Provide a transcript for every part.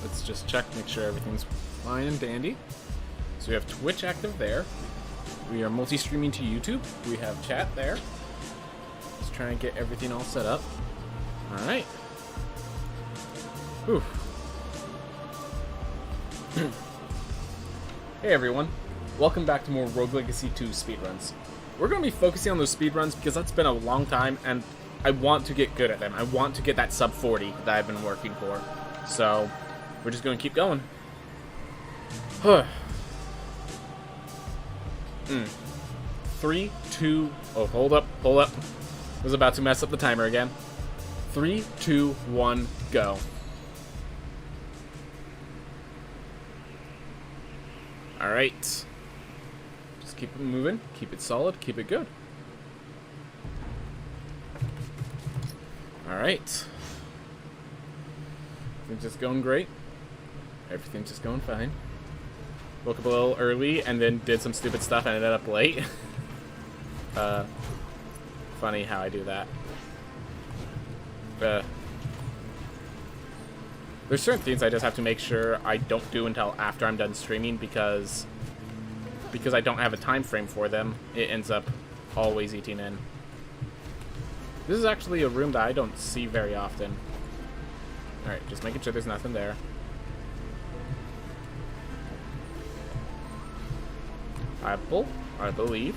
let's just check, make sure everything's fine and dandy. So we have Twitch active there. We are multi-streaming to YouTube. We have chat there. Let's try and get everything all set up. All right. Whew. Hey everyone, welcome back to more Rouge Legacy 2 speedruns. We're going to be focusing on those speedruns because that's been a long time and I want to get good at them. I want to get that sub 40 that I've been working for. So, we're just going to keep going. 3, 2, oh, hold up. I was about to mess up the timer again. 3, 2, 1, go. Alright. Just keep it moving, keep it solid, keep it good. Alright. Everything's just going great. Everything's just going fine. Woke up a little early and then did some stupid stuff and ended up late. Funny how I do that. There's certain things I just have to make sure I don't do until after I'm done streaming because I don't have a time frame for them. It ends up always eating in. This is actually a room that I don't see very often. Alright, just making sure there's nothing there. Apple, I believe.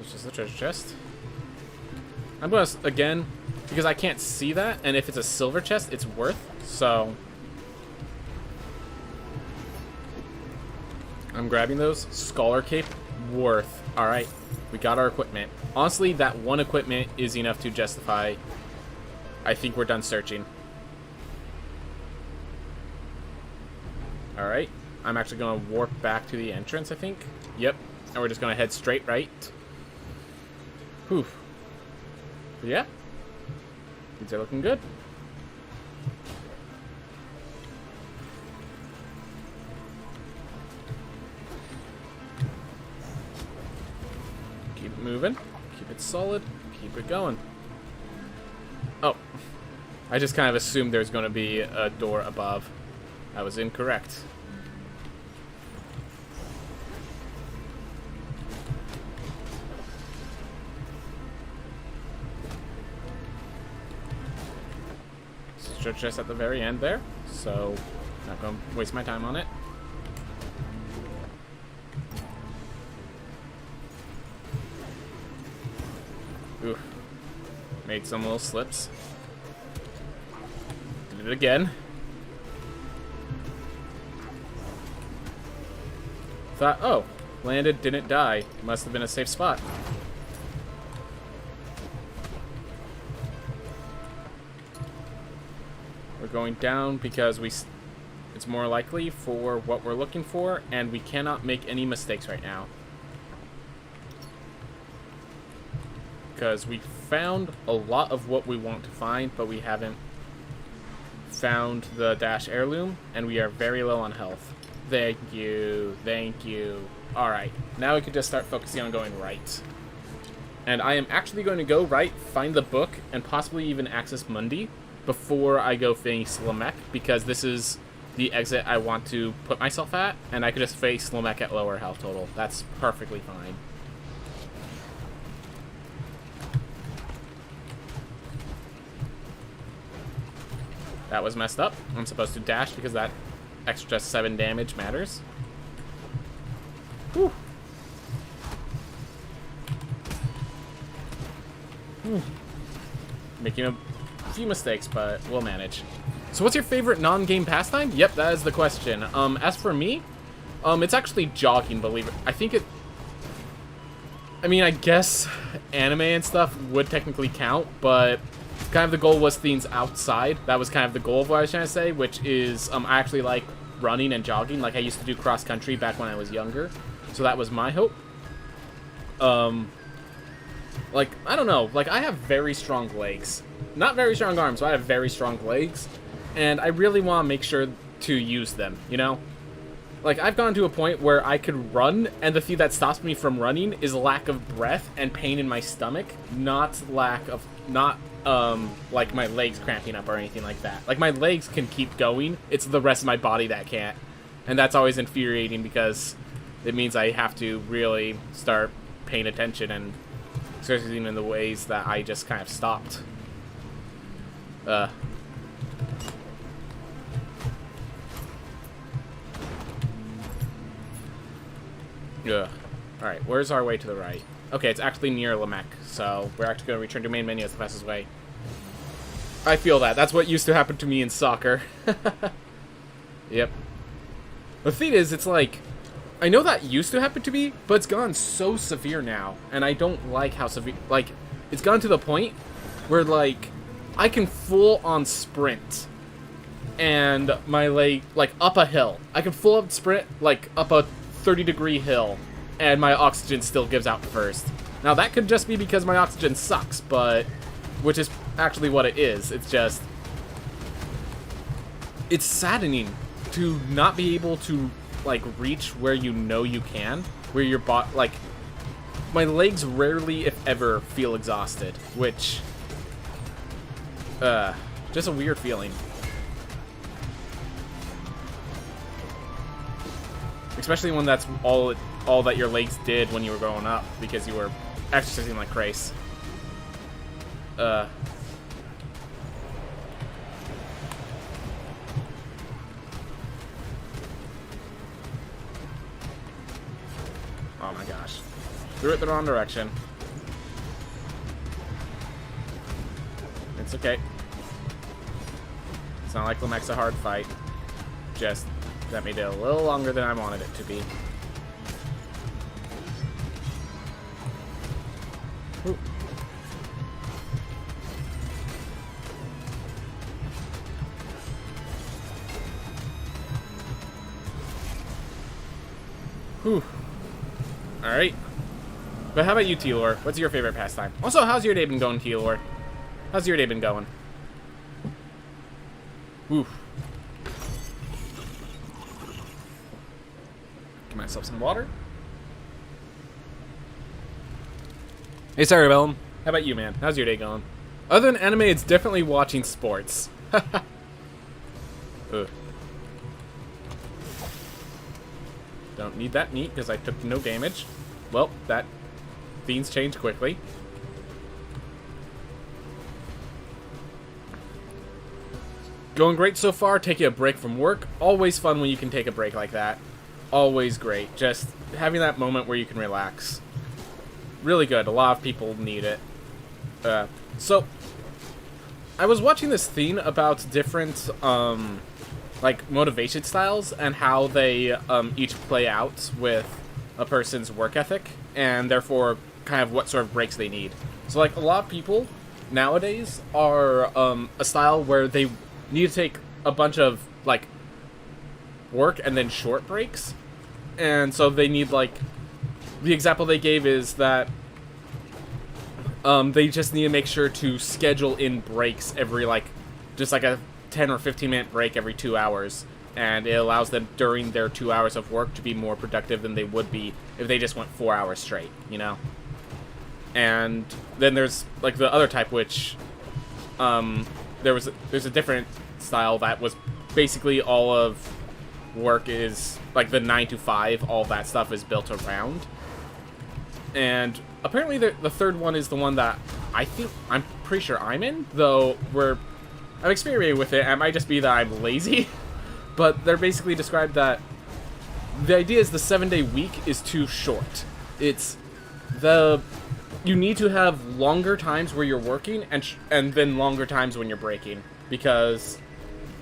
It's just a treasure chest. I'm gonna, again, because I can't see that, and if it's a silver chest, it's worth, so I'm grabbing those. Scholar cape, worth. Alright, we got our equipment. Honestly, that one equipment is enough to justify. I think we're done searching. Alright, I'm actually gonna warp back to the entrance, I think. Yep, and we're just gonna head straight right. Whew. But yeah, things are looking good. Keep it moving, keep it solid, keep it going. Oh, I just kind of assumed there's going to be a door above. I was incorrect. Just at the very end there, so not gonna waste my time on it. Ooh, made some little slips. Did it again. Thought, oh, landed, didn't die. Must have been a safe spot. We're going down because it's more likely for what we're looking for, and we cannot make any mistakes right now. Because we found a lot of what we want to find, but we haven't found the dash heirloom, and we are very low on health. Thank you, thank you. Alright, now we can just start focusing on going right. And I am actually going to go right, find the book, and possibly even access Mundi before I go face Lamek, because this is the exit I want to put myself at, and I could just face Lamek at lower health total. That's perfectly fine. That was messed up. I'm supposed to dash because that extra 7 damage matters. Whew. Making a few mistakes, but we'll manage. So what's your favorite non-game pastime? Yep, that is the question. As for me, it's actually jogging, believe it. I mean, I guess anime and stuff would technically count, but kind of the goal was things outside. That was kind of the goal of what I was trying to say, which is I actually like running and jogging. Like I used to do cross country back when I was younger. So that was my hope. Like, I don't know. Like, I have very strong legs. Not very strong arms, but I have very strong legs. And I really want to make sure to use them, you know? Like, I've gone to a point where I could run, and the thing that stops me from running is lack of breath and pain in my stomach, not like my legs cramping up or anything like that. Like my legs can keep going. It's the rest of my body that can't. And that's always infuriating because it means I have to really start paying attention and exercising in the ways that I just kind of stopped. Yeah. Alright, where's our way to the right? Okay, it's actually near Lamech, so we're actually going to return to main menu as the fastest way. I feel that. That's what used to happen to me in soccer. Yep. The thing is, it's like, I know that used to happen to me, but it's gone so severe now, and I don't like how severe, like, it's gone to the point where, like, I can full-on sprint, and my leg, like, up a hill. I can full-on sprint, like, up a 30-degree hill, and my oxygen still gives out first. Now, that could just be because my oxygen sucks, but, which is actually what it is. It's just, it's saddening to not be able to, like, reach where you know you can, where your like, my legs rarely, if ever, feel exhausted, which, just a weird feeling. Especially when that's all that your legs did when you were growing up, because you were exercising like crazy. Oh my gosh. Threw it the wrong direction. It's okay. It's not like Lamech's a hard fight. Just that made it a little longer than I wanted it to be. Ooh. Whew. Alright. But how about you, Telor? What's your favorite pastime? Also, how's your day been going, Telor? How's your day been going? Oof. Get myself some water. Hey, Cerebellum. How about you, man? How's your day going? Other than anime, it's definitely watching sports. Ugh. Don't need that meat because I took no damage. Well, that things change quickly. Going great so far, taking a break from work. Always fun when you can take a break like that. Always great. Just having that moment where you can relax. Really good. A lot of people need it. So, I was watching this thing about different, like, motivation styles and how they each play out with a person's work ethic and therefore kind of what sort of breaks they need. So, like, a lot of people nowadays are a style where they need to take a bunch of, like, work and then short breaks. And so they need, like, the example they gave is that they just need to make sure to schedule in breaks every, like, just like a 10 or 15-minute break every 2 hours. And it allows them during their 2 hours of work to be more productive than they would be if they just went 4 hours straight, you know? And then there's, like, the other type, which, there's a different style that was basically all of work is, like, the 9 to 5, all that stuff is built around. And apparently the third one is the one that I'm pretty sure I'm in, though I'm experimenting with it. It might just be that I'm lazy. But they're basically described that the idea is the 7-day week is too short. You need to have longer times where you're working and then longer times when you're breaking, because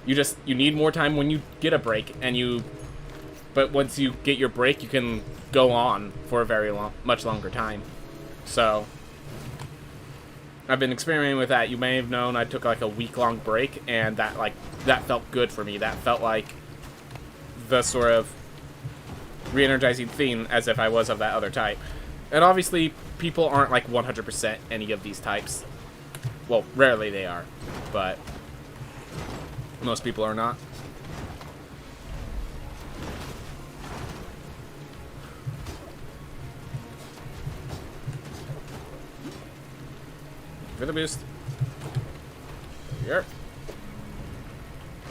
you need more time when you get a break, but once you get your break, you can go on for a much longer time. So I've been experimenting with that. You may have known I took like a week-long break, and that felt good for me. That felt like the sort of re-energizing thing, as if I was of that other type. And obviously, people aren't like 100% any of these types. Well, rarely they are, but most people are not. For the boost. Here.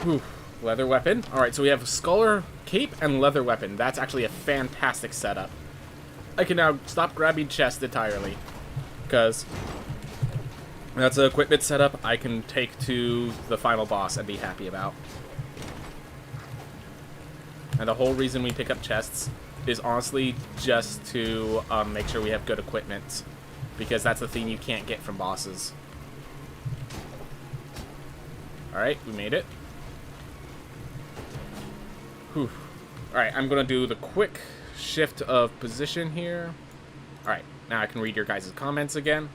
Whew. Leather weapon. Alright, so we have a Scholar Cape and leather weapon. That's actually a fantastic setup. I can now stop grabbing chests entirely, because that's an equipment setup I can take to the final boss and be happy about. And the whole reason we pick up chests is honestly just to make sure we have good equipment, because that's the thing you can't get from bosses. Alright, we made it. Whew. Alright, I'm going to do the quick shift of position here. Alright, now I can read your guys' comments again.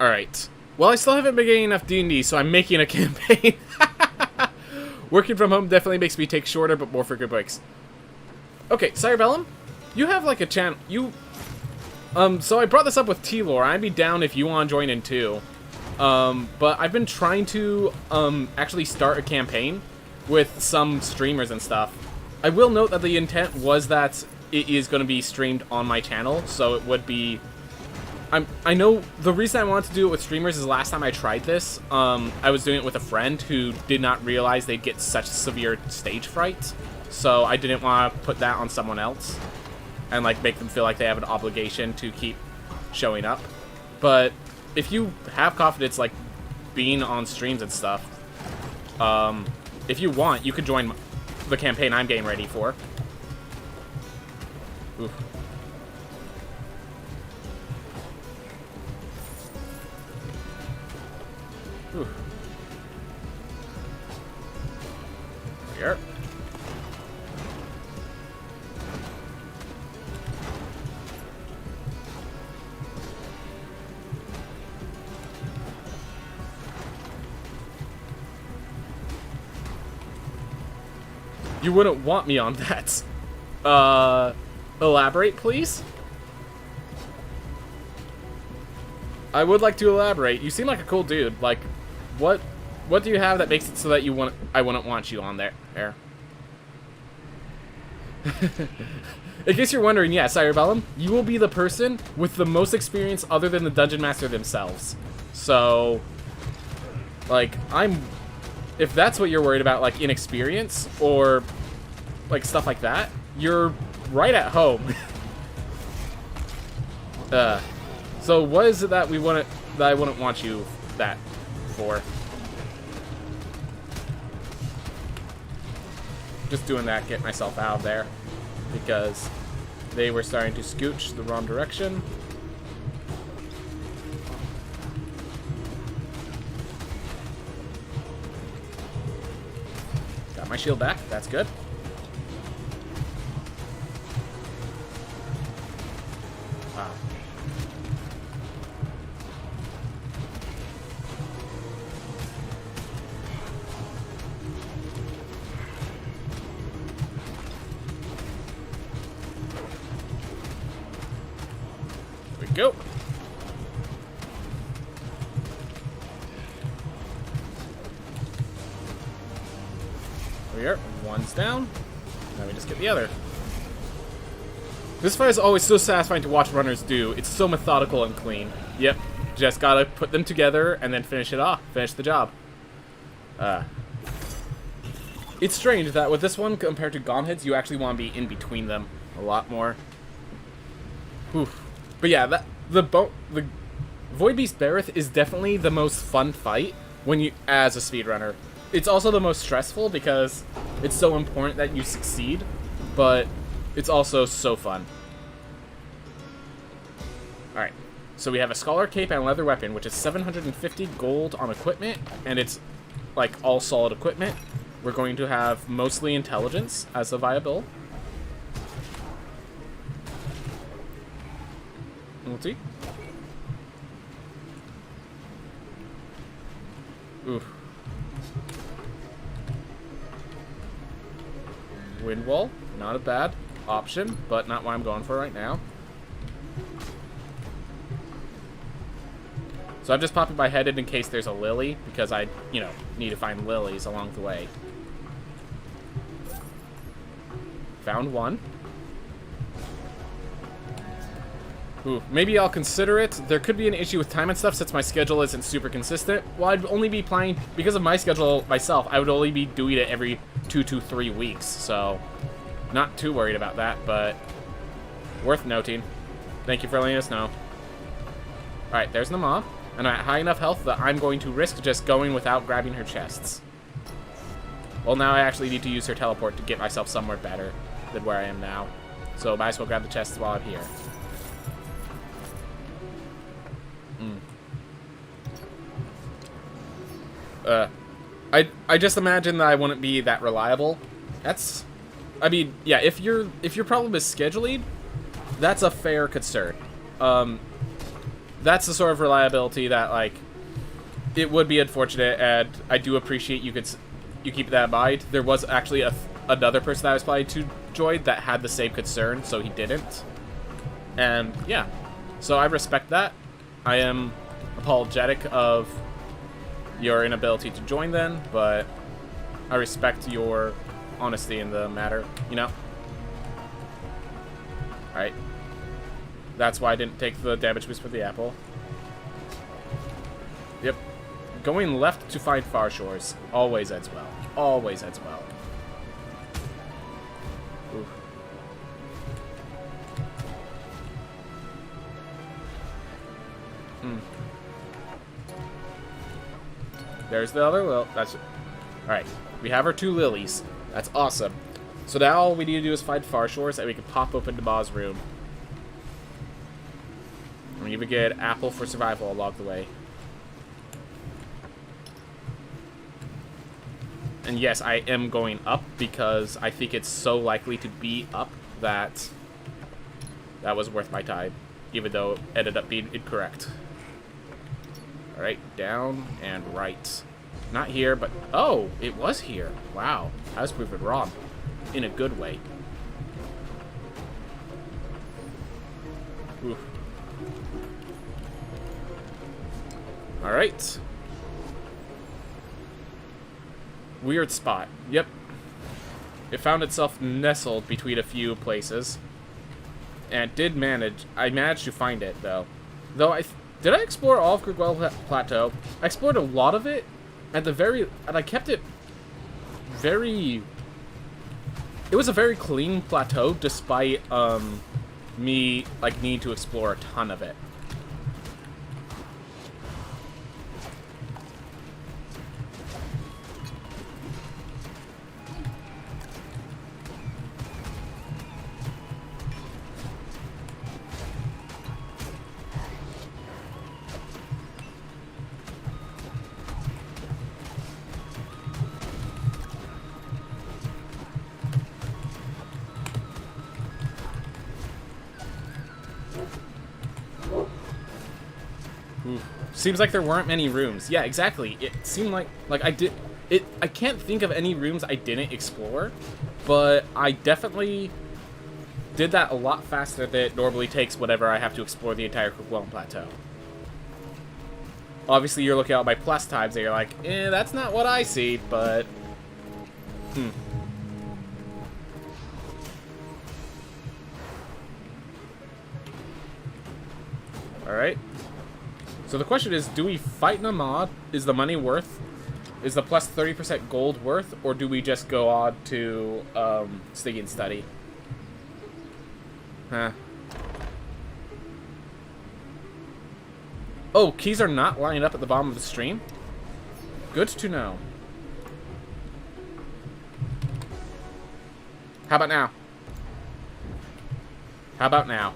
Alright. Well, I still haven't been getting enough D&D, so I'm making a campaign. Working from home definitely makes me take shorter but more frequent breaks. Okay, Cyrebellum, you have like a channel. So I brought this up with T-Lore. I'd be down if you want to join in too. But I've been trying to actually start a campaign with some streamers and stuff. I will note that the intent was that it is going to be streamed on my channel, so it would be... I know the reason I wanted to do it with streamers is last time I tried this, I was doing it with a friend who did not realize they'd get such severe stage fright, so I didn't want to put that on someone else and like make them feel like they have an obligation to keep showing up. But if you have confidence like being on streams and stuff, if you want, you could join the campaign I'm getting ready for. Oof. Oof. Here. You wouldn't want me on that. Elaborate, please? I would like to elaborate. You seem like a cool dude. Like, what do you have that makes it so that I wouldn't want you on there? In case you're wondering, yeah, Cyrebellum, you will be the person with the most experience other than the Dungeon Master themselves. So, like, if that's what you're worried about, like, inexperience or, like, stuff like that, you're right at home. So what is it that I wouldn't want you that for? Just doing that, get myself out of there, because they were starting to scooch the wrong direction. Got my shield back, that's good. Wow. Here we go. We are. One's down. Now we just get the other. This fight is always so satisfying to watch runners do. It's so methodical and clean. Yep. Just gotta put them together and then finish it off. Finish the job. It's strange that with this one, compared to Gauntleheads, you actually want to be in between them a lot more. Whew. But yeah, the Void Beast Barith is definitely the most fun fight as a speedrunner. It's also the most stressful because it's so important that you succeed, but it's also so fun. Alright, so we have a Scholar Cape and leather weapon, which is 750 gold on equipment, and it's like all solid equipment. We're going to have mostly intelligence as a viable. Multi. Oof. Wind Wall, not a bad option, but not what I'm going for right now. So I'm just popping my head in case there's a lily, because I, need to find lilies along the way. Found one. Ooh, maybe I'll consider it. There could be an issue with time and stuff since my schedule isn't super consistent. Well, I'd only be playing, because of my schedule myself, I would only be doing it every 2 to 3 weeks. So, not too worried about that, but worth noting. Thank you for letting us know. Alright, there's the mob. And I'm at high enough health that I'm going to risk just going without grabbing her chests. Well, now I actually need to use her teleport to get myself somewhere better than where I am now. So, might as well grab the chests while I'm here. I just imagine that I wouldn't be that reliable. That's, I mean, yeah, if your problem is scheduling, that's a fair concern. That's the sort of reliability that, like, it would be unfortunate, and I do appreciate you keep that in mind. There was actually another person that I was planning to join that had the same concern, so he didn't. And yeah, so I respect that. I am apologetic of your inability to join then, but I respect your honesty in the matter, you know? Alright. That's why I didn't take the damage boost for the apple. Yep. Going left to find Far Shores. Always ends well. Always ends well. Ooh. There's the other lily. That's alright. We have our 2 lilies. That's awesome. So now all we need to do is find Far Shores, and we can pop open to Ma's room. And we even get apple for survival along the way. And yes, I am going up because I think it's so likely to be up that that was worth my time, even though it ended up being incorrect. Alright, down and right. Not here, but... Oh, it was here. Wow. I was proven wrong. In a good way. Ooh. Alright. Weird spot. Yep. It found itself nestled between a few places. And I managed to find it, though. Did I explore all of Crigwell Plateau? I explored a lot of it, and I kept it very... It was a very clean plateau, despite, me, like, needing to explore a ton of it. Seems like there weren't many rooms. Yeah, exactly. It seemed like I can't think of any rooms I didn't explore, but I definitely did that a lot faster than it normally takes whenever I have to explore the entire Crigwell Plateau. Obviously, you're looking at my plus times and you're like, that's not what I see, but... Alright. So the question is, do we fight in a mod? Is the money worth? Is the plus 30% gold worth? Or do we just go on to Stig and Study? Huh. Oh, keys are not lined up at the bottom of the stream? Good to know. How about now? How about now?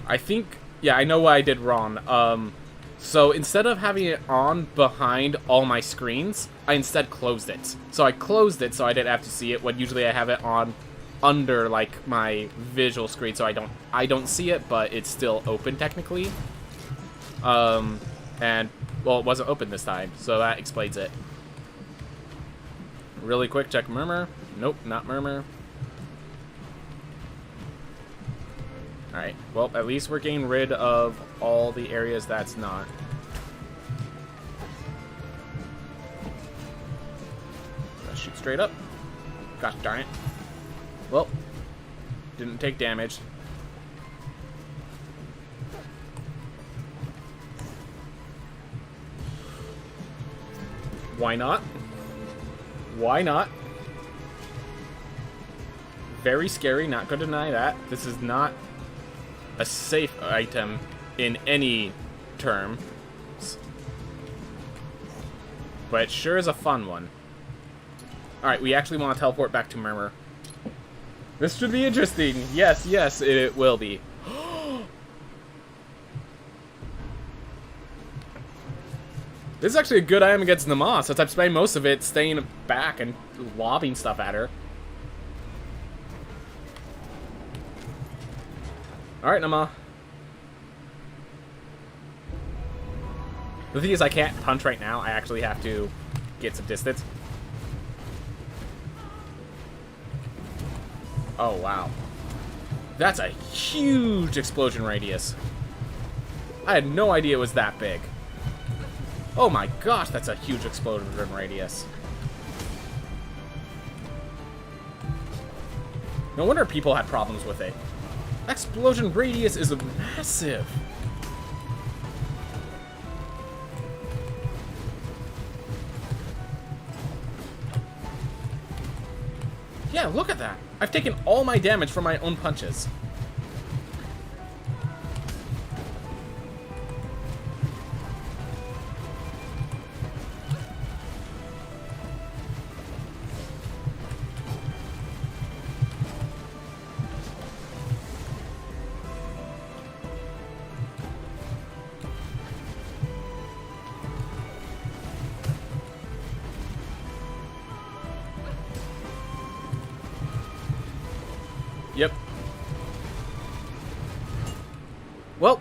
I think... Yeah, I know what I did wrong. So instead of having it on behind all my screens, I instead closed it. So I closed it so I didn't have to see it, when usually I have it on under, like, my visual screen, so I don't see it, but it's still open technically. And, well, it wasn't open this time, so that explains it. Really quick, check Murmur. Nope, not Murmur. Alright, well, at least we're getting rid of all the areas that's not. Let's shoot straight up. Gosh darn it. Well, didn't take damage. Why not? Why not? Very scary, not gonna deny that. This is not a safe item in any term. But it sure is a fun one. Alright, we actually want to teleport back to Murmur. This should be interesting. Yes, yes, it will be. This is actually a good item against Nama, since I'm spending most of it staying back and lobbing stuff at her. Alright, Nama. The thing is, I can't punch right now. I actually have to get some distance. Oh, wow. That's a huge explosion radius. I had no idea it was that big. Oh my gosh, that's a huge explosion radius. No wonder people had problems with it. Explosion radius is massive. Yeah, look at that. I've taken all my damage from my own punches. Yep. Well,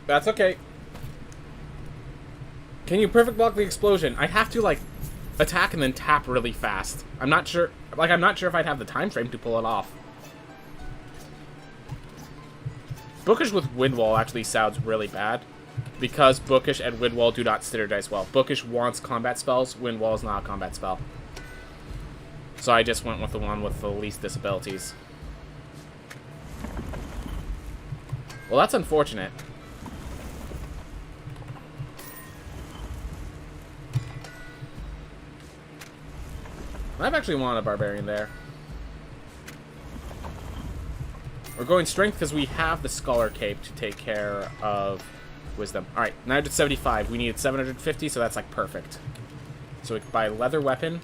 that's okay. Can you perfect block the explosion? I have to, like, attack and then tap really fast. I'm not sure, like, I'm not sure if I'd have the time frame to pull it off. Bookish with Windwall actually sounds really bad, because Bookish and Windwall do not synergize well. Bookish wants combat spells, Windwall is not a combat spell. So I just went with the one with the least disabilities. Well, that's unfortunate. I've actually wanted a Barbarian there. We're going Strength because we have the Scholar Cape to take care of Wisdom. Alright, 975. We needed 750, so that's like perfect. So we can buy a Leather Weapon.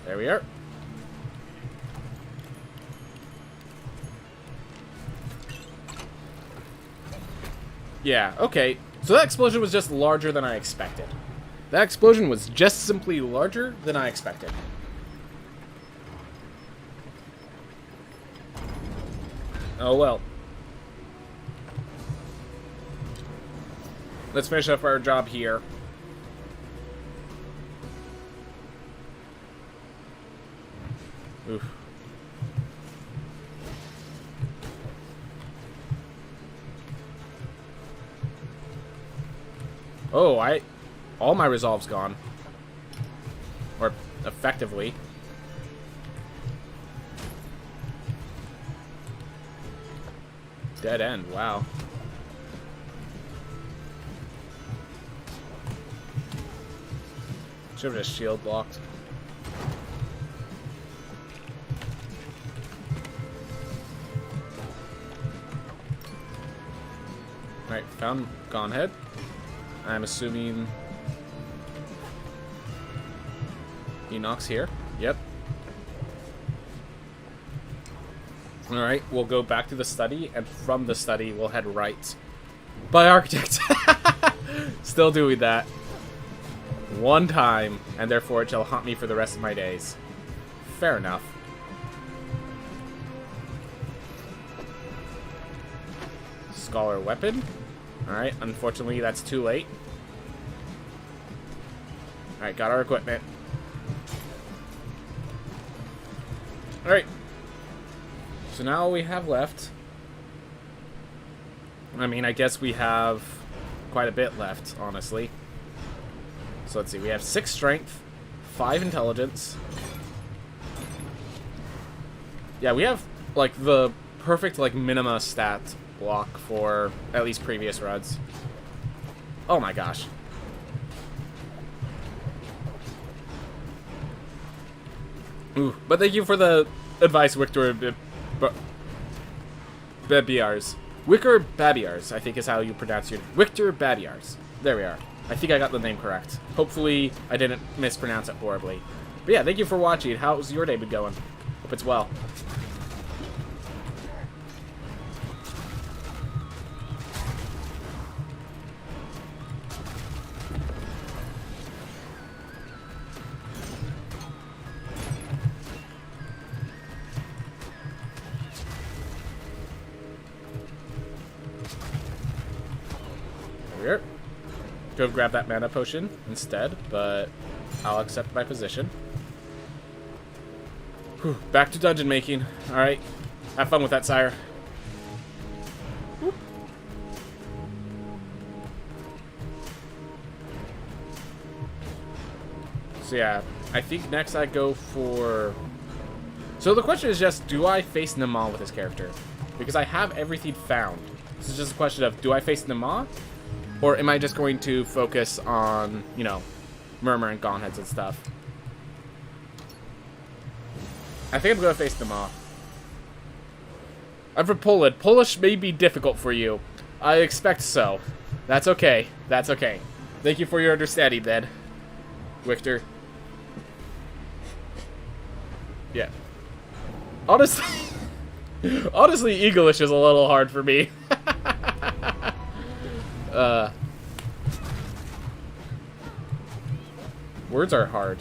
There we are. Yeah, okay. So that explosion was just larger than I expected. That explosion was just simply larger than I expected. Oh well. Let's finish up our job here. Oof. Oh, all my resolve's gone. Or, effectively. Dead end, wow. Should have just shield blocked. Alright, found Gonehead. I'm assuming Enoch's here. Yep. Alright, we'll go back to the study, and from the study, we'll head right. By Architect! Still doing that. One time, and therefore it shall haunt me for the rest of my days. Fair enough. Scholar Weapon. Alright, unfortunately that's too late. Alright, got our equipment. Alright. So now all we have left... I mean, I guess we have quite a bit left, honestly. So let's see, we have 6 strength, 5 intelligence. Yeah, we have, like, the perfect, like, minima stat block for at least previous runs. Oh my gosh. Ooh, but thank you for the advice, Victor Babiars. Wicker Babiars, I think is how you pronounce your... Victor Babiars. There we are. I think I got the name correct. Hopefully, I didn't mispronounce it horribly. But yeah, thank you for watching. How's your day been going? Hope it's well. There we are. Go grab that mana potion instead, but I'll accept my position. Whew, back to dungeon making. Alright. Have fun with that, sire. Whoop. So yeah, I think next I go for... So the question is just, do I face Nama with this character? Because I have everything found. This is just a question of, do I face Nama? Or am I just going to focus on, you know, Murmur and Gauntheads and stuff? I think I'm going to face Nama. I'm from Poland. Polish may be difficult for you. I expect so. That's okay. That's okay. Thank you for your understanding, then, Victor. Yeah. Honestly, English is a little hard for me. Words are hard.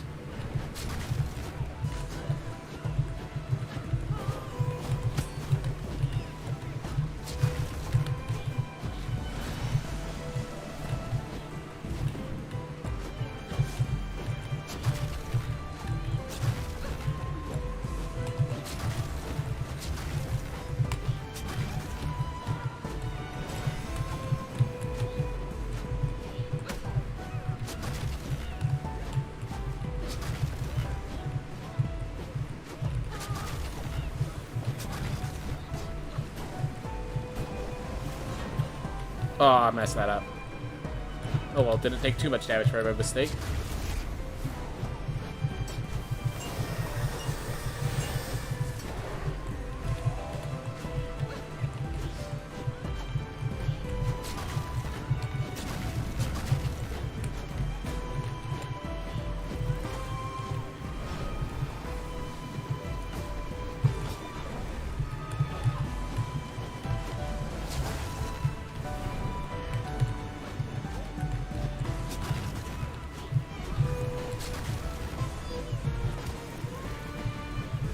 Oh, I messed that up. Oh well, didn't take too much damage for my mistake.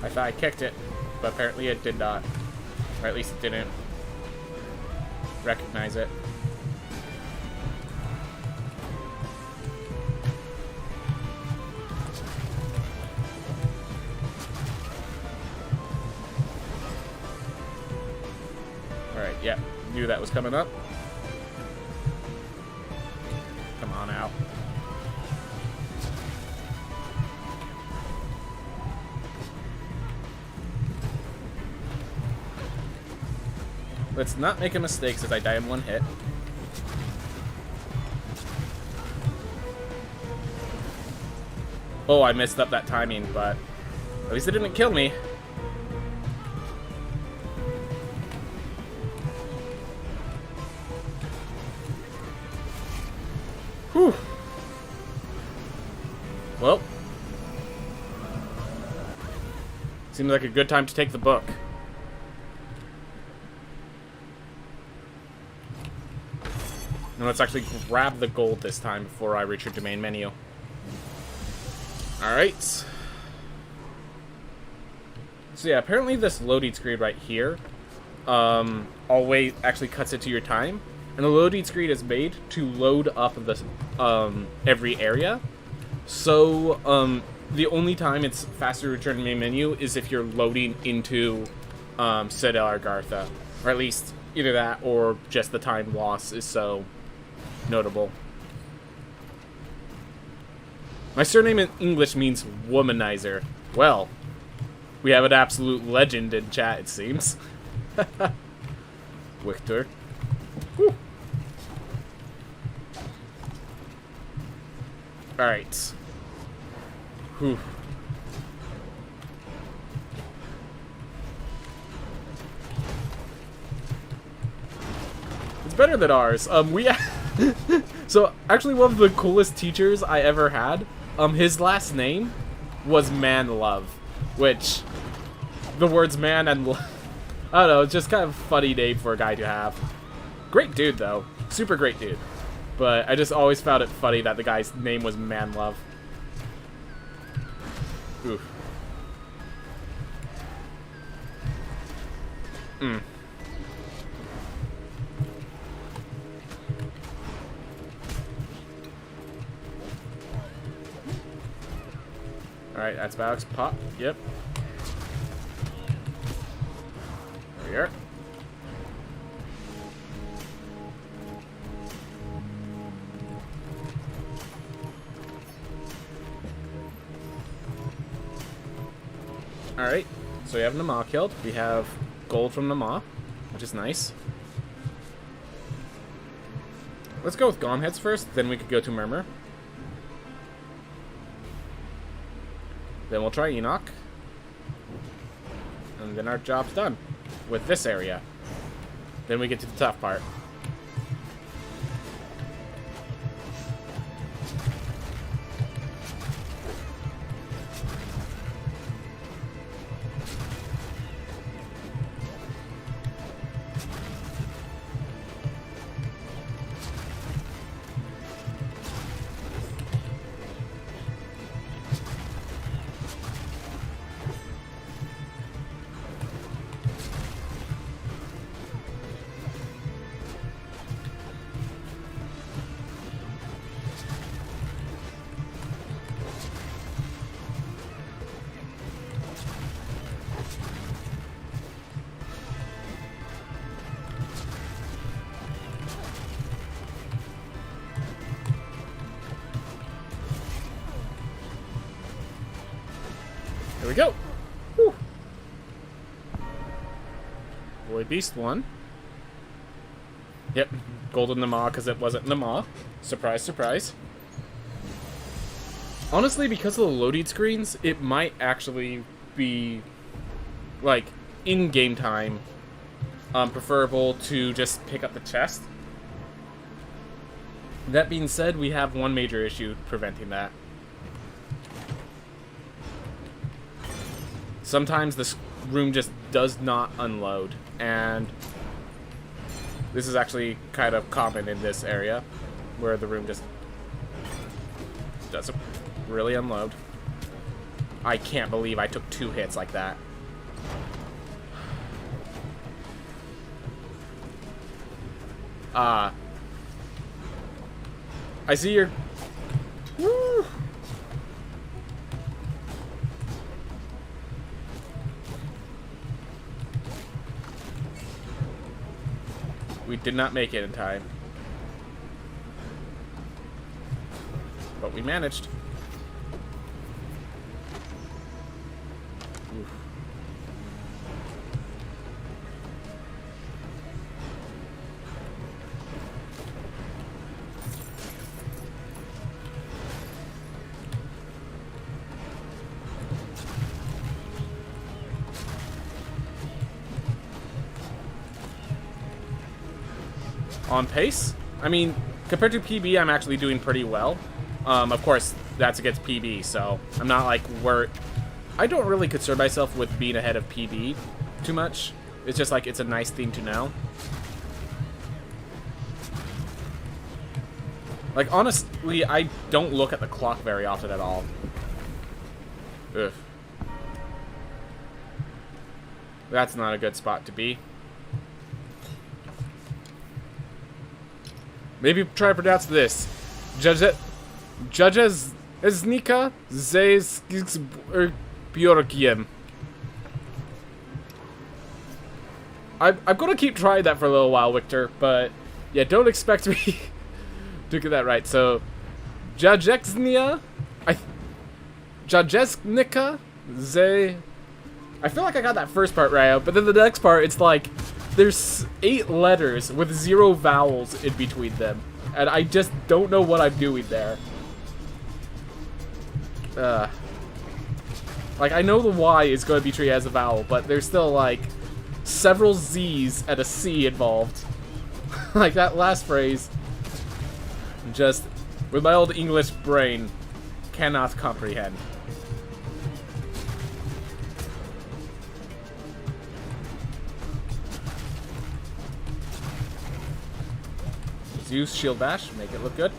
I thought I kicked it, but apparently it did not. Or at least it didn't recognize it. Alright, yeah. Knew that was coming up. Come on out. Let's not make a mistake since I die in one hit. Oh, I messed up that timing, but at least it didn't kill me. Whew. Well. Seems like a good time to take the book. And let's actually grab the gold this time before I return to main menu. Alright. So yeah, apparently this loading screen right here always actually cuts into your time. And the loading screen is made to load up the every area. So the only time it's faster to return to main menu is if you're loading into Citadel Argartha. Or at least either that or just the time loss is so notable. My surname in English means womanizer. Well, we have an absolute legend in chat, it seems. Victor. Whew. Alright. Whew. It's better than ours. So, actually one of the coolest teachers I ever had, his last name was Man Love, which, the words man and I don't know, it's just kind of a funny name for a guy to have. Great dude, though. Super great dude. But I just always found it funny that the guy's name was Man Love. Oof. Alright, that's Valk's pop. Yep. There we are. Alright, so we have Nama killed. We have gold from Nama, which is nice. Let's go with Gomheads first, then we could go to Murmur. Then we'll try Enoch. And then our job's done with this area. Then we get to the tough part. Here we go. Whew. Boy Beast won. Yep, golden Nama because it wasn't Nama. Surprise, surprise. Honestly, because of the loading screens, it might actually be, like, in game time, preferable to just pick up the chest. That being said, we have one major issue preventing that. Sometimes this room just does not unload, and this is actually kind of common in this area, where the room just doesn't really unload. I can't believe I took 2 hits like that. I see your... Woo! We did not make it in time. But we managed. Oof. On pace? I mean, compared to PB, I'm actually doing pretty well. Of course, that's against PB, so I'm not like I don't really concern myself with being ahead of PB too much. It's just like, it's a nice thing to know. Like, honestly, I don't look at the clock very often at all. Ugh. That's not a good spot to be. Maybe try to pronounce this. Judges Znika Bjorkiem. I'm gonna keep trying that for a little while, Victor, but yeah, don't expect me to get that right. So Jajexnia, Jajesknika Ze. I feel like I got that first part right, but then the next part, it's like there's 8 letters with 0 vowels in between them, and I just don't know what I'm doing there. Like, I know the Y is going to be treated as a vowel, but there's still, like, several Z's and a C involved. Like, that last phrase, just, with my old English brain, cannot comprehend. Let's use shield bash, make it look good.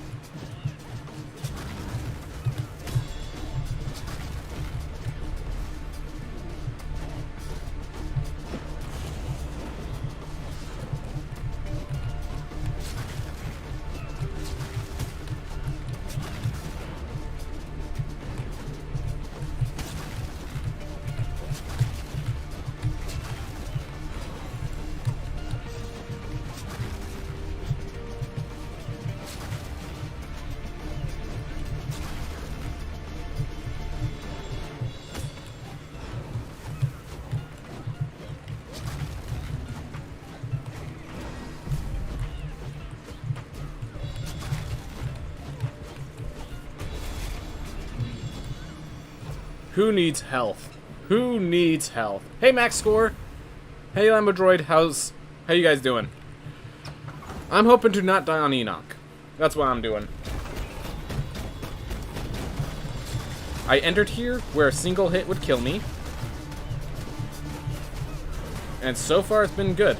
Who needs health? Who needs health? Hey, Max Score. Hey, Lambo Droid. How you guys doing? I'm hoping to not die on Enoch. That's what I'm doing. I entered here where a single hit would kill me. And so far, it's been good.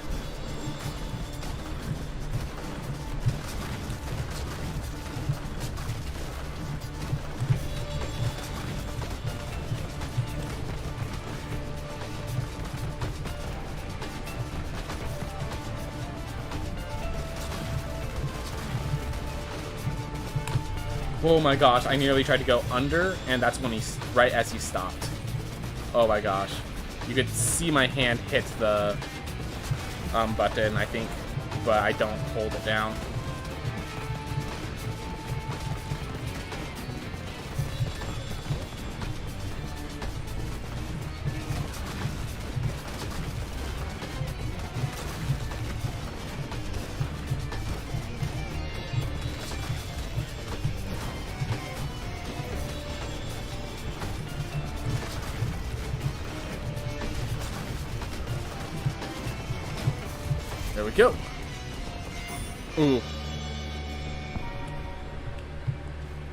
Oh my gosh, I nearly tried to go under, and that's when right as he stopped. Oh my gosh. You could see my hand hit the button, I think, but I don't hold it down. There we go. Ooh.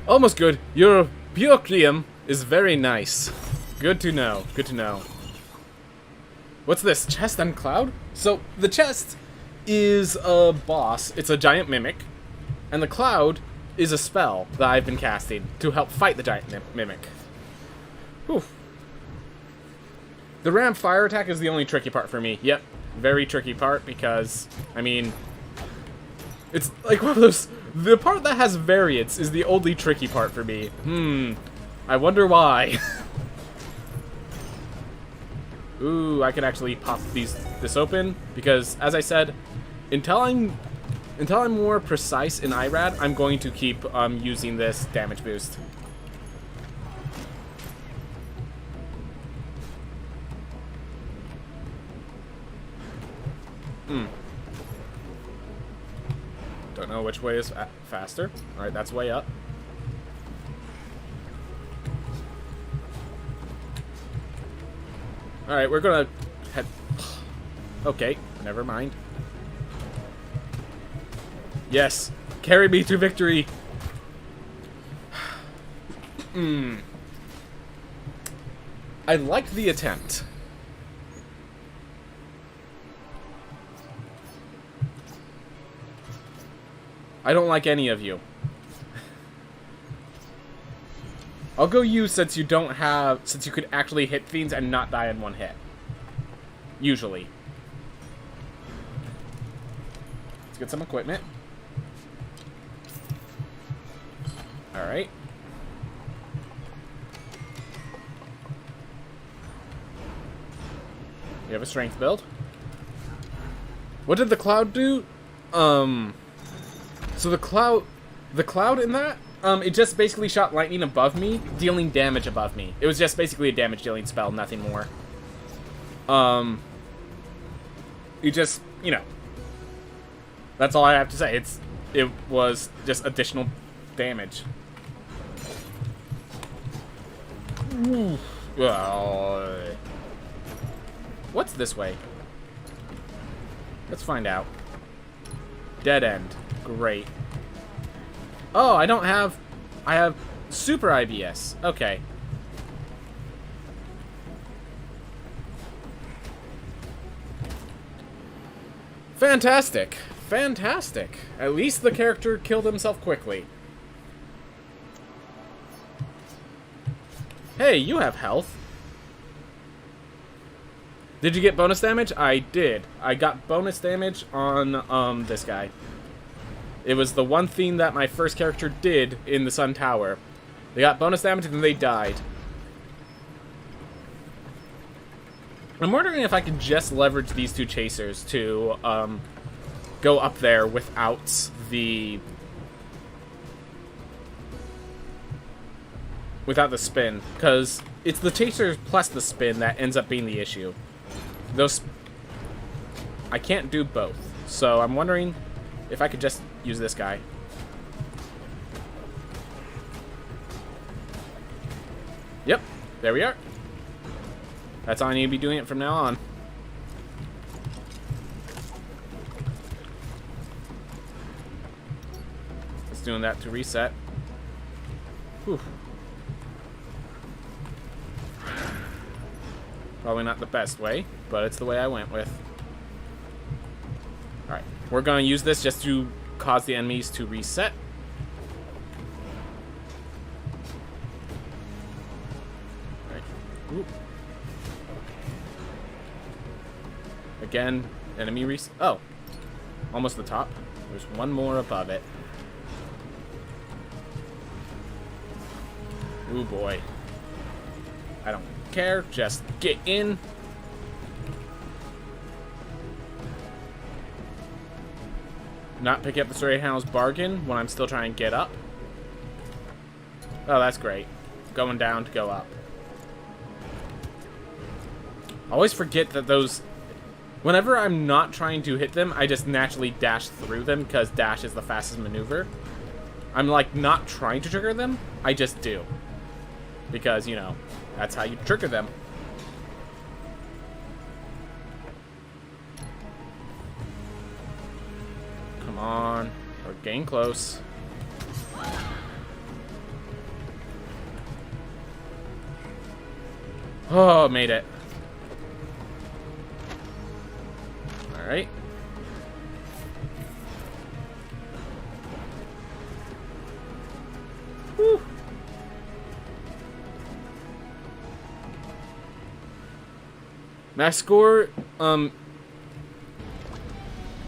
Almost good. Your Biocrium is very nice. Good to know. Good to know. What's this? Chest and Cloud? So, the chest is a boss. It's a giant mimic. And the cloud is a spell that I've been casting to help fight the giant mimic. Whew. The ram fire attack is the only tricky part for me. Yep. Very tricky part because, I mean, it's like one of those, the part that has variance is the only tricky part for me. I wonder why. Ooh, I can actually pop this open because, as I said, until I'm more precise in IRAD, I'm going to keep using this damage boost. Don't know which way is faster. Alright, that's way up. Alright, we're gonna head... Okay, never mind. Yes! Carry me to victory! I liked the attempt. I don't like any of you. I'll go you since you don't have... Since you could actually hit fiends and not die in one hit. Usually. Let's get some equipment. Alright. We have a strength build. What did the cloud do? So the cloud in that, it just basically shot lightning above me, dealing damage above me. It was just basically a damage dealing spell, nothing more. It just, you know, that's all I have to say. It was just additional damage. What's this way? Let's find out. Dead end. Great. Oh, I don't have... I have Super IBS. Okay. Fantastic. Fantastic. At least the character killed himself quickly. Hey, you have health. Did you get bonus damage? I did. I got bonus damage on this guy. It was the one thing that my first character did in the Sun Tower. They got bonus damage and then they died. I'm wondering if I could just leverage these two chasers to go up there without the spin, because it's the chasers plus the spin that ends up being the issue. I can't do both, so I'm wondering if I could just use this guy. Yep, there we are. That's all I need to be doing it from now on. Just doing that to reset. Whew. Probably not the best way, but it's the way I went with. Alright, we're going to use this just to cause the enemies to reset. Alright. Ooh. Again, enemy reset. Oh, almost the top. There's one more above it. Ooh boy. I don't care. Just get in. Not pick up the Story House bargain when I'm still trying to get up. Oh, that's great. Going down to go up. I always forget that those... Whenever I'm not trying to hit them, I just naturally dash through them because dash is the fastest maneuver. I'm like not trying to trigger them, I just do. Because, you know, that's how you trigger them. Come on. We're getting close. Oh, made it. Alright. Whew. Max score,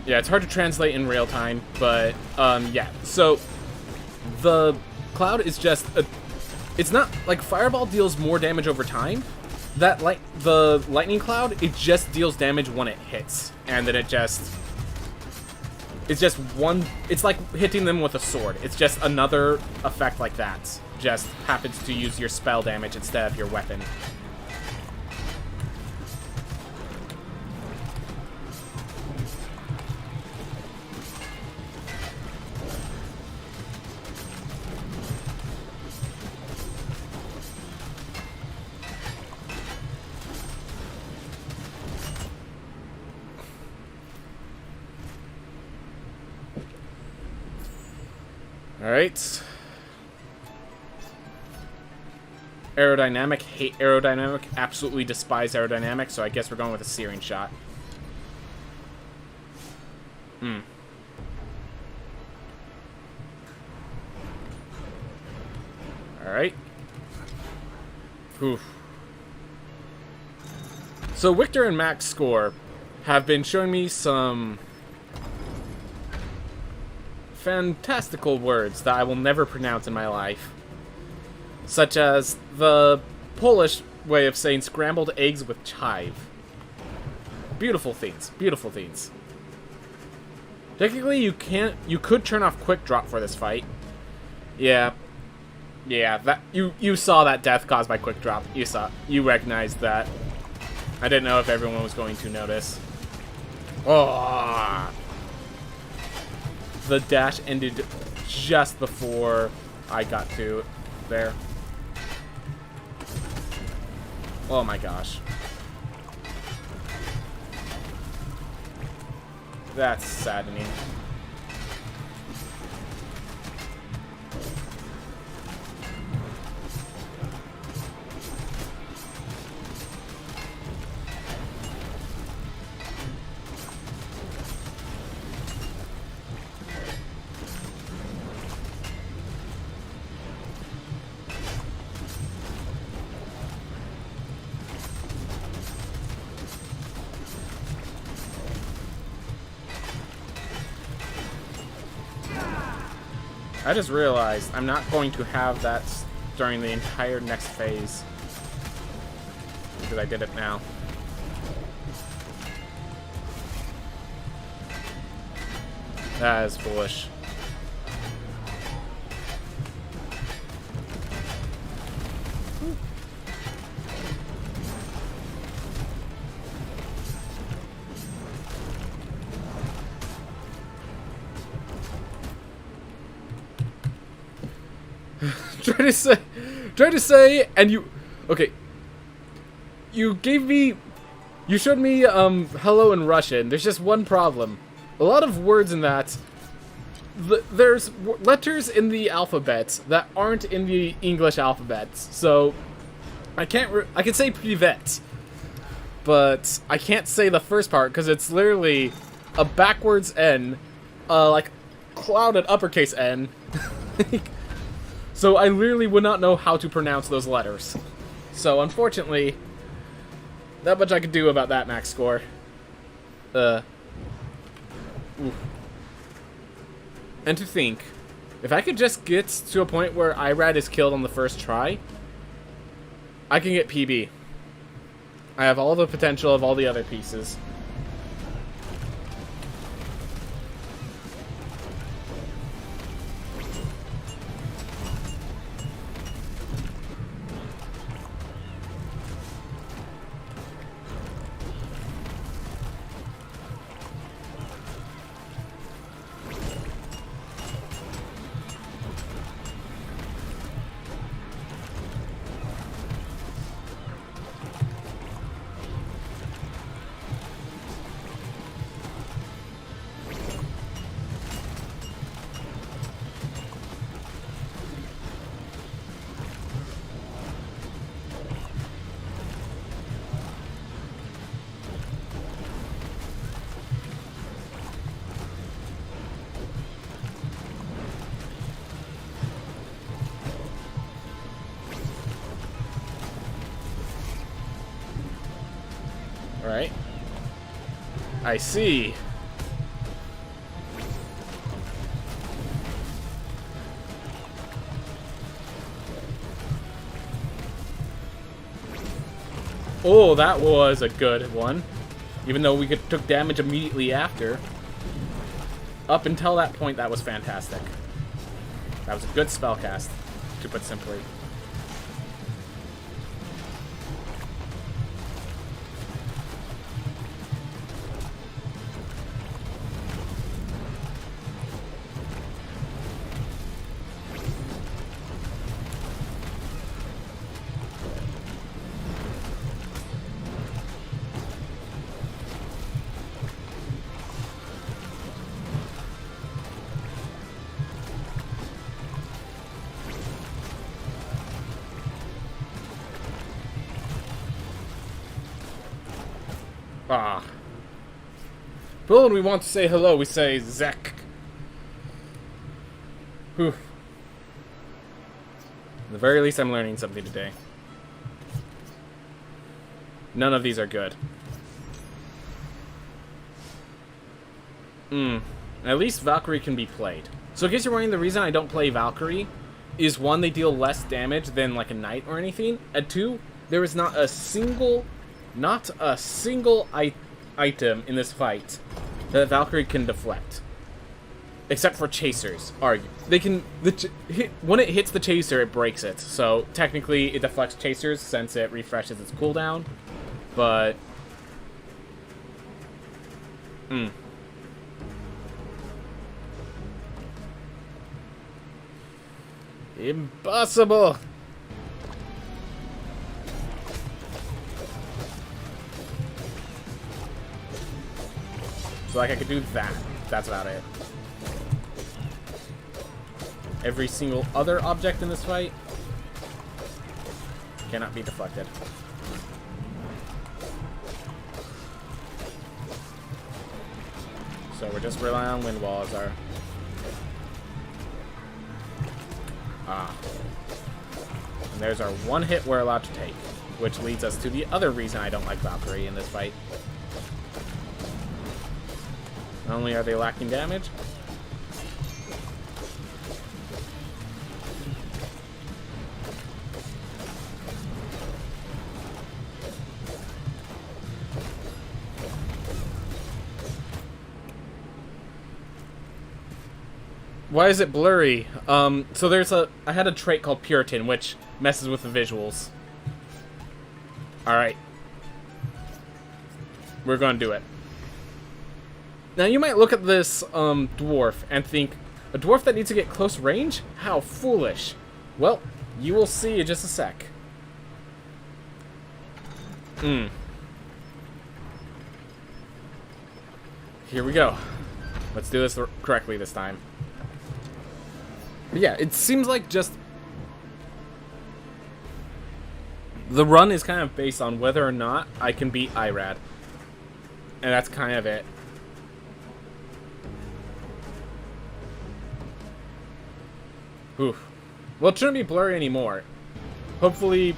yeah, it's hard to translate in real time, but, yeah. So, the cloud is just, it's not, like, Fireball deals more damage over time. The lightning cloud, it just deals damage when it hits, and then it's just one, it's like hitting them with a sword. It's just another effect like that. Just happens to use your spell damage instead of your weapon. Alright. Aerodynamic, hate aerodynamic, absolutely despise aerodynamic, so I guess we're going with a searing shot. Alright. Oof. So Victor and Max Score have been showing me some fantastical words that I will never pronounce in my life. Such as the Polish way of saying scrambled eggs with chive. Beautiful things. Beautiful things. Technically, you could turn off quick drop for this fight. Yeah. Yeah, that you saw that death caused by quick drop. You recognized that. I didn't know if everyone was going to notice. Oh. The dash ended just before I got to there. Oh my gosh. That's saddening. I just realized I'm not going to have that during the entire next phase. Because I did it now. That is foolish. Try to say, and you, okay, you showed me, hello in Russian. There's just one problem. A lot of words in that, there's letters in the alphabet that aren't in the English alphabet. So, I can say privet, but I can't say the first part because it's literally a backwards N, like clouded uppercase N. So I literally would not know how to pronounce those letters. So unfortunately, not much I could do about that max score. And to think, if I could just get to a point where Irad is killed on the first try, I can get PB. I have all the potential of all the other pieces. Right. I see. Oh, that was a good one. Even though we took damage immediately after. Up until that point, that was fantastic. That was a good spell cast, to put simply. Ah. But when we want to say hello, we say Zek. Whew. At the very least, I'm learning something today. None of these are good. At least Valkyrie can be played. So in case you're wondering, the reason I don't play Valkyrie is, one, they deal less damage than like a knight or anything, and two, there is not a single item in this fight that Valkyrie can deflect. Except for chasers. They can, when it hits the chaser, it breaks it. So technically it deflects chasers since it refreshes its cooldown. But impossible. So, like, I could do that. That's about it. Every single other object in this fight cannot be deflected. So we're just relying on wind wall as our... And there's our one hit we're allowed to take, which leads us to the other reason I don't like Valkyrie in this fight. Not only are they lacking damage, why is it blurry? So I had a trait called Puritan, which messes with the visuals. Alright. We're gonna do it. Now you might look at this dwarf and think, a dwarf that needs to get close range? How foolish. Well, you will see in just a sec. Here we go. Let's do this correctly this time. But yeah, it seems like just... the run is kind of based on whether or not I can beat Irad. And that's kind of it. Oof. Well, it shouldn't be blurry anymore. Hopefully...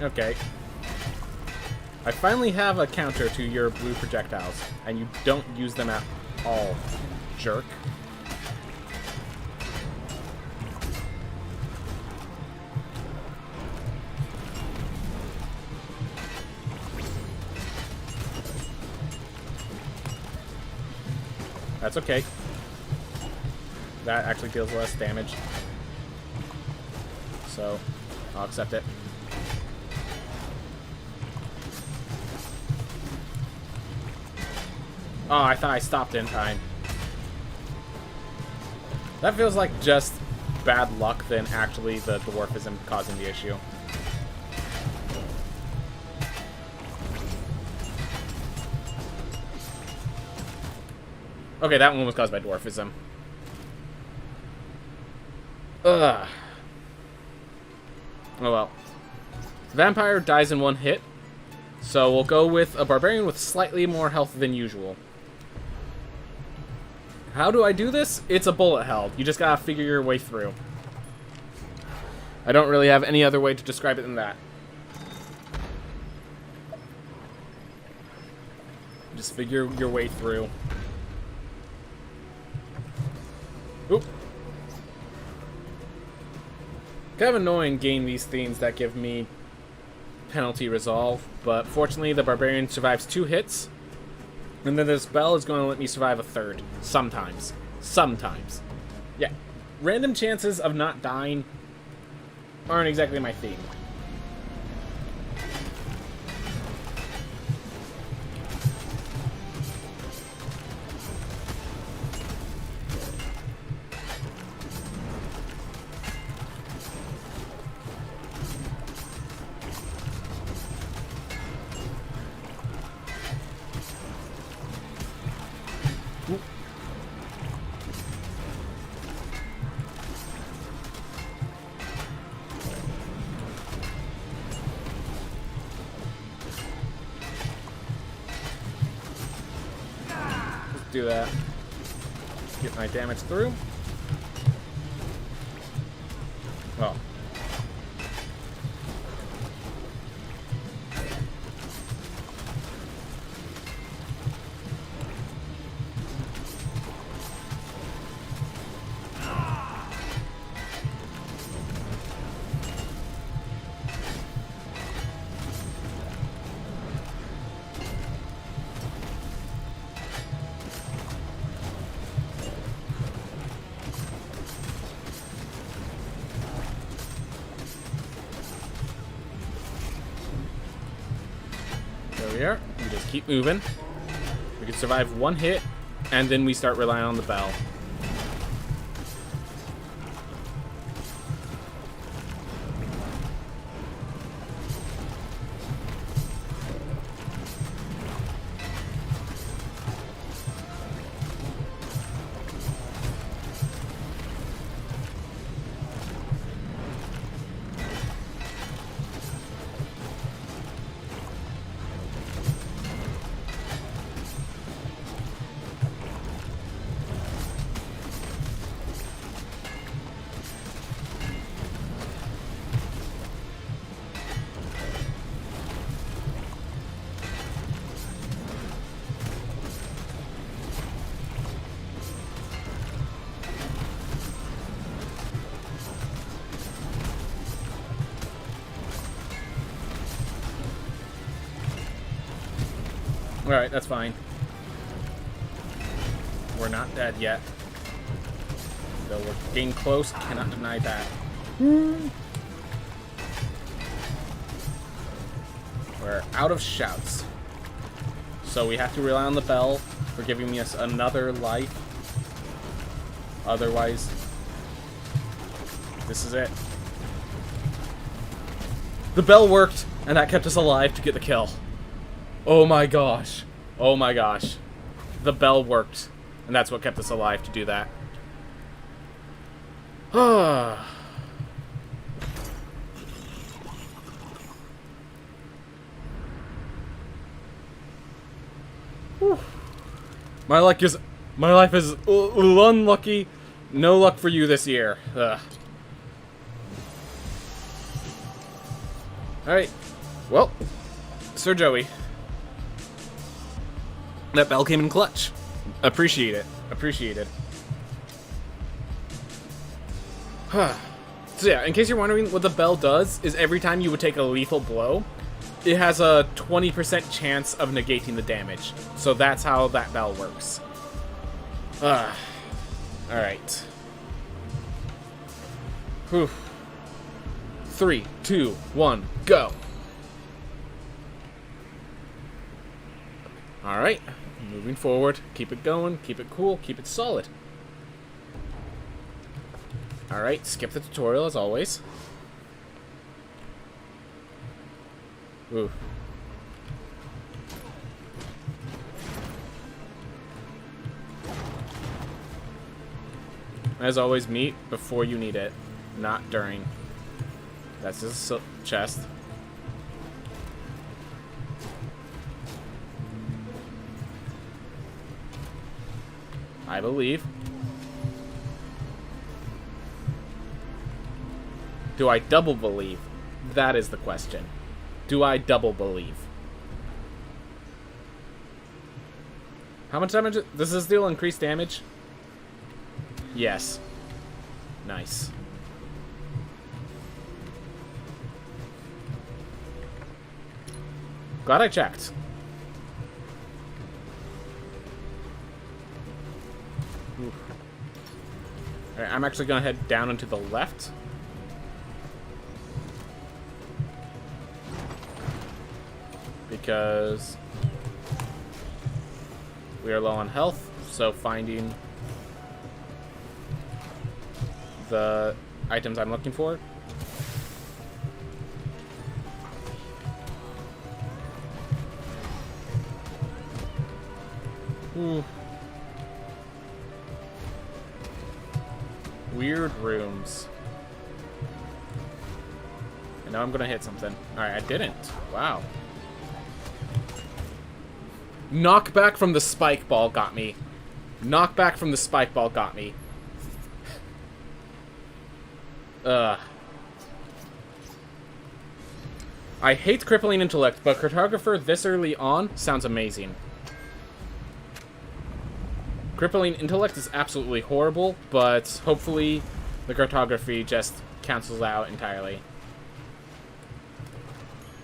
Okay. I finally have a counter to your blue projectiles, and you don't use them at all, jerk. That's okay. That actually deals less damage. So, I'll accept it. Oh, I thought I stopped in time. That feels like just bad luck than actually the dwarfism causing the issue. Okay, that one was caused by dwarfism. Ugh. Oh well. Vampire dies in one hit, so we'll go with a barbarian with slightly more health than usual. How do I do this? It's a bullet hell. You just gotta figure your way through. I don't really have any other way to describe it than that. Just figure your way through. Oop. Kind of annoying getting these things that give me penalty resolve, but fortunately the barbarian survives 2 hits. And then this spell is going to let me survive a 3rd. Sometimes. Sometimes. Yeah. Random chances of not dying aren't exactly my theme. Do that. Get my damage through. Oh. There we are. We just keep moving. We can survive 1 hit and then we start relying on the bell. Alright, that's fine. We're not dead yet. Though we're getting close, cannot deny that. We're out of shouts. So we have to rely on the bell for giving us another life. Otherwise, this is it. The bell worked, and that kept us alive to get the kill. Oh my gosh. Oh my gosh. The bell worked. And that's what kept us alive to do that. My life is unlucky. No luck for you this year. Alright. Well, Sir Joey. That bell came in clutch. Appreciate it. Appreciated. So yeah, in case you're wondering, what the bell does is every time you would take a lethal blow, it has a 20% chance of negating the damage. So that's how that bell works. Alright. 3, 2, 1, go. Alright. Moving forward. Keep it going. Keep it cool. Keep it solid. Alright. Skip the tutorial as always. Ooh. As always, meet before you need it, not during. That's his chest. I believe. Do I double believe? That is the question. Do I double believe? How much damage? Does this deal increased damage? Yes. Nice. Glad I checked. Alright, I'm actually gonna head down and to the left. Because we are low on health, so finding the items I'm looking for. Ooh. Weird rooms. I know I'm gonna hit something. Alright, I didn't. Wow. Knockback from the spike ball got me. Knockback from the spike ball got me. I hate crippling intellect, but cartographer this early on sounds amazing. Crippling intellect is absolutely horrible, but hopefully the cartography just cancels out entirely.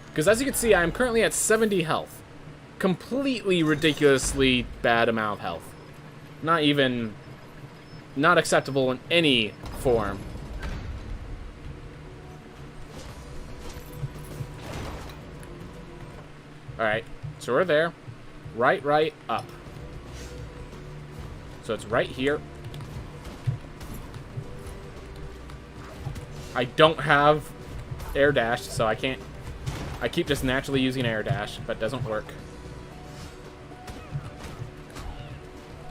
Because as you can see, I am currently at 70 health. Completely ridiculously bad amount of health. Not acceptable in any form. Alright, so we're there. Right, up. So it's right here. I don't have air dash, so I can't... I keep just naturally using air dash, but it doesn't work.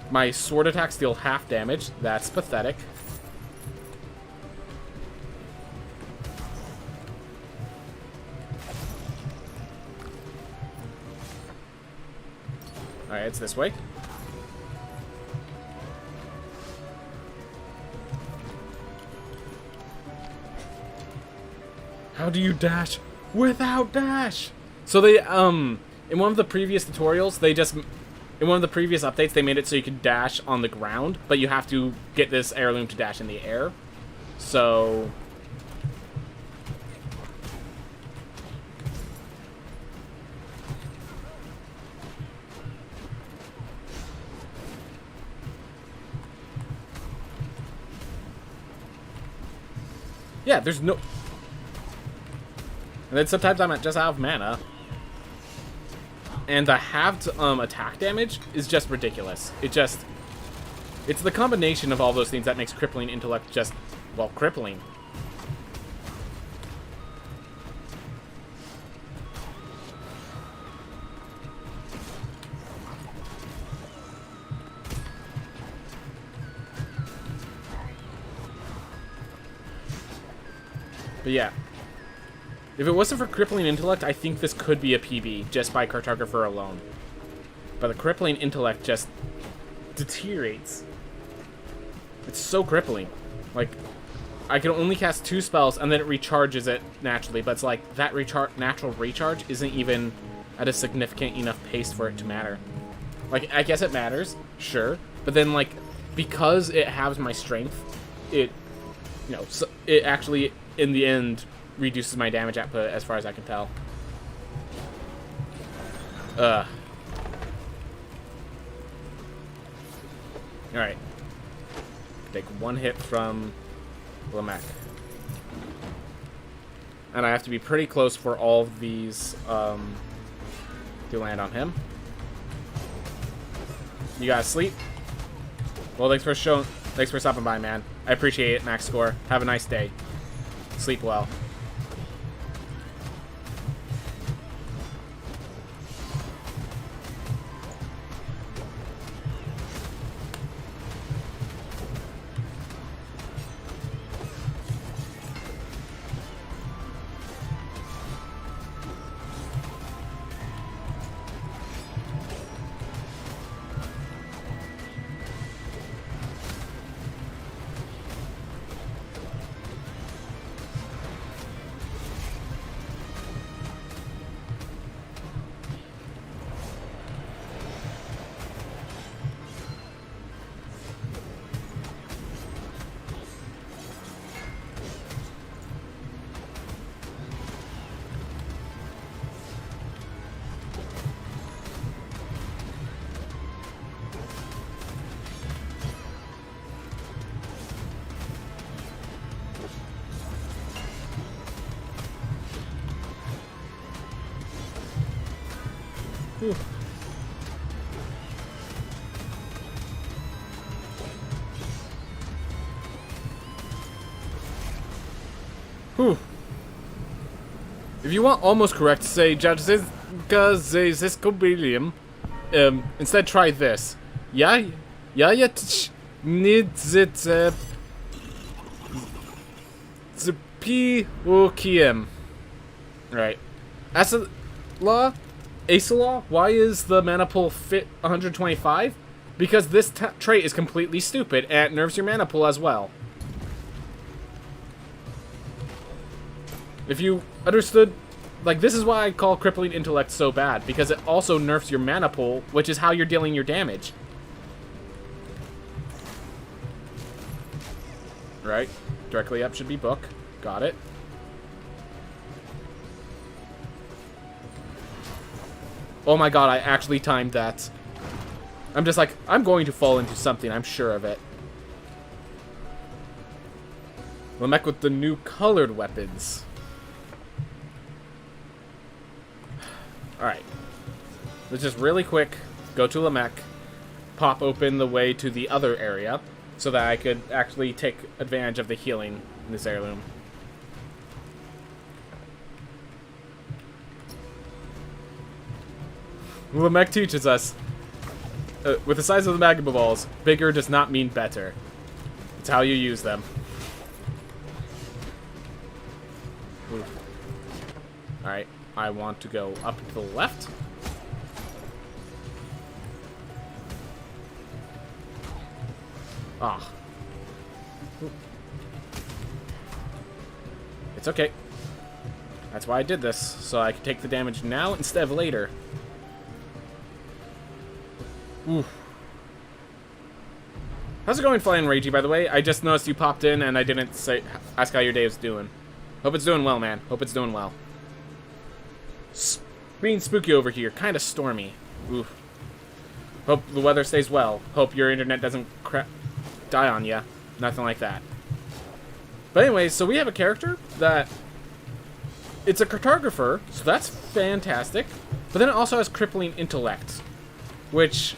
My sword attacks deal half damage. That's pathetic. Alright, it's this way. How do you dash without dash? So they, in one of the previous tutorials, in one of the previous updates, they made it so you could dash on the ground, but you have to get this heirloom to dash in the air. So... yeah, there's no... And then sometimes I'm just out of mana. And the halved attack damage is just ridiculous. It's the combination of all those things that makes crippling intellect just, well, crippling. But yeah. If it wasn't for crippling intellect, I think this could be a PB just by cartographer alone. But the crippling intellect just deteriorates. It's so crippling. Like, I can only cast 2 spells and then it recharges it naturally, but it's like that natural recharge isn't even at a significant enough pace for it to matter. Like, I guess it matters, sure, but then like because it halves my strength, it, you know, so it actually in the end reduces my damage output as far as I can tell. Alright. Take 1 hit from Lamech. And I have to be pretty close for all of these to land on him. You guys sleep? Well, thanks for stopping by, man. I appreciate it, Max Score. Have a nice day. Sleep well. Whew. Whew. If you want almost correct, say Jadzinska Zeskobilium. Instead, try this. Ja, jetzt nicht Zpiokiem. Right. Asala, why is the mana pool fit 125? Because this trait is completely stupid, and it nerfs your mana pool as well. If you understood, like, this is why I call Crippling Intellect so bad, because it also nerfs your mana pool, which is how you're dealing your damage. Right, directly up should be Book. Got it. Oh my god, I actually timed that. I'm just like, I'm going to fall into something, I'm sure of it. Lamech with the new colored weapons. Alright. Let's just really quick go to Lamech. pop open the way to the other area so that I could actually take advantage of the healing in this heirloom. Lamech teaches us, with the size of the magma balls, bigger does not mean better. It's how you use them. Alright, I want to go up to the left. Ah. It's okay. That's why I did this, so I can take the damage now instead of later. Oof. How's it going, Flying Ragey, by the way? I just noticed you popped in and I didn't ask how your day was doing. Hope it's doing well, man. Hope it's doing well. Being spooky over here. Kind of stormy. Oof. Hope the weather stays well. Hope your internet doesn't die on ya. Nothing like that. But anyways, so we have a character that... It's a cartographer, so that's fantastic. But then it also has crippling intellect. Which,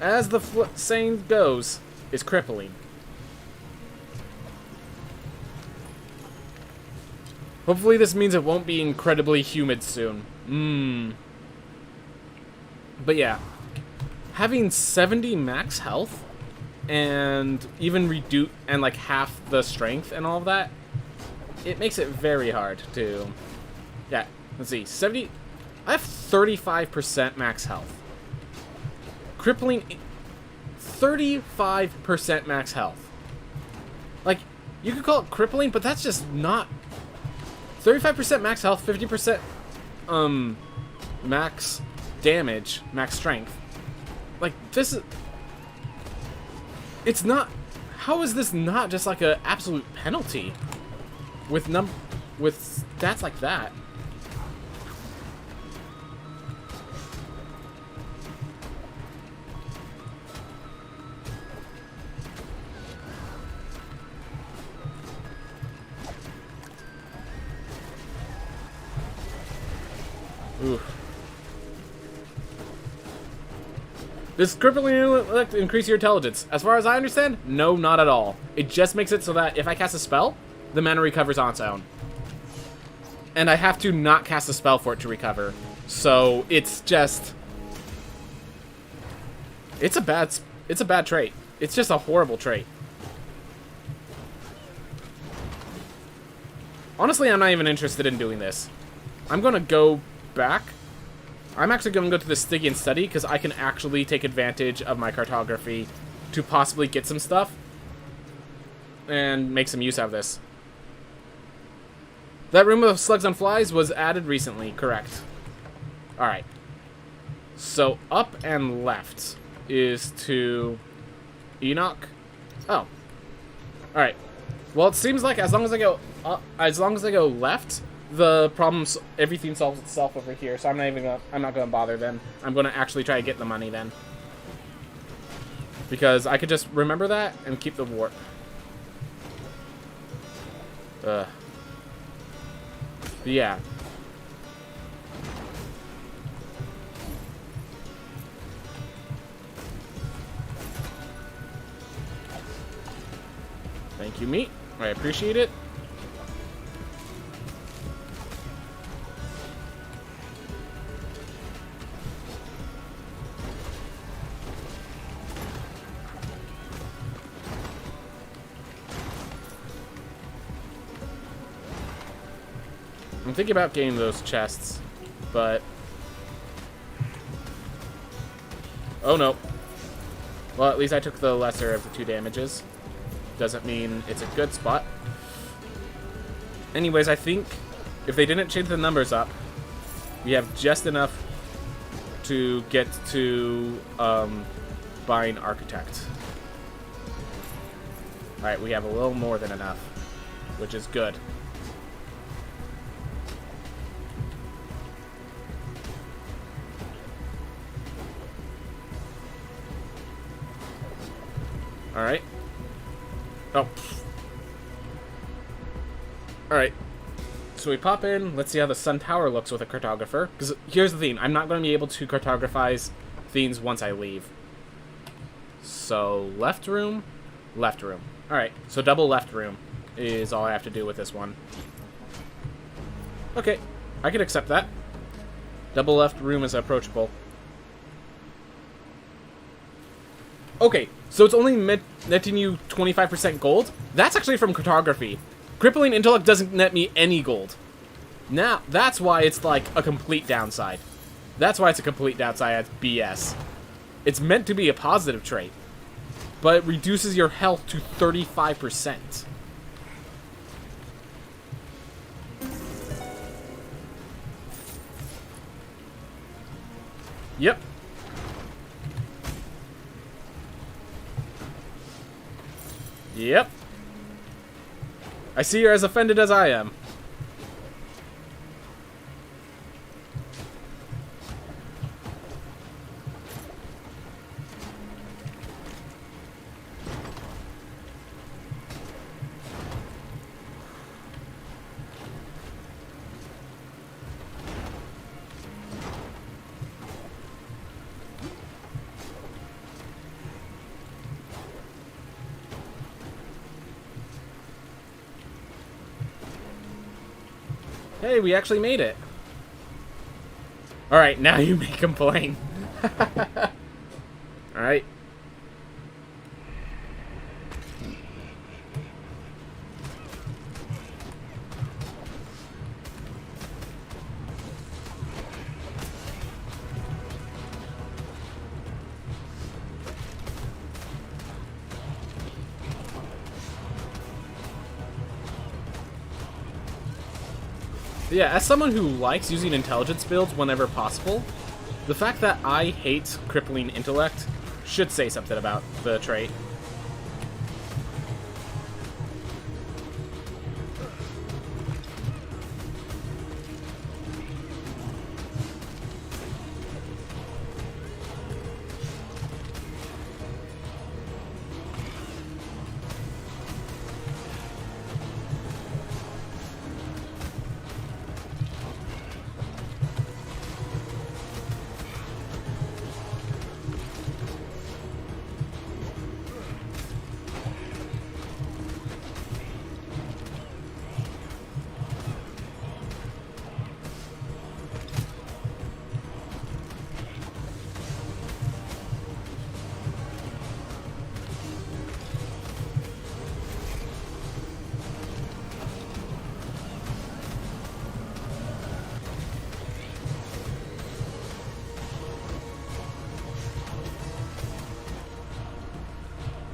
as the saying goes, is crippling. Hopefully this means it won't be incredibly humid soon. But yeah, having 70 max health and even reduce and like half the strength and all of that, it makes it very hard to. Yeah, let's see, 70. I have 35% max health. Crippling 35% max health. Like, you could call it crippling, but that's just not. 35% max health, 50% max damage, max strength. Like, this is... It's not... How is this not just like an absolute penalty? With stats like that. Oof. Does crippling intellect increase your intelligence? As far as I understand, no, not at all. It just makes it so that if I cast a spell, the mana recovers on its own. And I have to not cast a spell for it to recover. So it's just... It's a bad trait. It's just a horrible trait. Honestly, I'm not even interested in doing this. I'm gonna go back. I'm actually going to go to the Stygian study because I can actually take advantage of my cartography to possibly get some stuff and make some use out of this. That room of slugs on flies was added recently, correct. Alright. So up and left is to Enoch. Oh. Alright. Well, it seems like as long as I go left, the problems, everything solves itself over here, so I'm not gonna bother then. I'm gonna actually try to get the money then. Because I could just remember that and keep the warp. But yeah. Thank you, meat. I appreciate it. I'm thinking about getting those chests, but... Oh no. Well, at least I took the lesser of the 2 damages. Doesn't mean it's a good spot. Anyways, I think if they didn't change the numbers up, we have just enough to get to buying Architect. Alright, we have a little more than enough, which is good. Alright. Oh. Alright. So we pop in. Let's see how the Sun Tower looks with a cartographer. Because here's the thing. I'm not going to be able to cartographize things once I leave. So, left room, left room. Alright, so double left room is all I have to do with this one. Okay, I can accept that. Double left room is approachable. Okay, so it's only netting you 25% gold? That's actually from cartography. Crippling intellect doesn't net me any gold. Now, that's why it's like a complete downside. That's why it's a complete downside. It's BS. It's meant to be a positive trait, but it reduces your health to 35%. Yep. Yep. I see you're as offended as I am. Hey, we actually made it. Alright, now you may complain. Alright. Yeah, as someone who likes using intelligence builds whenever possible, the fact that I hate crippling intellect should say something about the trait.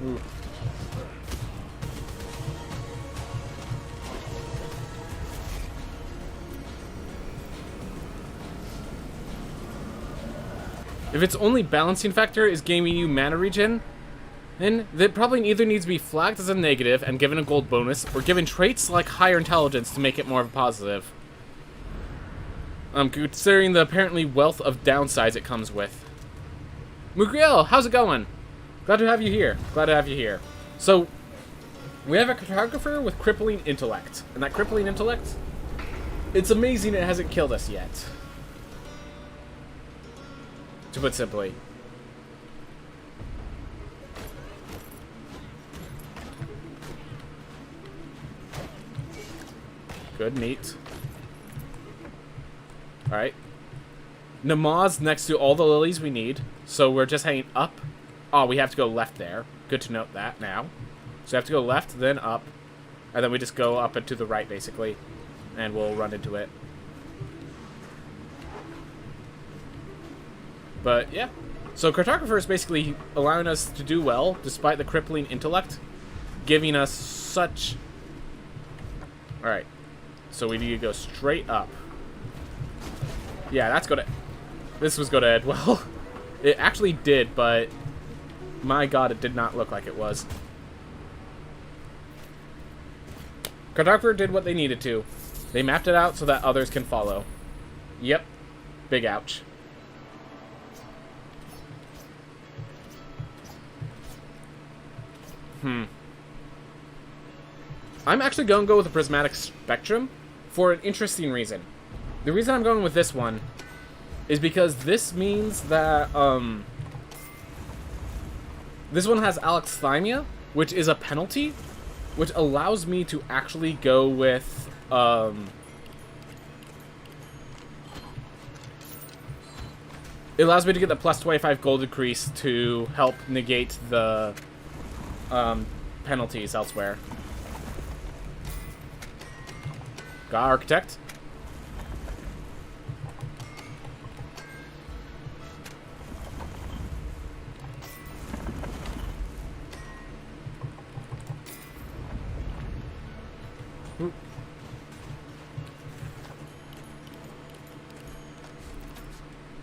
Ooh. If its only balancing factor is giving you mana regen, then that probably either needs to be flagged as a negative and given a gold bonus, or given traits like higher intelligence to make it more of a positive. Considering the apparently wealth of downsides it comes with. Mugriel, how's it going? Glad to have you here. Glad to have you here. So, we have a cartographer with crippling intellect. And that crippling intellect, it's amazing it hasn't killed us yet. To put simply. Good, neat. Alright. Namaz next to all the lilies we need. So we're just heading up. Oh, we have to go left there. Good to note that now. So we have to go left, then up. And then we just go up and to the right, basically. And we'll run into it. But, yeah. So cartographer is basically allowing us to do well, despite the crippling intellect. Giving us such... Alright. So we need to go straight up. Yeah, that's gonna... This was gonna end well. It actually did, but... My god, it did not look like it was. Cartographer did what they needed to. They mapped it out so that others can follow. Yep. Big ouch. I'm actually going to go with a prismatic spectrum for an interesting reason. The reason I'm going with this one is because this means that this one has alexithymia, which is a penalty, which allows me to actually go with it allows me to get the plus 25 gold increase to help negate the penalties elsewhere. Got architect.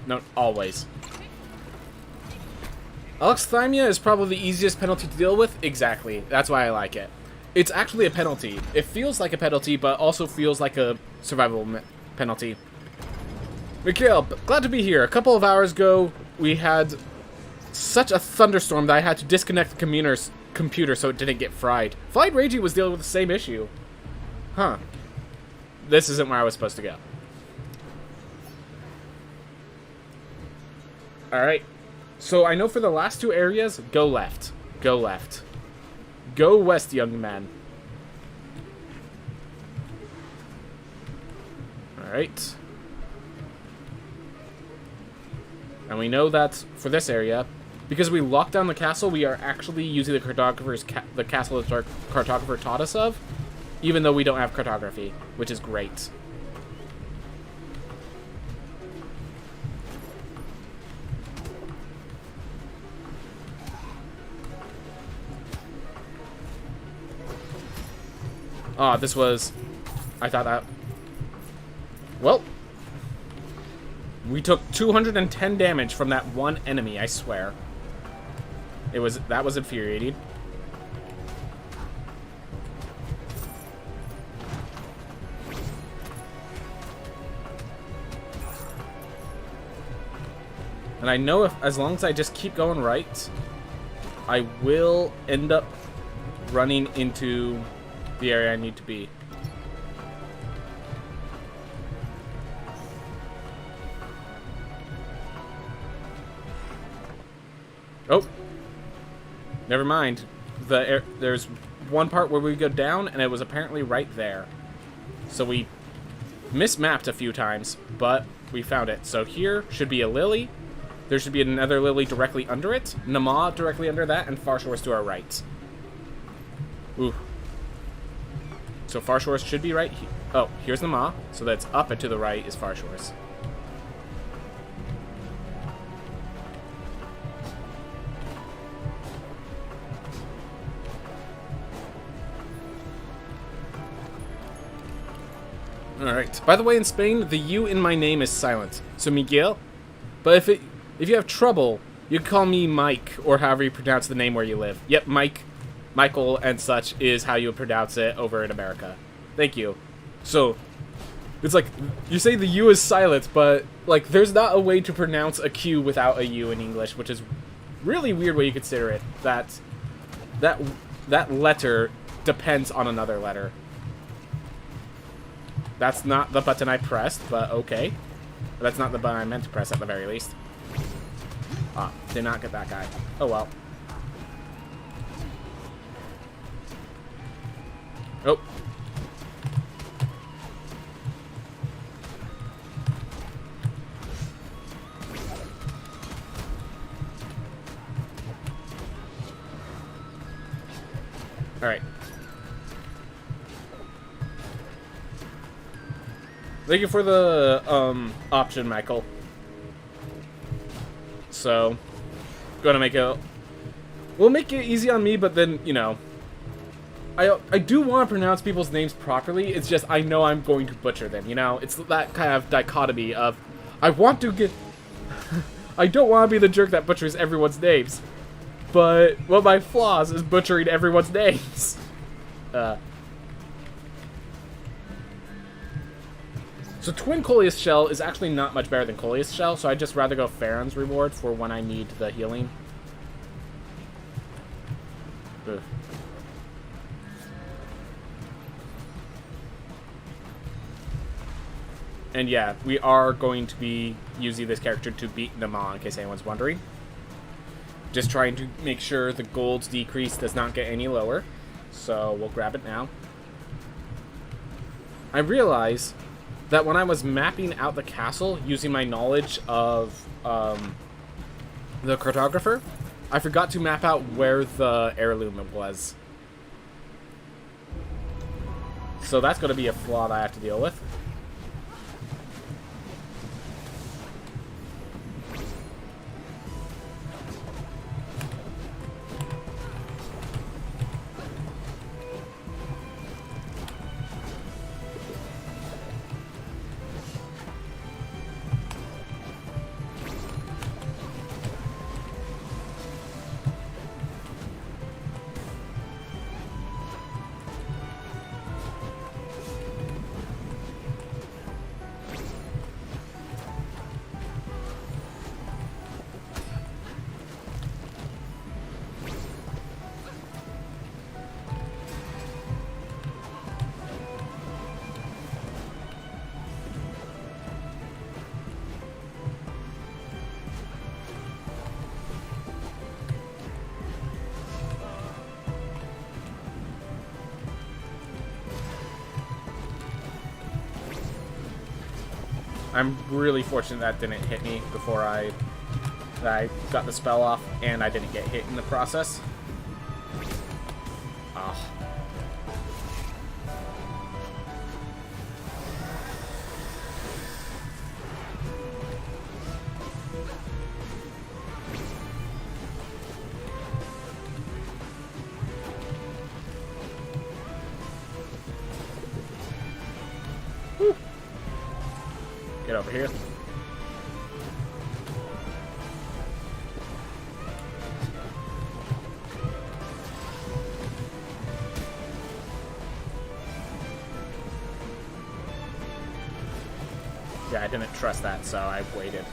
No, always. Alexithymia is probably the easiest penalty to deal with. Exactly. That's why I like it. It's actually a penalty. It feels like a penalty, but also feels like a survival penalty. Mikhail, glad to be here. A couple of hours ago, we had such a thunderstorm that I had to disconnect the computer so it didn't get fried. Flight Ragey was dealing with the same issue. Huh. This isn't where I was supposed to go. Alright. So I know for the last two areas, go left. Go left. Go west, young man. Alright. And we know that for this area, because we locked down the castle, we are actually using the cartographer's the castle that our cartographer taught us of, even though we don't have cartography, which is great. Ah, this was... I thought that... Well... We took 210 damage from that one enemy, I swear. That was infuriating. And I know as long as I just keep going right, I will end up running into the area I need to be. Oh, never mind. There's one part where we go down, and it was apparently right there. So we mismapped a few times, but we found it. So here should be a lily. There should be another lily directly under it. Nama directly under that, and Far Shores to our right. Ooh. So Far Shores should be right here. Oh, here's Nama. So that's up and to the right is Far Shores. Alright. By the way, in Spain, the U in my name is silent. So Miguel. But if you have trouble, you can call me Mike, or however you pronounce the name where you live. Yep, Mike. Michael and such is how you would pronounce it over in America. Thank you. So, it's like, you say the U is silent, but, like, there's not a way to pronounce a Q without a U in English, which is really weird way you consider it. That letter depends on another letter. That's not the button I pressed, but okay. That's not the button I meant to press at the very least. Ah, did not get that guy. Oh well. Oh. Alright. Thank you for the option, Michael. So, gonna make it... We'll make it easy on me, but then, you know... I do want to pronounce people's names properly, it's just I know I'm going to butcher them, you know? It's that kind of dichotomy of... I want to get... I don't want to be the jerk that butchers everyone's names. But one of my flaws is butchering everyone's names. So Twin Coleus Shell is actually not much better than Coleus Shell, so I'd just rather go Farron's Reward for when I need the healing. Ugh. And yeah, we are going to be using this character to beat Nama, in case anyone's wondering. Just trying to make sure the gold's decrease does not get any lower. So we'll grab it now. I realize that when I was mapping out the castle using my knowledge of the cartographer, I forgot to map out where the heirloom was. So that's going to be a flaw that I have to deal with. I'm really fortunate that didn't hit me before I got the spell off, and I didn't get hit in the process. Ah. Whew. Get over here. Yeah, I didn't trust that, so I waited.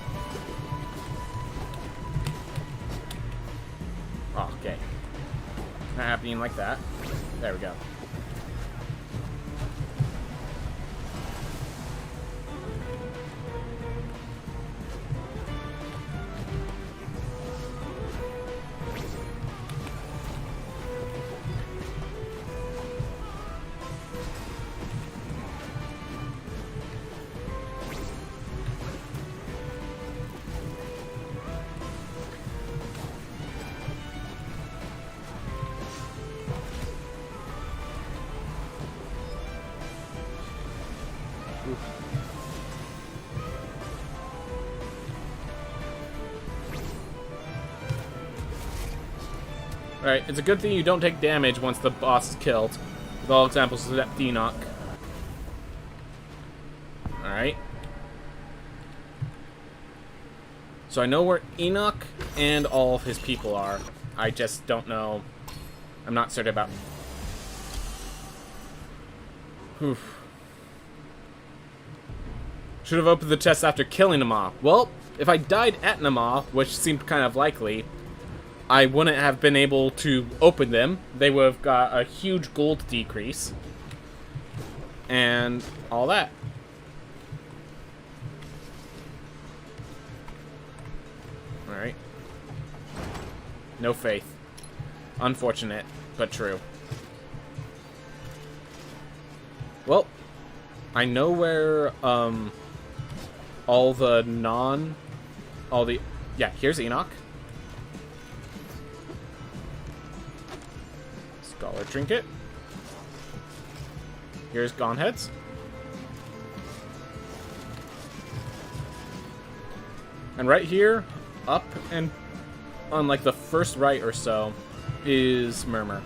Oh, okay. Not happening like that. There we go. Alright, it's a good thing you don't take damage once the boss is killed. With all examples of that Enoch. Alright. So I know where Enoch and all of his people are. I just don't know. I'm not certain about... Whew. Should have opened the chest after killing Nama. Well, if I died at Nama, which seemed kind of likely, I wouldn't have been able to open them. They would have got a huge gold decrease. And all that. Alright. No faith. Unfortunate, but true. Well, I know where, yeah, here's Enoch. Scholar Trinket. Here's Goneheads. And right here, up and on like the first right or so, is Murmur.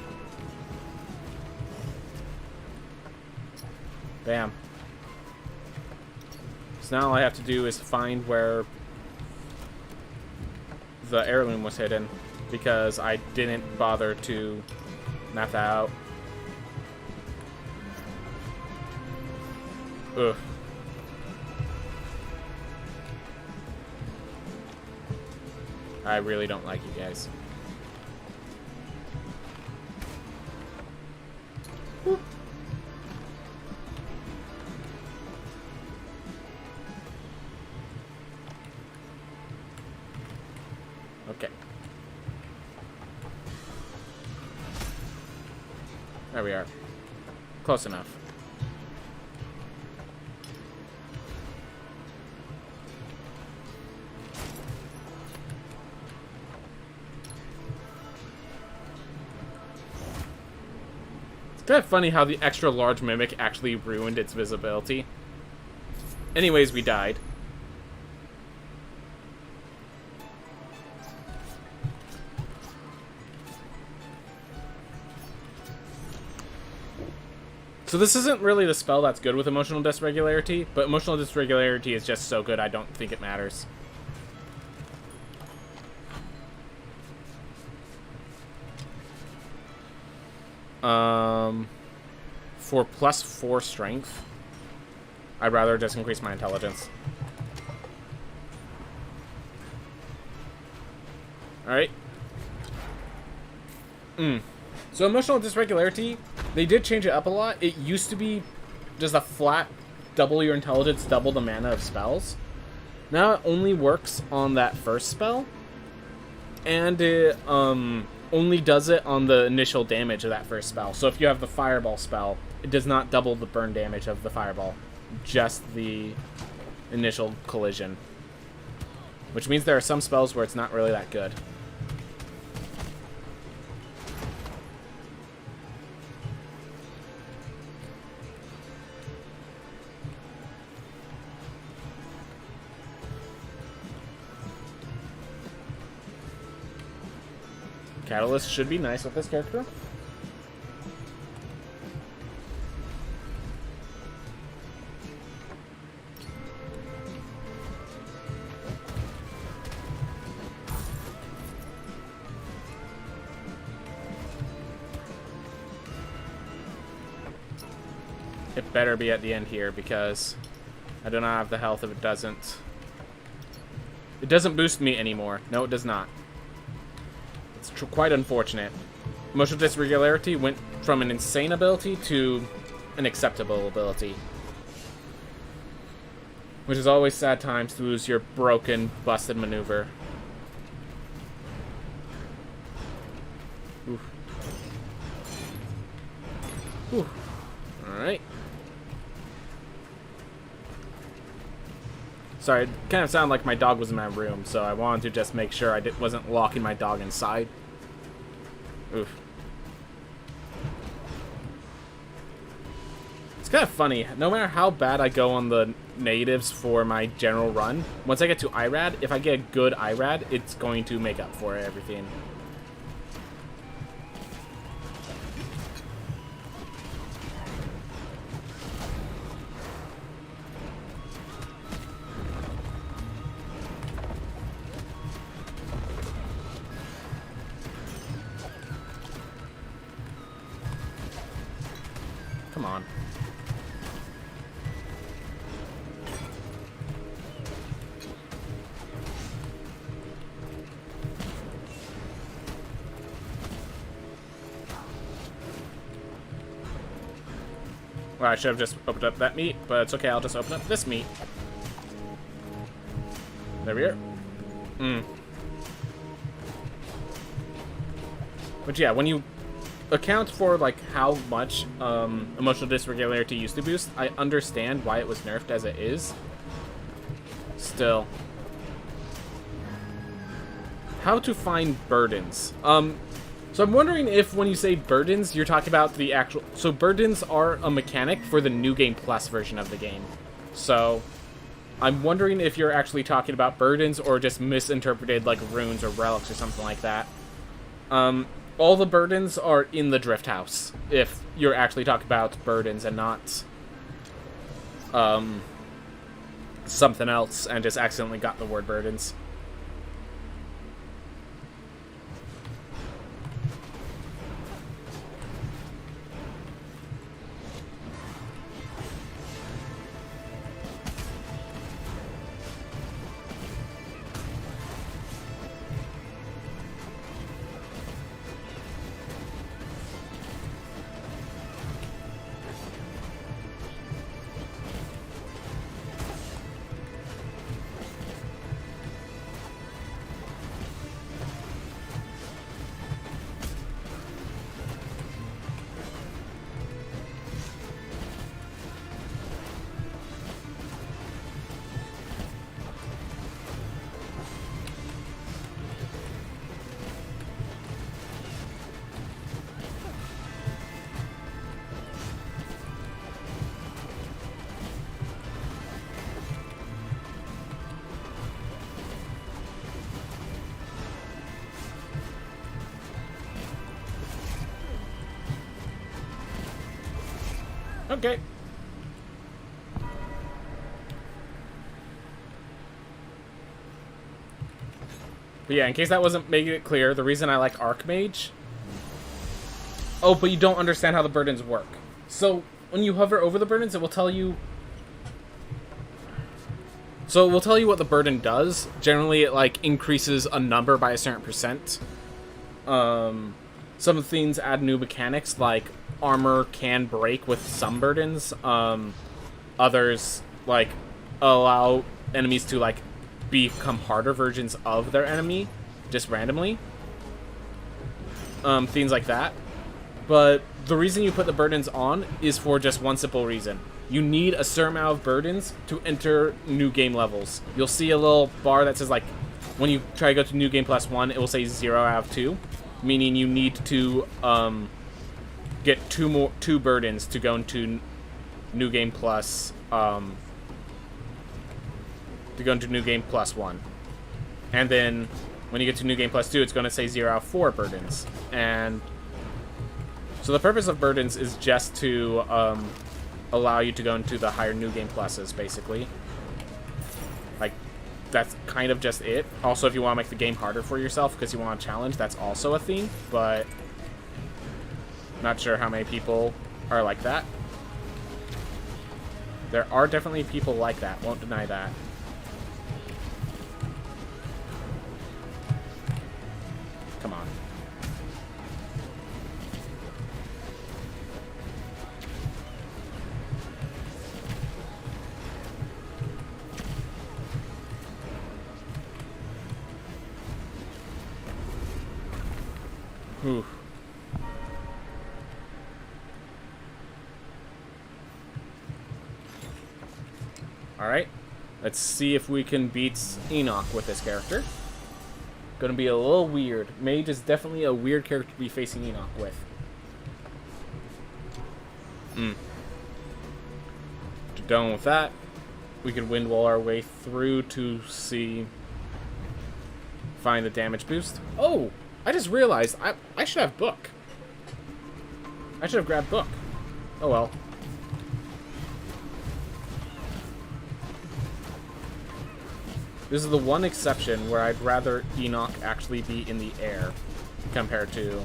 Bam. So now all I have to do is find where the heirloom was hidden, because I didn't bother to map that out. Ugh. I really don't like you guys. There we are. Close enough. It's kind of funny how the extra large mimic actually ruined its visibility. Anyways, we died. So this isn't really the spell that's good with emotional dysregularity, but emotional dysregularity is just so good I don't think it matters. For +4 strength, I'd rather just increase my intelligence. Alright. So emotional dysregularity, they did change it up a lot. It used to be just a flat double your intelligence, double the mana of spells. Now it only works on that first spell. And it only does it on the initial damage of that first spell. So if you have the fireball spell, it does not double the burn damage of the fireball. Just the initial collision. Which means there are some spells where it's not really that good. Catalyst should be nice with this character. It better be at the end here because I do not have the health if it doesn't. It doesn't boost me anymore. No, it does not. It's quite unfortunate. Emotional dysregularity went from an insane ability to an acceptable ability. Which is always sad times to lose your broken, busted maneuver. Oof. Oof. Alright. Sorry, it kind of sounded like my dog was in my room, so I wanted to just make sure I wasn't locking my dog inside. Oof. It's kind of funny. No matter how bad I go on the negatives for my general run, once I get to IRAD, if I get a good IRAD, it's going to make up for everything. Come on. Well, I should have just opened up that meat, but it's okay, I'll just open up this meat. There we are. But yeah, when you account for like how much emotional dysregularity used to boost, I understand why it was nerfed as it is. Still. How to find burdens. So I'm wondering if when you say burdens, you're talking about the actual... So burdens are a mechanic for the New Game Plus version of the game. So I'm wondering if you're actually talking about burdens or just misinterpreted like runes or relics or something like that. All the burdens are in the Drift House, if you're actually talking about burdens and not something else and just accidentally got the word burdens. Okay. But yeah, in case that wasn't making it clear, the reason I like Archmage... Oh, but you don't understand how the burdens work. So, when you hover over the burdens, it will tell you... So, it will tell you what the burden does. Generally, it, like, increases a number by a certain percent. Some things add new mechanics, like armor can break with some burdens. Others, like, allow enemies to, like, become harder versions of their enemy, just randomly. Things like that. But the reason you put the burdens on is for just one simple reason. You need a certain amount of burdens to enter new game levels. You'll see a little bar that says, like, when you try to go to New Game Plus 1, it will say 0 out of 2. Meaning you need to get two burdens to go into New Game Plus New Game Plus 1. And then when you get to New Game Plus 2, it's going to say 0 out of 4 burdens. And so the purpose of burdens is just to allow you to go into the higher New Game Pluses, basically. Like, that's kind of just it. Also, if you want to make the game harder for yourself because you want a challenge, that's also a thing, but not sure how many people are like that. There are definitely people like that, won't deny that. Come on. Ooh. Alright. Let's see if we can beat Enoch with this character. Gonna be a little weird. Mage is definitely a weird character to be facing Enoch with. Done with that. We can wind wall our way through to find the damage boost. Oh! I just realized I should have book. I should have grabbed book. Oh well. This is the one exception where I'd rather Enoch actually be in the air compared to...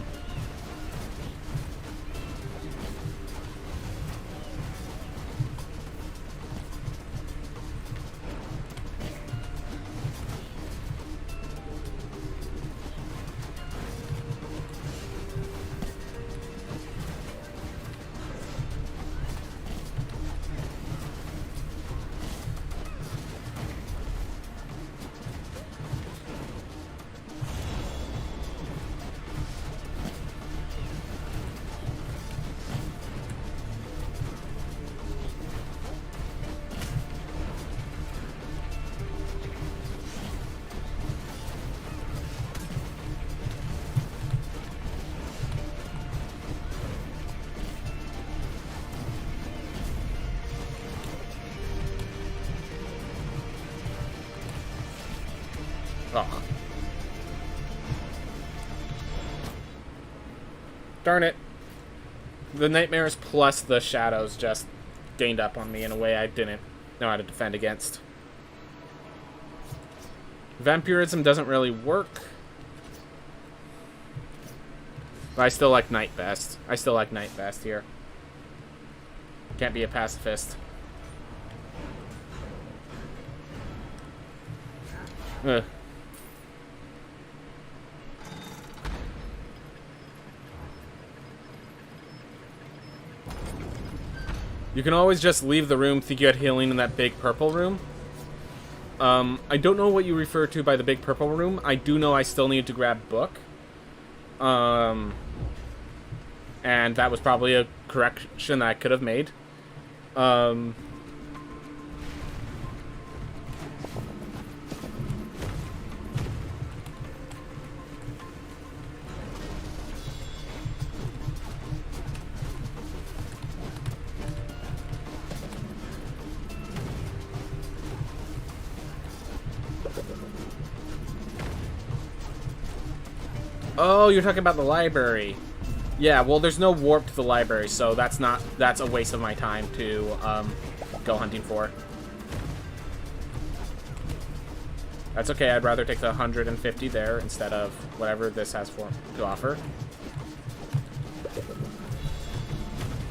Oh. Darn it. The nightmares plus the shadows just gained up on me in a way I didn't know how to defend against. Vampirism doesn't really work. But I still like night best. I still like night best here. Can't be a pacifist. Ugh. You can always just leave the room, think you had healing in that big purple room. I don't know what you refer to by the big purple room. I do know I still need to grab book. And that was probably a correction that I could have made. Oh, you're talking about the library. Yeah, well, there's no warp to the library, so that's a waste of my time to go hunting for. That's okay, I'd rather take the 150 there instead of whatever this has to offer.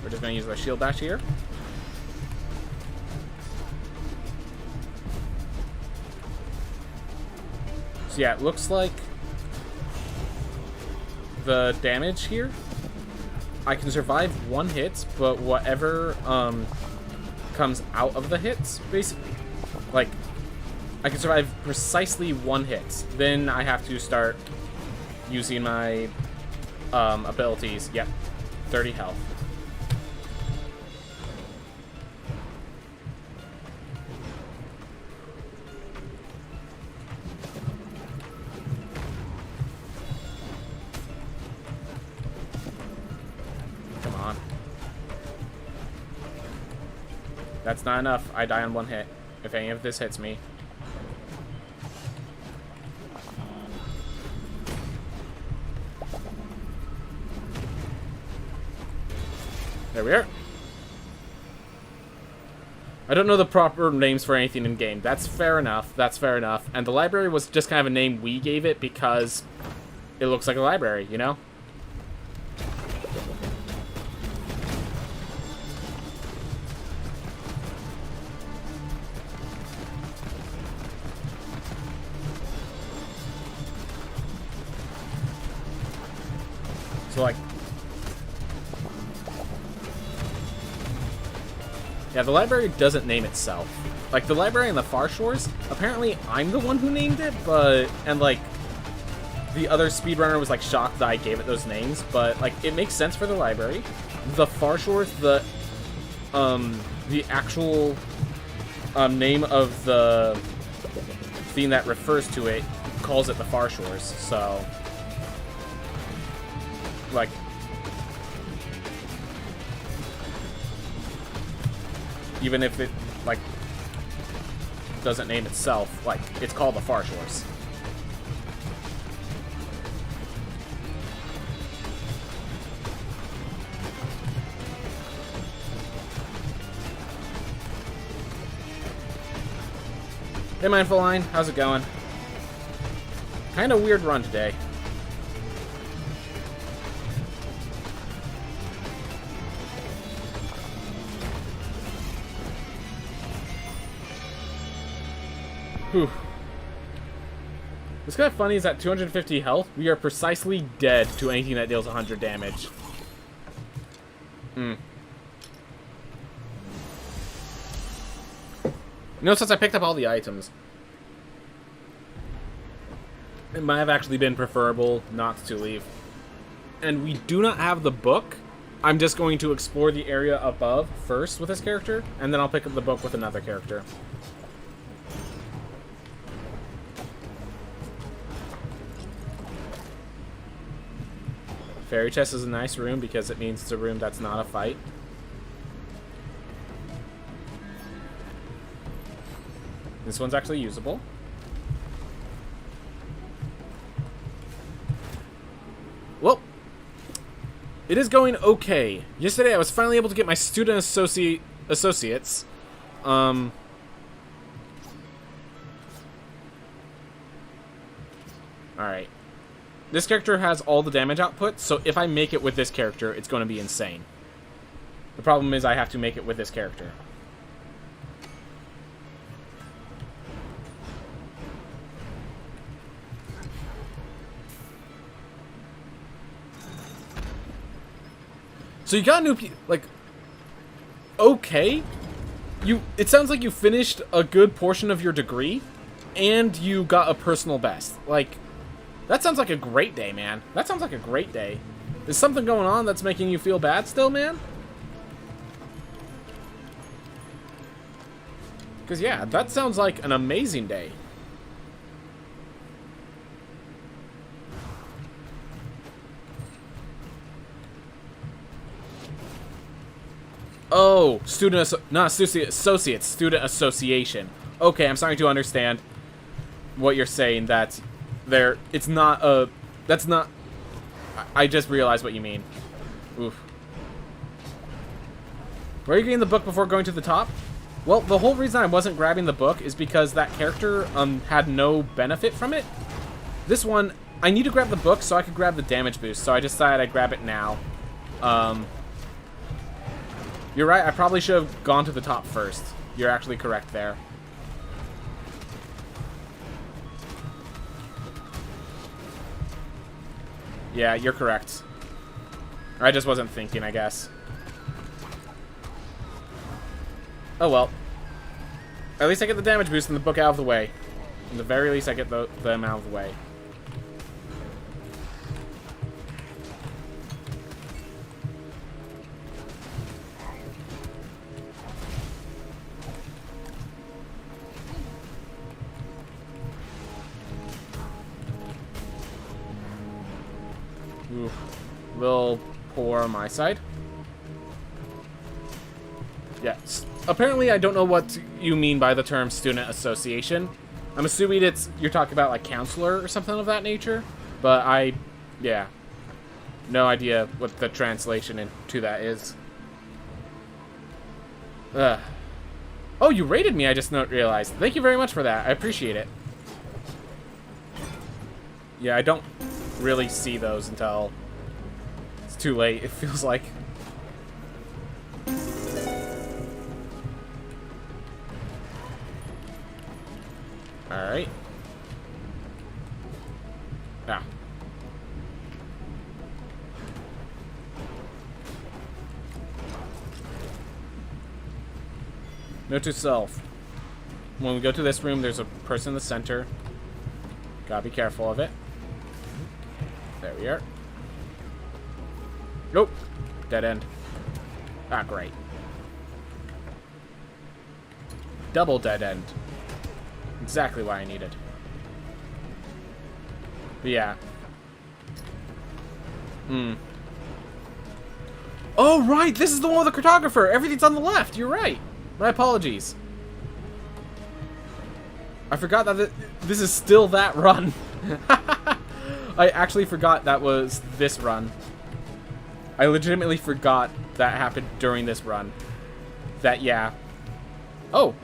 We're just going to use the shield dash here. So yeah, it looks like the damage here, I can survive one hit, but whatever comes out of the hits, basically, like, I can survive precisely one hit. Then I have to start using my abilities. Yep, 30 health. Come on. That's not enough. I die on one hit. If any of this hits me. There we are. I don't know the proper names for anything in game. That's fair enough. That's fair enough. And the library was just kind of a name we gave it because it looks like a library, you know? So, like, yeah, the library doesn't name itself. Like, the library in the Far Shores, apparently I'm the one who named it, but, and, like, the other speedrunner was, like, shocked that I gave it those names, but, like, it makes sense for the library. The Far Shores, the actual, name of the thing that refers to it calls it the Far Shores, so, like, even if it, like, doesn't name itself, like, it's called the Far Shores. Hey, Mindful Line, how's it going? Kind of weird run today. Whew. What's kind of funny is that 250 health, we are precisely dead to anything that deals 100 damage. You know, since I picked up all the items, it might have actually been preferable not to leave. And we do not have the book. I'm just going to explore the area above first with this character, and then I'll pick up the book with another character. Fairy chest is a nice room because it means it's a room that's not a fight. This one's actually usable. Well, it is going okay. Yesterday I was finally able to get my student associates. Alright. This character has all the damage output, so if I make it with this character, it's going to be insane. The problem is I have to make it with this character. So you got a new, like, okay. It sounds like you finished a good portion of your degree, and you got a personal best. Like, that sounds like a great day, man. That sounds like a great day. Is something going on that's making you feel bad still, man? Because, yeah, that sounds like an amazing day. Oh, not associates, student association. Okay, I'm starting to understand what you're saying, that it's not a, that's not, I just realized what you mean. Oof. Were you getting the book before going to the top? Well, the whole reason I wasn't grabbing the book is because that character had no benefit from it. This one, I need to grab the book so I could grab the damage boost, so I decided I'd grab it now. You're right, I probably should have gone to the top first. You're actually correct there. Yeah, you're correct. I just wasn't thinking, I guess. Oh well. At least I get the damage boost and the book out of the way. At the very least, I get them out of the way. Oof. Little poor on my side. Yes. Apparently, I don't know what you mean by the term student association. I'm assuming you're talking about like counselor or something of that nature. But yeah, no idea what the translation into that is. Oh, you rated me, I just not realized. Thank you very much for that. I appreciate it. Yeah, I don't really see those until it's too late, it feels like. Alright. Ah. Note to self. When we go to this room, there's a person in the center. Gotta be careful of it. There we are. Nope. Dead end. Ah, great. Double dead end. Exactly what I needed. But yeah. Oh, right! This is the one with the cartographer! Everything's on the left! You're right! My apologies. I forgot that this is still that run. I actually forgot that was this run. I legitimately forgot that happened during this run. That, yeah. Oh!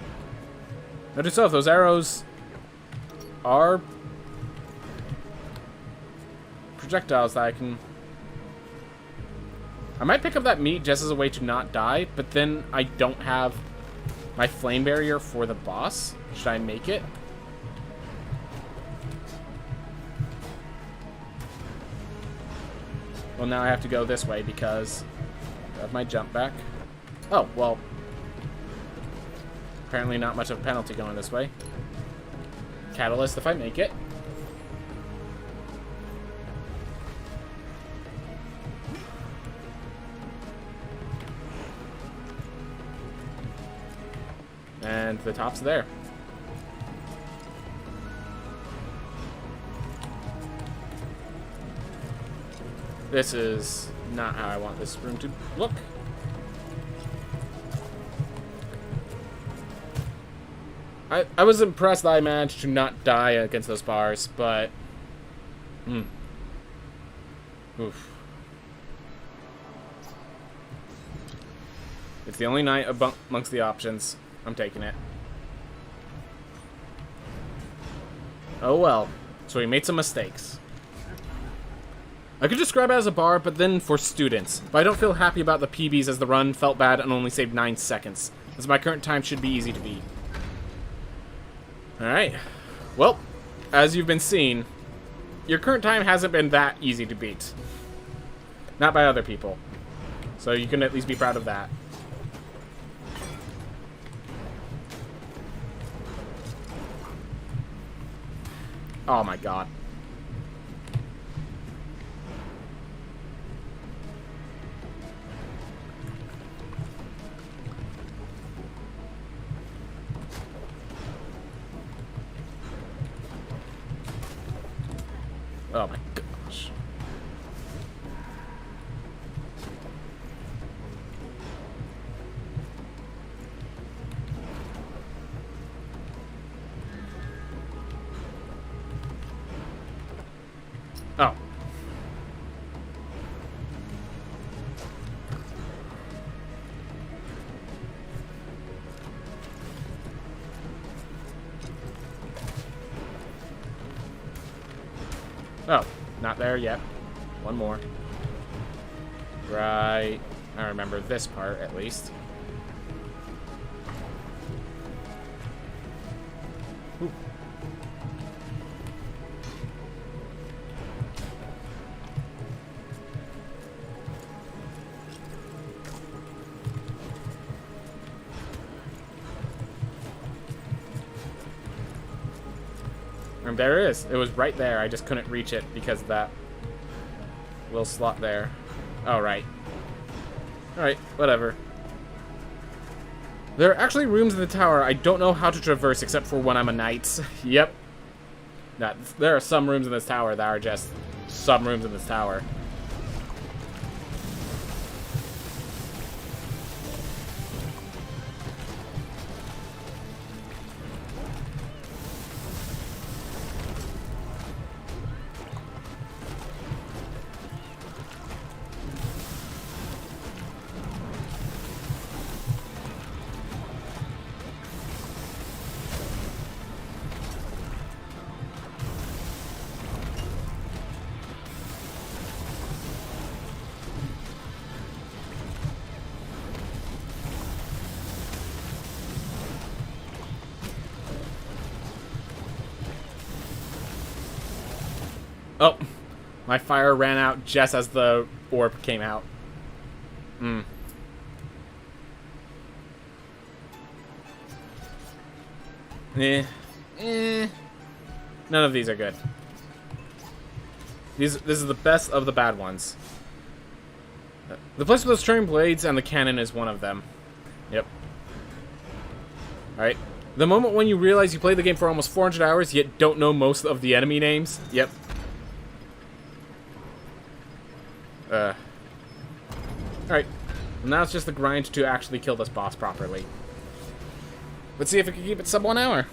Notice so, if those arrows are projectiles that I can... I might pick up that meat just as a way to not die, but then I don't have my flame barrier for the boss. Should I make it? Well, now I have to go this way because of my jump back. Oh, well. Apparently not much of a penalty going this way. Catalyst if I make it. And the top's there. This is not how I want this room to look. I was impressed that I managed to not die against those bars, but... Oof. It's the only night amongst the options. I'm taking it. Oh well. So we made some mistakes. I could describe it as a bar, but then for students. But I don't feel happy about the PBs as the run felt bad and only saved 9 seconds. As my current time should be easy to beat. Alright. Well, as you've been seeing, your current time hasn't been that easy to beat. Not by other people. So you can at least be proud of that. Oh my god. Oh my gosh. Oh. Oh, not there yet. One more. Right. I remember this part, at least. Ooh. And there it is. It was right there. I just couldn't reach it because of that little slot there. Oh, right. Alright, whatever. There are actually rooms in the tower I don't know how to traverse except for when I'm a knight. Yep. There are some rooms in this tower that are just some rooms in this tower. Oh, my fire ran out just as the orb came out. None of these are good. This is the best of the bad ones. The place with those turning blades and the cannon is one of them. Yep. Alright. The moment when you realize you played the game for almost 400 hours, yet don't know most of the enemy names. Yep. Alright. Now it's just the grind to actually kill this boss properly. Let's see if we can keep it sub 1 hour.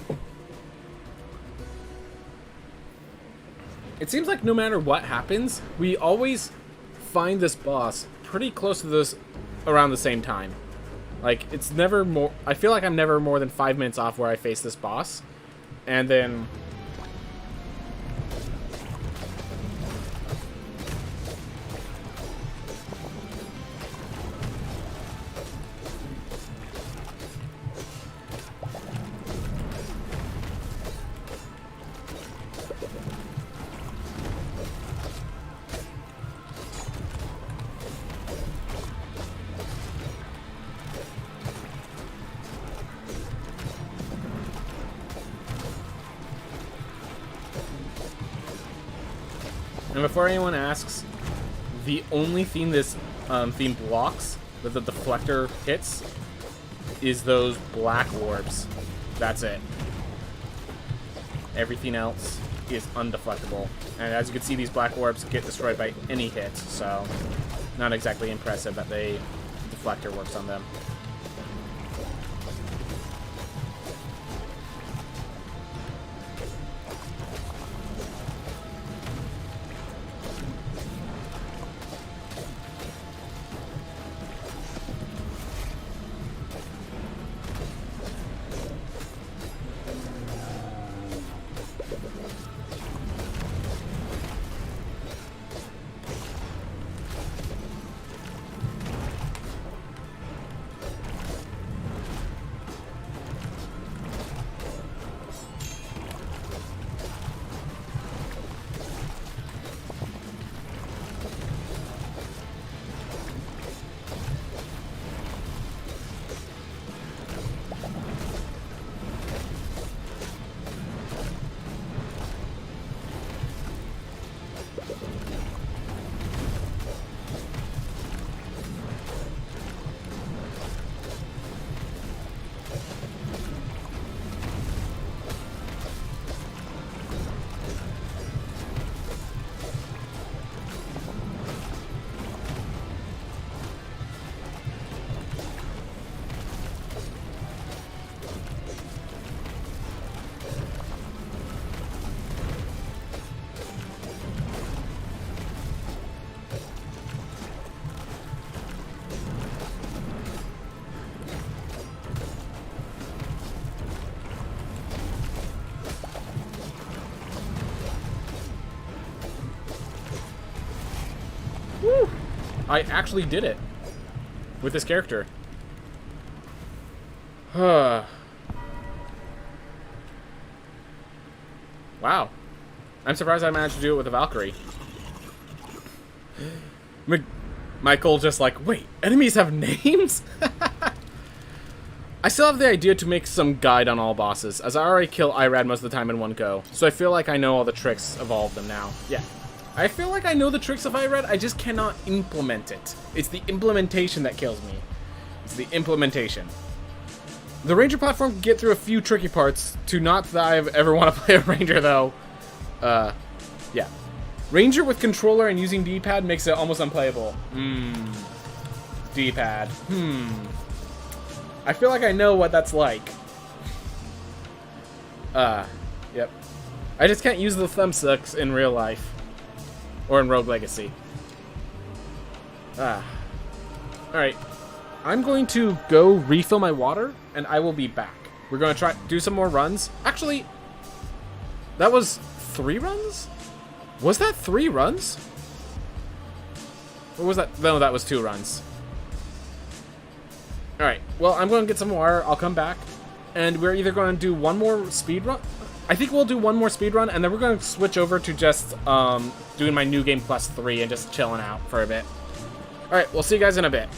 It seems like no matter what happens, we always find this boss pretty close to this around the same time. Like, it's never more... I feel like I'm never more than 5 minutes off where I face this boss. And then... And before anyone asks, the only theme this theme blocks, that the deflector hits, is those black orbs. That's it. Everything else is undeflectable. And as you can see, these black orbs get destroyed by any hit, so not exactly impressive that the deflector works on them. I actually did it with this character. Wow. I'm surprised I managed to do it with a Valkyrie. Michael just like, wait, enemies have names? I still have the idea to make some guide on all bosses, as I already kill Irad most of the time in one go, so I feel like I know all the tricks of all of them now. Yeah. I feel like I know the tricks of Irad, I just cannot implement it. It's the implementation that kills me. It's the implementation. The Ranger platform can get through a few tricky parts, to not that I ever want to play a Ranger though. Yeah. Ranger with controller and using D-pad makes it almost unplayable. D-pad. I feel like I know what that's like. Yep. I just can't use the thumbsticks in real life. Or in Rouge Legacy. Alright. I'm going to go refill my water, and I will be back. We're going to try do some more runs. Actually, that was 3 runs? Was that 3 runs? Or was that? No, that was 2 runs. Alright, well, I'm going to get some water. I'll come back. And we're either going to do one more speed run. I think we'll do one more speed run, and then we're going to switch over to just doing my new game plus 3 and just chilling out for a bit. Alright, we'll see you guys in a bit.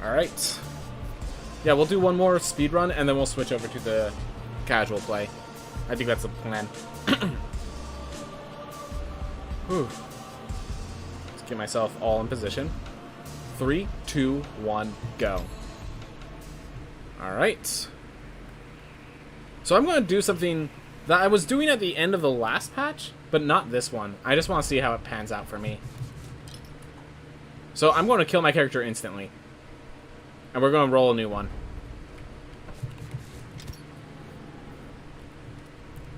Alright. Yeah, we'll do one more speed run, and then we'll switch over to the casual play. I think that's the plan. Whew. Let's get myself all in position. 3, 2, 1, go. Alright. So I'm going to do something that I was doing at the end of the last patch, but not this one. I just want to see how it pans out for me. So I'm going to kill my character instantly. And we're going to roll a new one.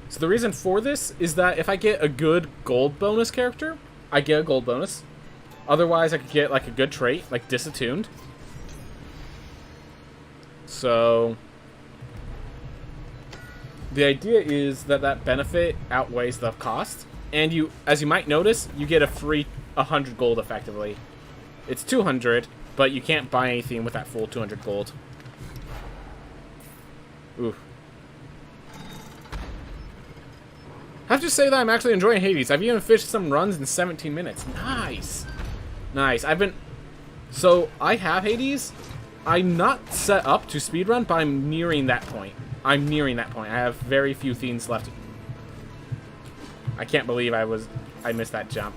So the reason for this is that if I get a good gold bonus character, I get a gold bonus. Otherwise, I could get like a good trait, like Disattuned. So the idea is that that benefit outweighs the cost. And you, as you might notice, you get a free 100 gold effectively. It's 200, but you can't buy anything with that full 200 gold. Ooh. I have to say that I'm actually enjoying Hades. I've even fished some runs in 17 minutes. Nice. Nice. So, I have Hades. I'm not set up to speedrun, but I'm nearing that point. I have very few things left. I can't believe I missed that jump.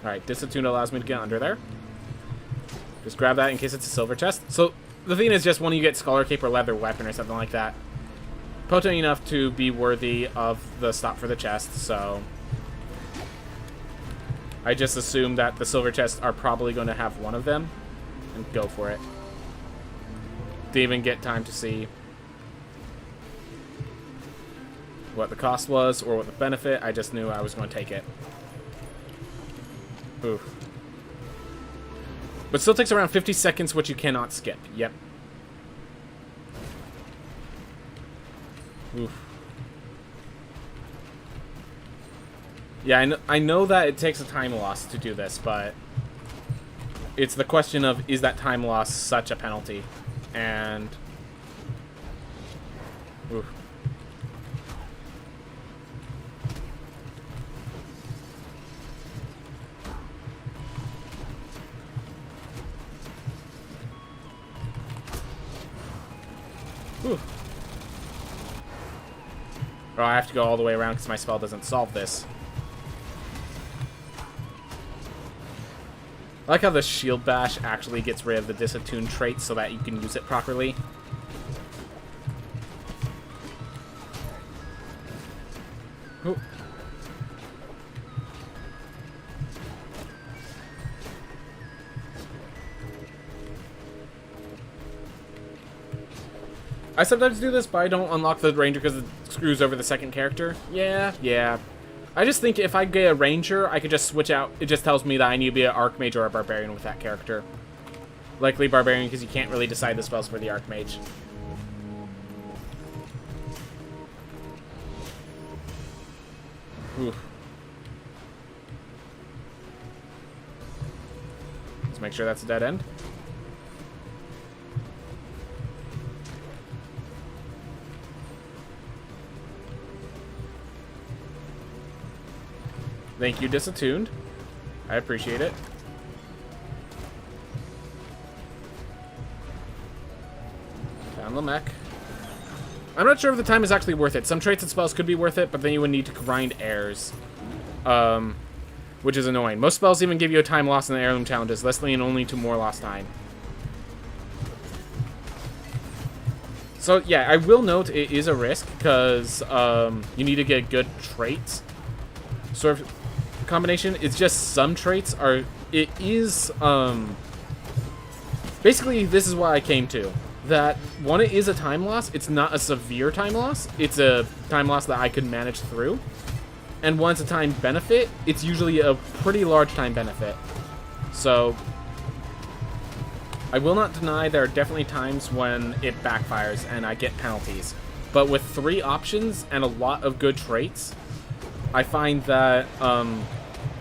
Alright, Disatune allows me to get under there. Just grab that in case it's a silver chest. So, the thing is just when you get Scholar Cape or Leather Weapon or something like that, potent enough to be worthy of the stop for the chest, so I just assume that the silver chests are probably going to have one of them, and go for it. Didn't even get time to see what the cost was or what the benefit. I just knew I was going to take it. Oof. But still takes around 50 seconds, which you cannot skip. Yep. Oof. Yeah, I know that it takes a time loss to do this, but it's the question of, is that time loss such a penalty? And oof. Oof. Oh, I have to go all the way around because my spell doesn't solve this. I like how the Shield Bash actually gets rid of the Disattune trait so that you can use it properly. Ooh. I sometimes do this, but I don't unlock the Ranger because it screws over the second character. Yeah. I just think if I get a Ranger, I could just switch out. It just tells me that I need to be an Archmage or a Barbarian with that character. Likely Barbarian because you can't really decide the spells for the Archmage. Oof. Let's make sure that's a dead end. Thank you, Disattuned. I appreciate it. Found the mech. I'm not sure if the time is actually worth it. Some traits and spells could be worth it, but then you would need to grind heirs. Which is annoying. Most spells even give you a time loss in the heirloom challenges, lessening only to more lost time. So, yeah, I will note it is a risk, because you need to get good traits. Sort of combination. It's just some traits are... It is... Basically, this is what I came to. That, one, it is a time loss. It's not a severe time loss. It's a time loss that I could manage through. And once a time benefit, it's usually a pretty large time benefit. So, I will not deny there are definitely times when it backfires and I get penalties. But with 3 options and a lot of good traits, I find that,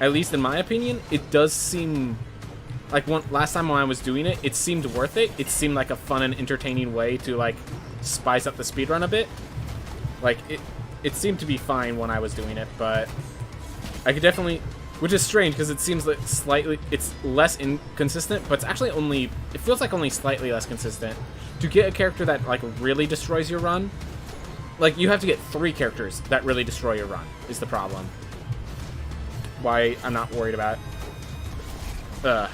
at least in my opinion, it does seem... Like, last time when I was doing it, it seemed worth it. It seemed like a fun and entertaining way to, like, spice up the speedrun a bit. Like, it seemed to be fine when I was doing it, but I could definitely... Which is strange, because it seems like slightly... It's less inconsistent, but it's actually only... It feels like only slightly less consistent. To get a character that, like, really destroys your run, like, you have to get 3 characters that really destroy your run, is the problem. Why I'm not worried about it. But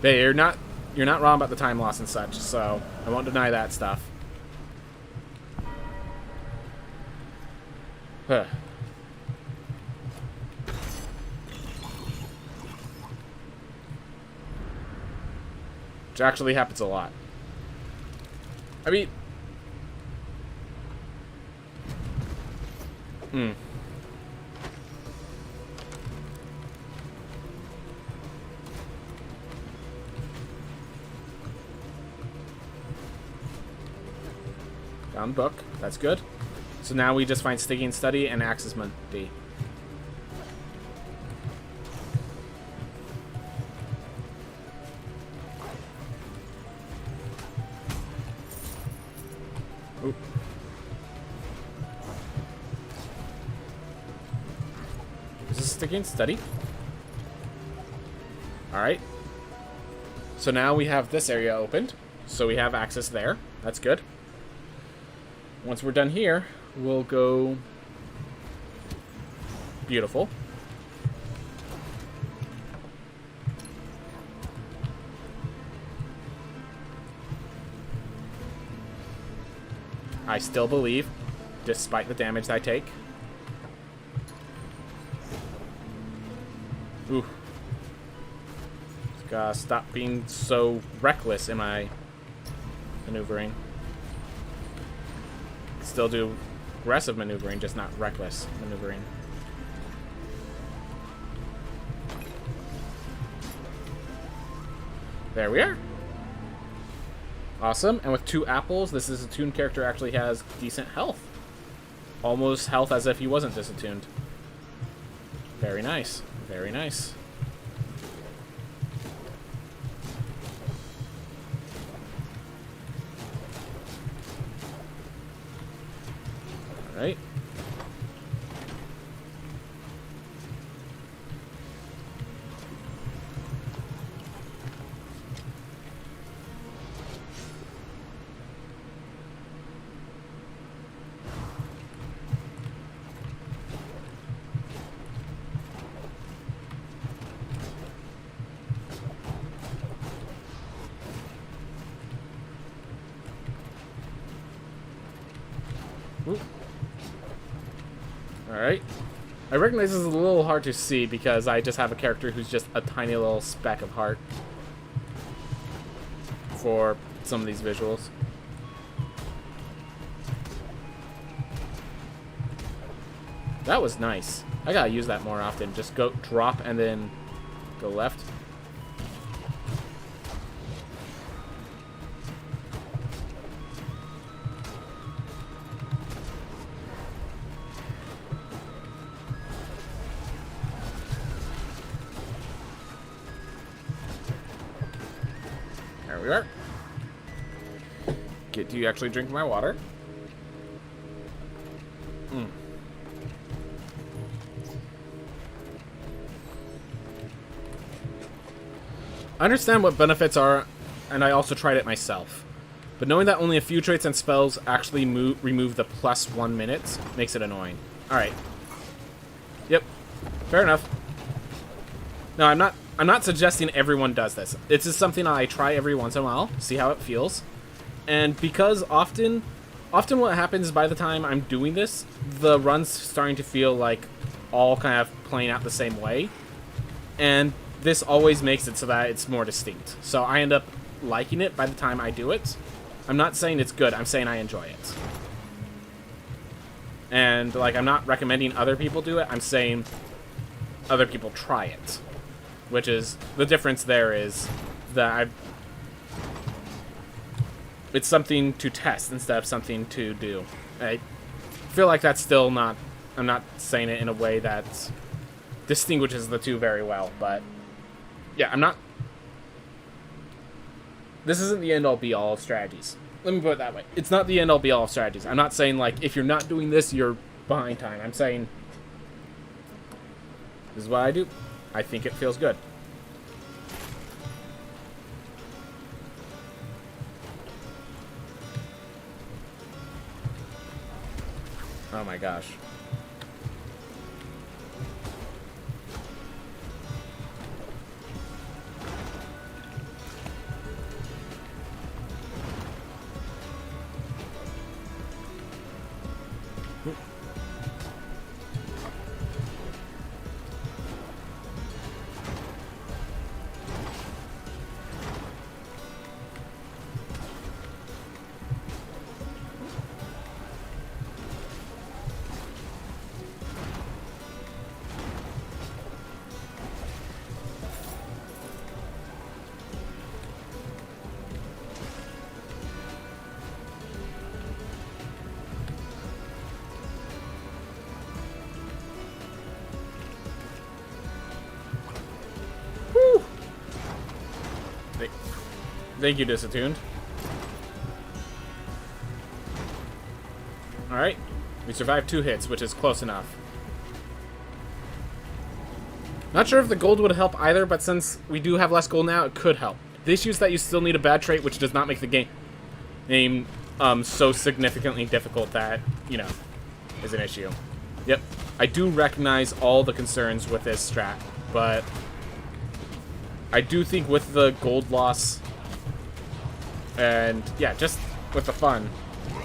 you're not wrong about the time loss and such, so I won't deny that stuff. Huh. Which actually happens a lot. I mean... Found book. That's good. So now we just find Sticky and Study and Axis Mundi. Oop. Is this Sticky and Study? Alright. So now we have this area opened. So we have access there. That's good. Once we're done here, we'll go... Beautiful. I still believe, despite the damage I take. Ooh. Gotta stop being so reckless in my maneuvering. Still do aggressive maneuvering, just not reckless maneuvering. There we are. Awesome. And with 2 apples, this disattuned character actually has decent health. Almost health as if he wasn't disattuned. Very nice. Very nice. Alright. Alright. I recognize this is a little hard to see because I just have a character who's just a tiny little speck of heart for some of these visuals. That was nice. I gotta use that more often. Just go drop and then go left. There we are. Get to actually drink my water. I understand what benefits are, and I also tried it myself. But knowing that only a few traits and spells actually remove the +1 minutes makes it annoying. Alright. Yep. Fair enough. No, I'm not suggesting everyone does this. It's just something I try every once in a while, see how it feels. And because often what happens is by the time I'm doing this, the run's starting to feel like all kind of playing out the same way. And this always makes it so that it's more distinct. So I end up liking it by the time I do it. I'm not saying it's good, I'm saying I enjoy it. And, like, I'm not recommending other people do it, I'm saying other people try it. Which is, the difference there is that it's something to test instead of something to do. I feel like that's still not, I'm not saying it in a way that distinguishes the two very well, but yeah, I'm not, this isn't the end-all be-all of strategies. Let me put it that way. It's not the end-all be-all of strategies. I'm not saying, like, if you're not doing this, you're behind time. I'm saying, this is what I do. I think it feels good. Oh my gosh. Thank you, Disattuned. Alright. We survived 2 hits, which is close enough. Not sure if the gold would help either, but since we do have less gold now, it could help. The issue is that you still need a bad trait, which does not make the game so significantly difficult that, you know, is an issue. Yep. I do recognize all the concerns with this strat, but I do think with the gold loss and, yeah, just with the fun,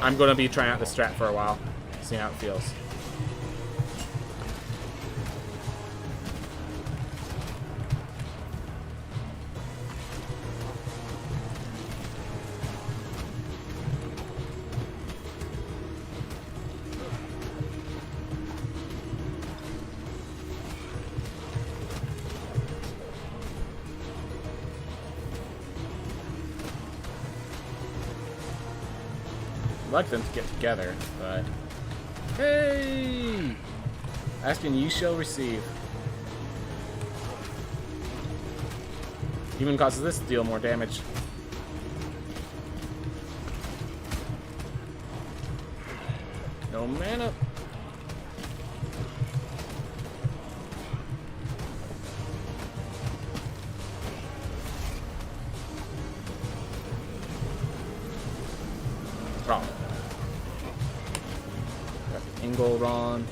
I'm going to be trying out this strat for a while, seeing how it feels. I'd like them to get together, but... Hey! Asking ye shall receive. Even causes this to deal more damage. No mana. Wrong. Ingolron.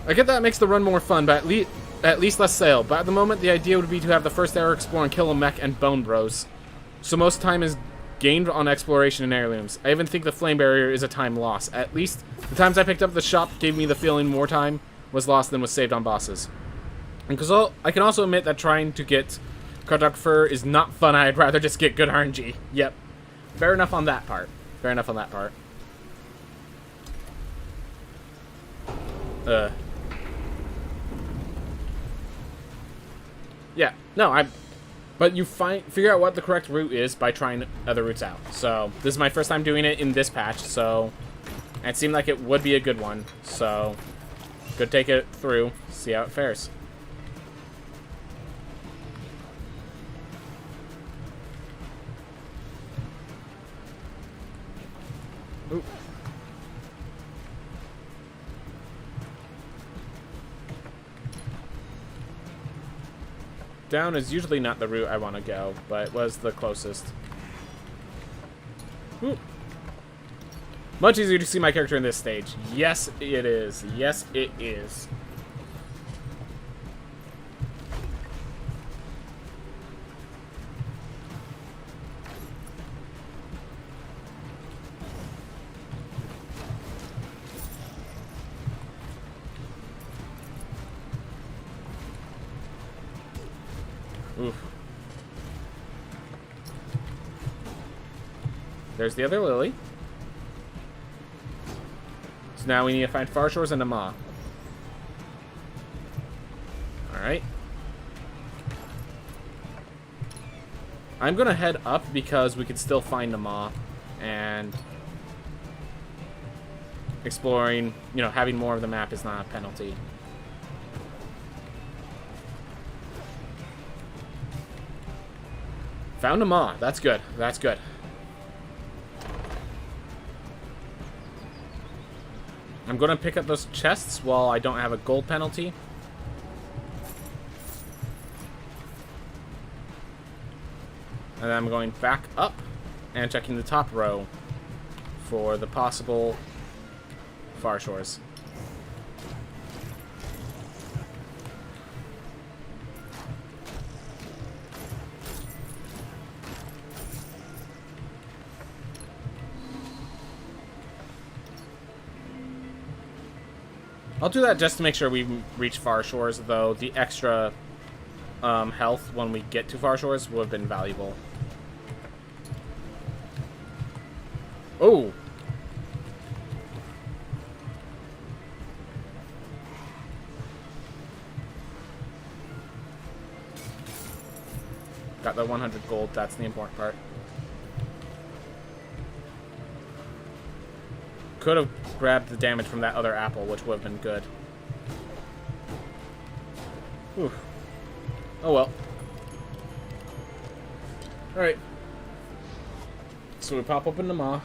I get that it makes the run more fun, but at least less sail. But at the moment, the idea would be to have the first arrow explore and kill a mech and bone bros. So most time is gained on exploration and heirlooms. I even think the flame barrier is a time loss. At least the times I picked up the shop gave me the feeling more time was lost than was saved on bosses. And because I can also admit that trying to get Carduck Fur is not fun. I'd rather just get good RNG. Yep. Fair enough on that part. Fair enough on that part. Yeah. No, but you figure out what the correct route is by trying other routes out. So, this is my first time doing it in this patch, so it seemed like it would be a good one. So, could take it through, see how it fares. Ooh. Down is usually not the route I want to go, but it was the closest. Ooh. Much easier to see my character in this stage. Yes, it is. Yes, it is. Oof. There's the other lily. So now we need to find Far Shores and Nama. Alright. I'm gonna head up because we could still find Nama. And exploring, you know, having more of the map is not a penalty. Found a maw. That's good. That's good. I'm going to pick up those chests while I don't have a gold penalty. And then I'm going back up and checking the top row for the possible Far Shores. I'll do that just to make sure we reach Far Shores, though the extra health when we get to Far Shores would have been valuable. Oh! Got the 100 gold, that's the important part. Could have grabbed the damage from that other apple, which would have been good. Whew. Oh well. Alright. So we pop open the maw.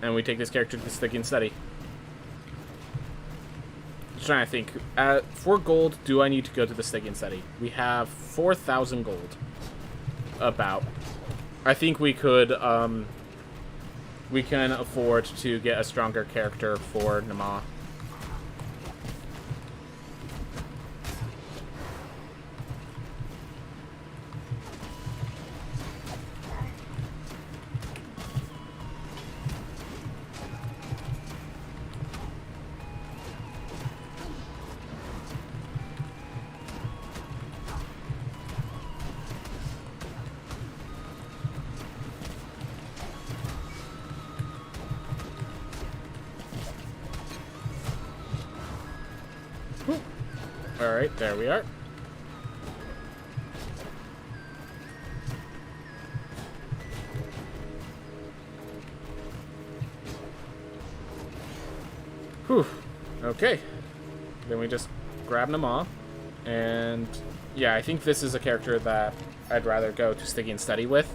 And we take this character to the Sticky and Steady. Just trying to think. At 4 gold, do I need to go to the Sticky and Steady? We have 4,000 gold. About. I think we could, we can afford to get a stronger character for Nama. Alright, there we are. Whew. Okay. Then we just grab Nama. And yeah, I think this is a character that I'd rather go to Sticky and Steady with.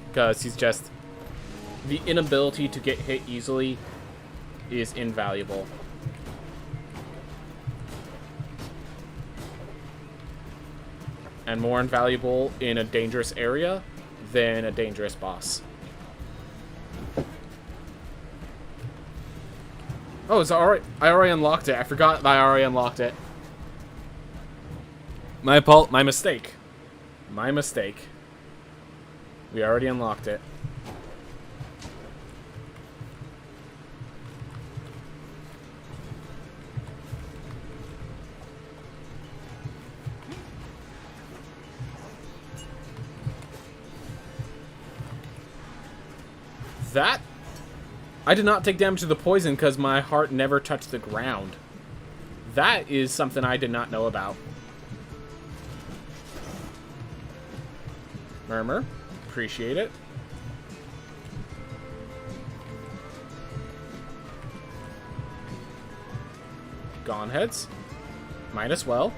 Because he's just... the inability to get hit easily is invaluable. And more invaluable in a dangerous area than a dangerous boss. Oh, it's alright. I already unlocked it. I forgot that I already unlocked it. My mistake. My mistake. We already unlocked it. That? I did not take damage to the poison because my heart never touched the ground. That is something I did not know about. Murmur. Appreciate it. Gone heads. Might as well.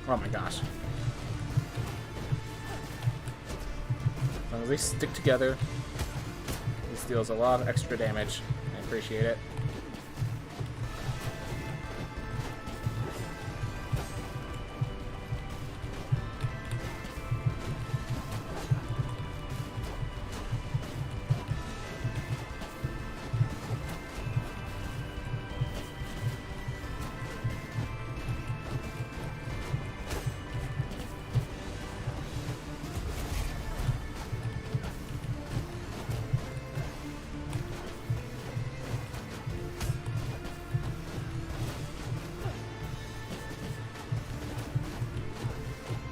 Oh my gosh. As long as they stick together, this deals a lot of extra damage. I appreciate it.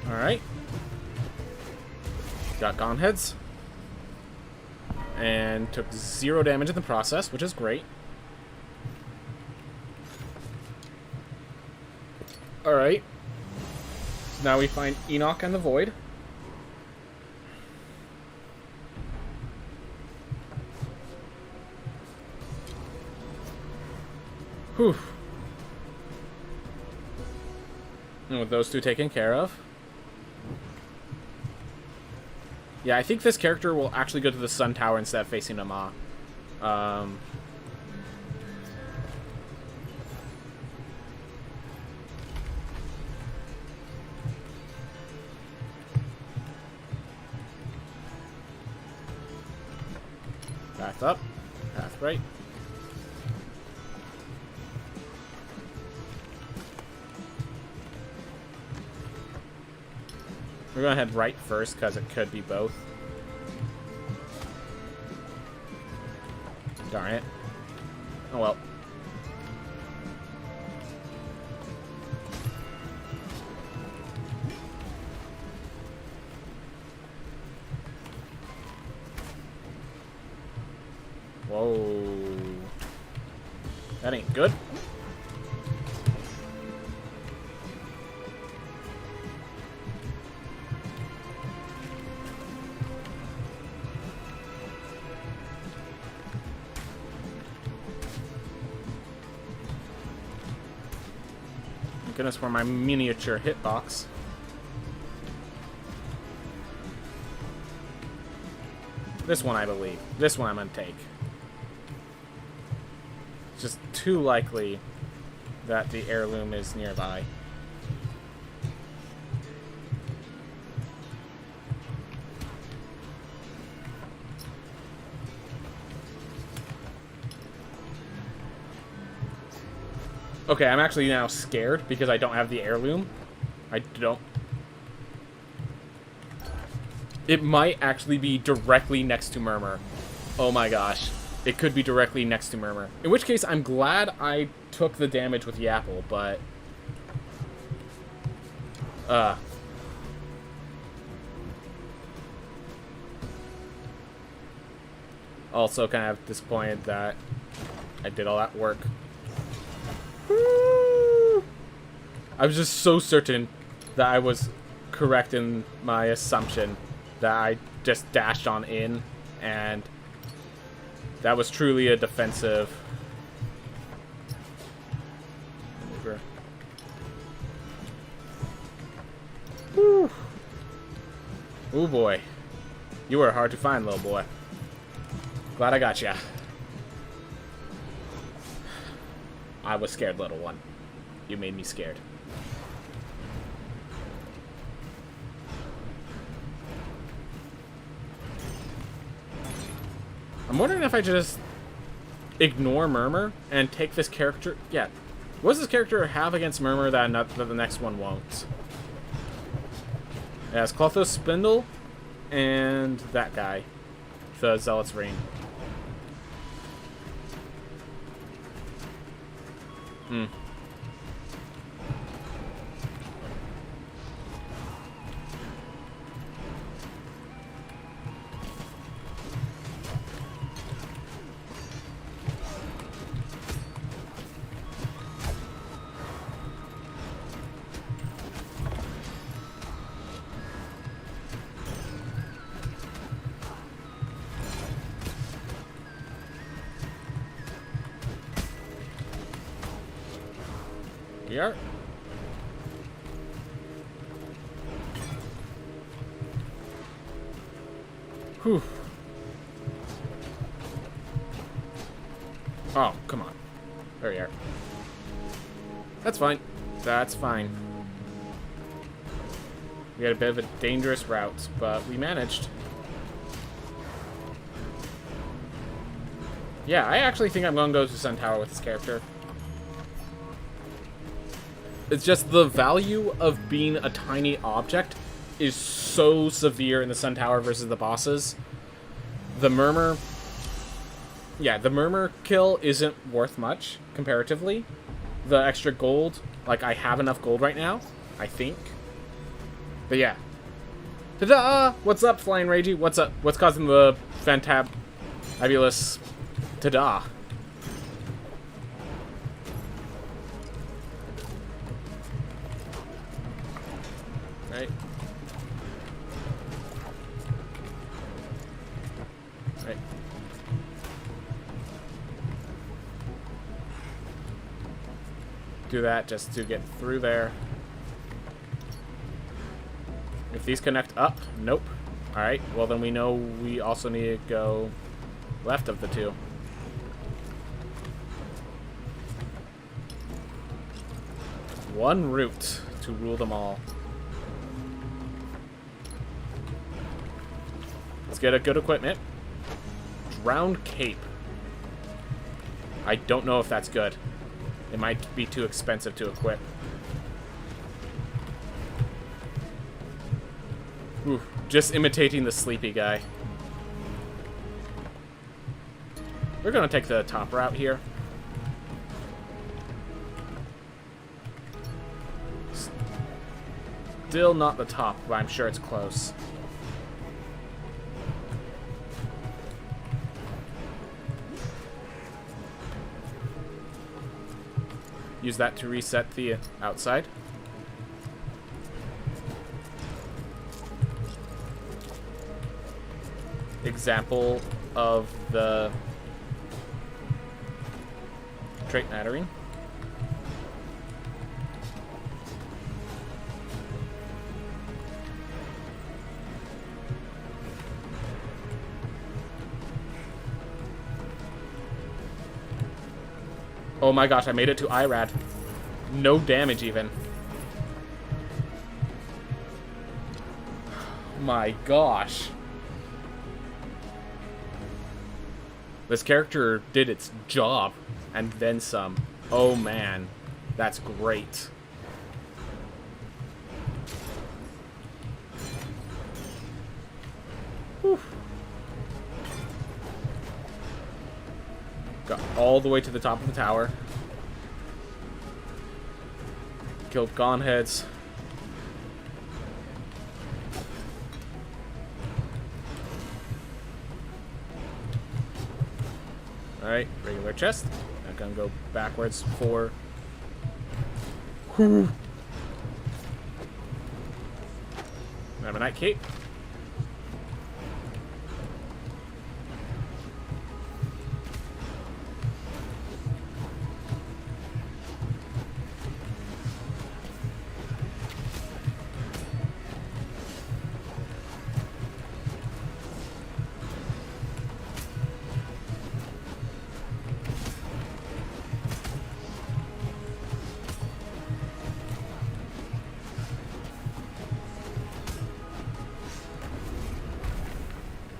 Alright. Got gone heads. And took 0 damage in the process, which is great. Alright. So now we find Enoch and the Void. Whew. And with those two taken care of. Yeah, I think this character will actually go to the Sun Tower instead of facing Nama. Path up, path right. We're gonna head right first because it could be both. Darn it. Oh well. Whoa. That ain't good. Thank goodness for my miniature hitbox. This one, I believe. This one I'm gonna take. It's just too likely that the heirloom is nearby. Okay, I'm actually now scared because I don't have the heirloom. I don't. It might actually be directly next to Murmur. Oh my gosh. It could be directly next to Murmur. In which case, I'm glad I took the damage with Yapple, but... Also kind of disappointed that I did all that work. Woo! I was just so certain that I was correct in my assumption that I just dashed on in, and that was truly a defensive maneuver. Woo! Ooh boy. You were hard to find, little boy. Glad I got ya. I was scared, little one. You made me scared. I'm wondering if I just ignore Murmur and take this character. Yeah. What does this character have against Murmur that the next one won't? It has Clotho Spindle and that guy. The Zealot's Ring. Hmm. We are. Whew. Oh, come on. There we are. That's fine. That's fine. We had a bit of a dangerous route, but we managed. Yeah, I actually think I'm going to go to Sun Tower with this character. It's just the value of being a tiny object is so severe in the Sun Tower versus the bosses. The Murmur... Yeah, the Murmur kill isn't worth much, comparatively. The extra gold, like, I have enough gold right now, I think. But yeah. Ta-da! What's up, Flying Ragey? What's up? What's causing the fantabulous ta-da? Right. Right. Do that just to get through there. If these connect up, nope. Alright, well then we know we also need to go left of the two. One route to rule them all. Let's get a good equipment. Drowned Cape. I don't know if that's good. It might be too expensive to equip. Ooh, just imitating the sleepy guy. We're gonna take the top route here. Still not the top, but I'm sure it's close. Use that to reset the outside. Example of the trait mattering. Oh my gosh, I made it to IRAD. No damage even. My gosh. This character did its job, and then some. Oh man, that's great. Whew. Got all the way to the top of the tower. Killed Gonheads. Alright, regular chest. I'm gonna go backwards for... Whew. Ammonite Cape.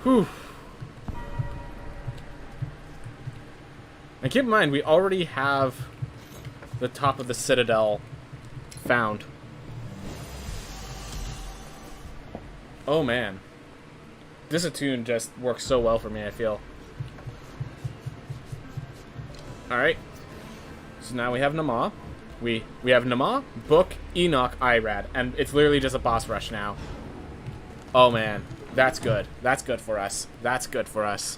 Whew. And keep in mind, we already have the top of the Citadel found. Oh man. This attune just works so well for me, I feel. Alright. So now we have Nama. We have Nama, Book, Enoch, Irad, and it's literally just a boss rush now. Oh man. That's good. That's good for us. That's good for us.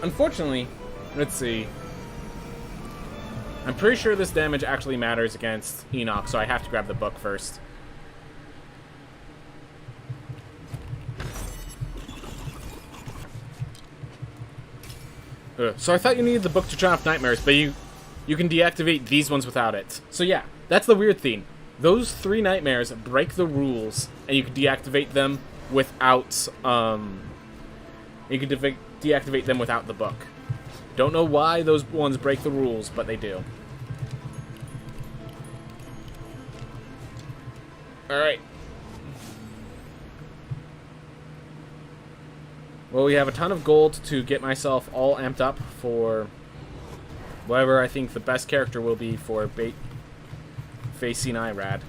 unfortunately, let's see. I'm pretty sure this damage actually matters against Enoch, so I have to grab the book first. So I thought you needed the book to turn off nightmares, but you can deactivate these ones without it. So yeah, that's the weird thing. Those 3 nightmares break the rules, and you can deactivate them without, you can deactivate them without the book. Don't know why those ones break the rules, but they do. Alright. Well, we have a ton of gold to get myself all amped up for whatever I think the best character will be for facing Irad.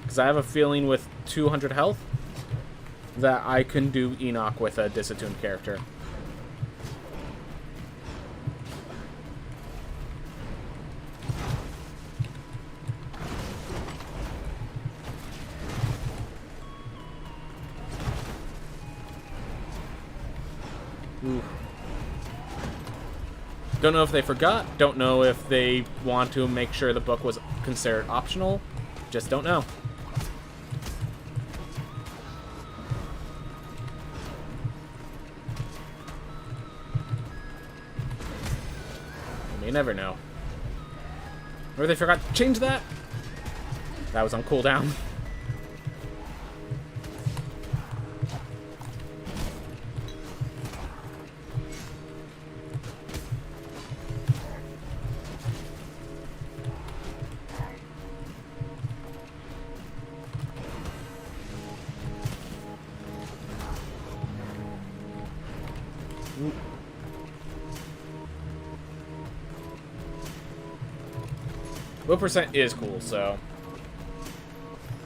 Because I have a feeling with 200 health that I can do Enoch with a disattuned character. Ooh. Don't know if they forgot. Don't know if they want to make sure the book was considered optional. Just don't know. You never know. Or they forgot to change that? That was on cooldown. Low percent is cool, so...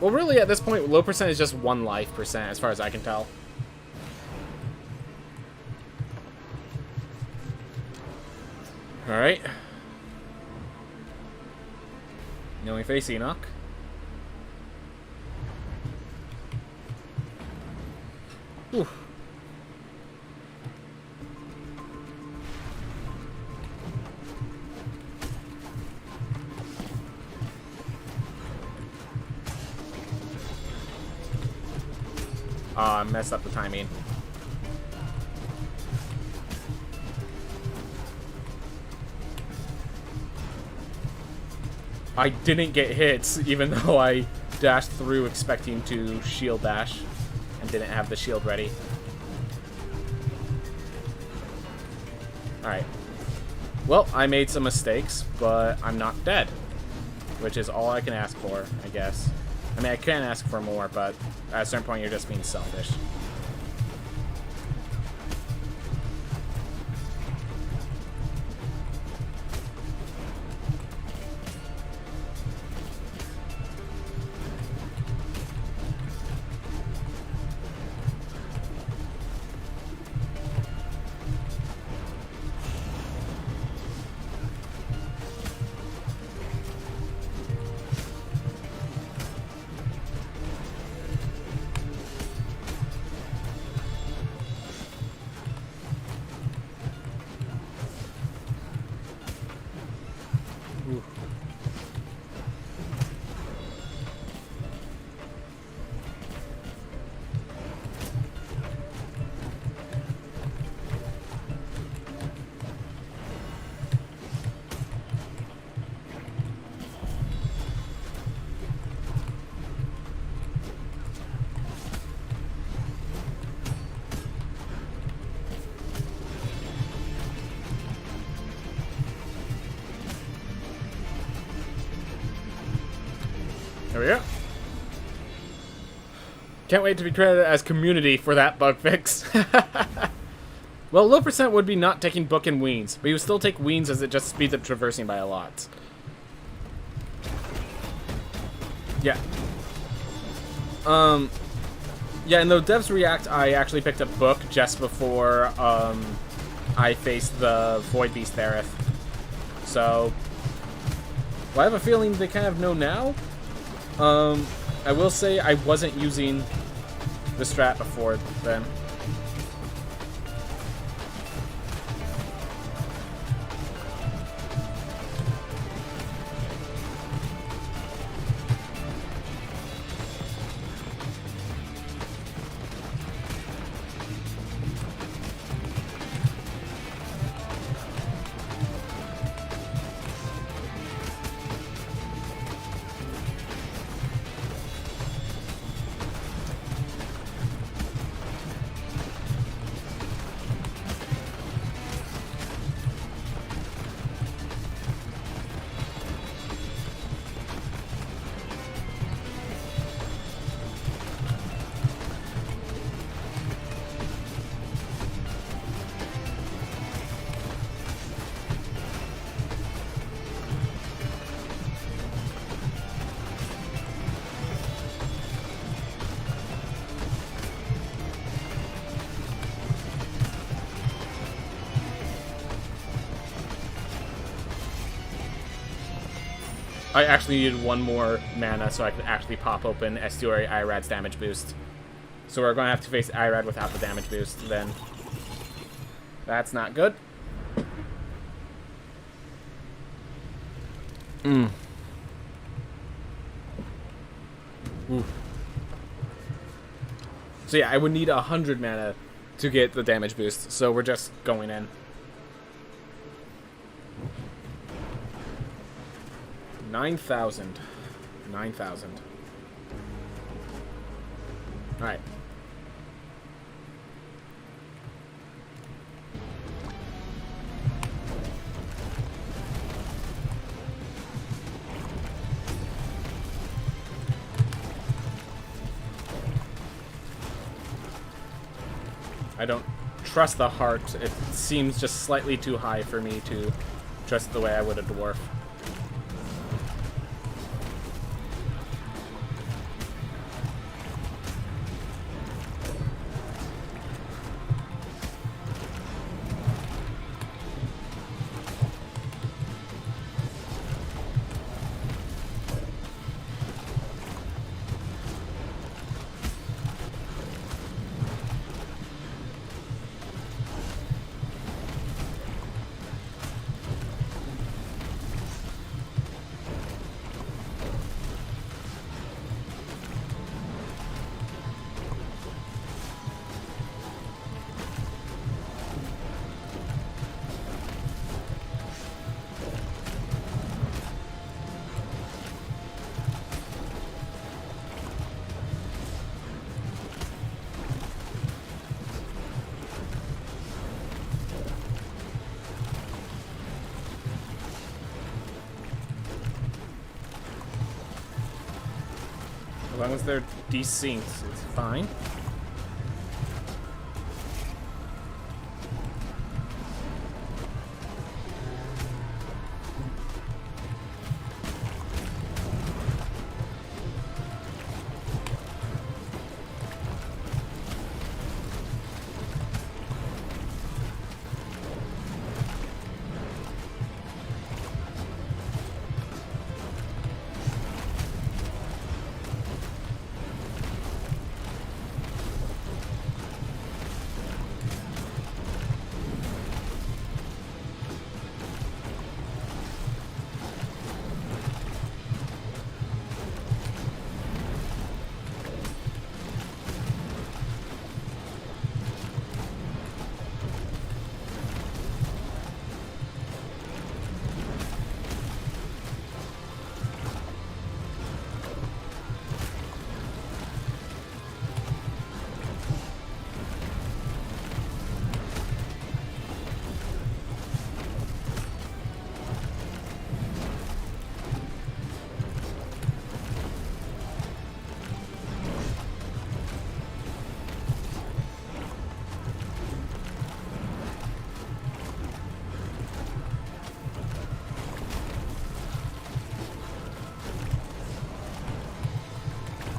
Well, really, at this point, low percent is just 1 life percent, as far as I can tell. Alright. Now we face Enoch. Whew. I messed up the timing. I didn't get hits, even though I dashed through expecting to shield dash and didn't have the shield ready. Alright. Well, I made some mistakes, but I'm not dead. Which is all I can ask for, I guess. I mean, I can ask for more, but at a certain point, you're just being selfish. There we go. Can't wait to be credited as community for that bug fix. Well, low percent would be not taking book and weens, but you would still take weens as it just speeds up traversing by a lot. Yeah. Yeah, in the Devs React, I actually picked up book just before I faced the Void Beast Thereth. So, well, I have a feeling they kind of know now. I will say I wasn't using the strat before then. I actually needed one more mana so I could actually pop open Estuary Irad's damage boost. So we're going to have to face Irad without the damage boost then. That's not good. Ooh. So yeah, I would need 100 mana to get the damage boost, so we're just going in. 9,000. 9,000. Alright. I don't trust the heart. It seems just slightly too high for me to trust the way I would a dwarf. As long as they're desynced, it's fine.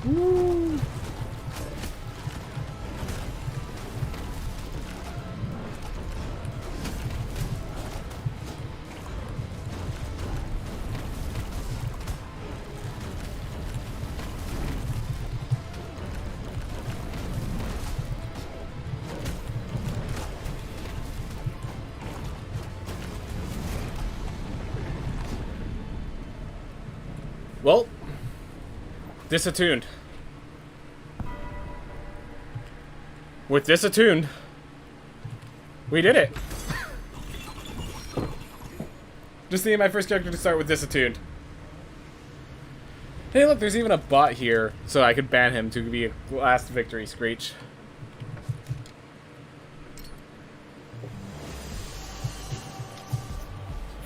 Woo. Well, disattuned. With disattuned, we did it. Just seeing my first character to start with disattuned. Hey, look, there's even a bot here, so I could ban him to be a last victory screech.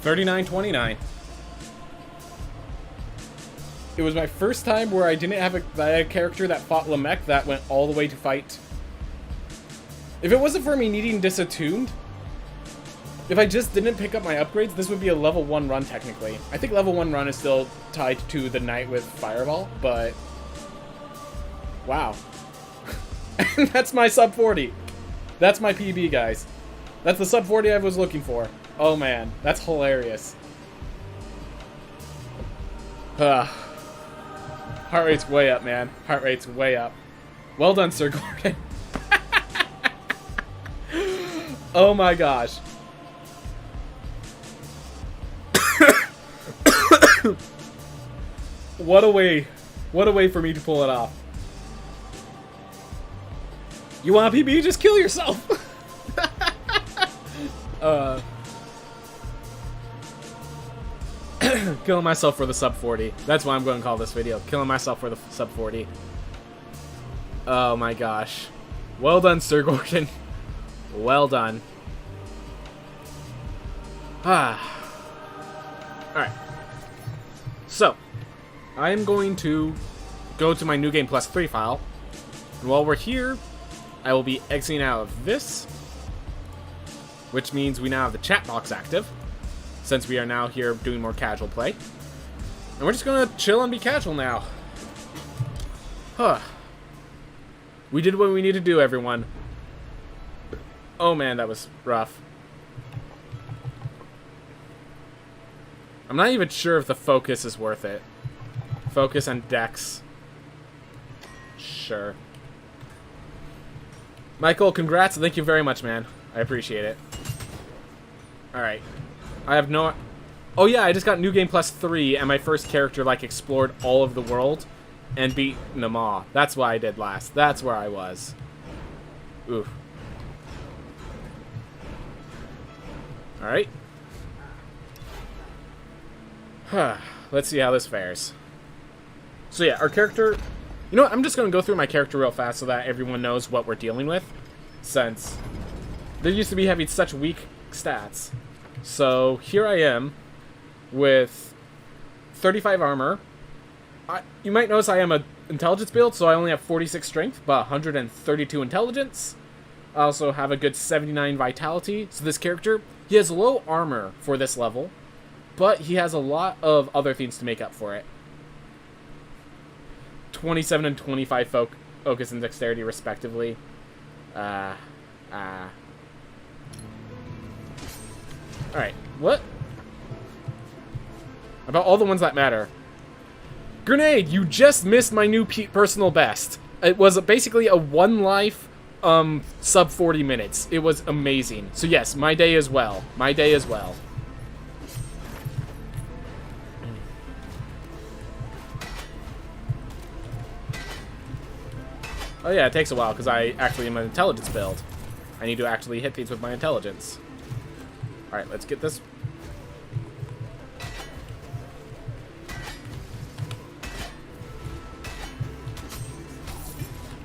$39.29. It was my first time where I didn't have a character that fought Lamech that went all the way to fight. If it wasn't for me needing disattuned, if I just didn't pick up my upgrades, this would be a level 1 run technically. I think level 1 run is still tied to the knight with Fireball, but wow. And that's my sub 40. That's my PB, guys. That's the sub 40 I was looking for. Oh man, that's hilarious. Heart rate's way up, man. Heart rate's way up. Well done, Sir Gordon. Oh my gosh. What a way for me to pull it off. You want a PB? Just kill yourself. Killing myself for the sub 40. That's what I'm going to call this video. Killing myself for the sub 40. Oh my gosh. Well done, Sir Gordon. Well done. Alright. So, I'm going to go to my New Game Plus 3 file. And while we're here, I will be exiting out of this. Which means we now have the chat box active. Since we are now here doing more casual play. And we're just going to chill and be casual now. We did what we need to do, everyone. Oh man, that was rough. I'm not even sure if the focus is worth it. Focus and dex. Sure. Michael, congrats. Thank you very much, man. I appreciate it. Alright. I have no... Oh yeah, I just got New Game Plus 3, and my first character, like, explored all of the world and beat Nama. That's what I did last. That's where I was. Oof. Alright. Let's see how this fares. So yeah, our character... You know what, I'm just going to go through my character real fast so that everyone knows what we're dealing with. Since they used to be having such weak stats. So here I am with 35 armor. You might notice I am an intelligence build, so I only have 46 strength, but 132 intelligence. I also have a good 79 vitality. So this character, he has low armor for this level, but he has a lot of other things to make up for it. 27 and 25 focus and dexterity, respectively. Alright, what? About all the ones that matter. Grenade, you just missed my new personal best. It was basically a 1 life, sub 40 minutes. It was amazing. So yes, my day as well. My day as well. Oh yeah, it takes a while because I actually am an intelligence build. I need to actually hit these with my intelligence. Alright, let's get this.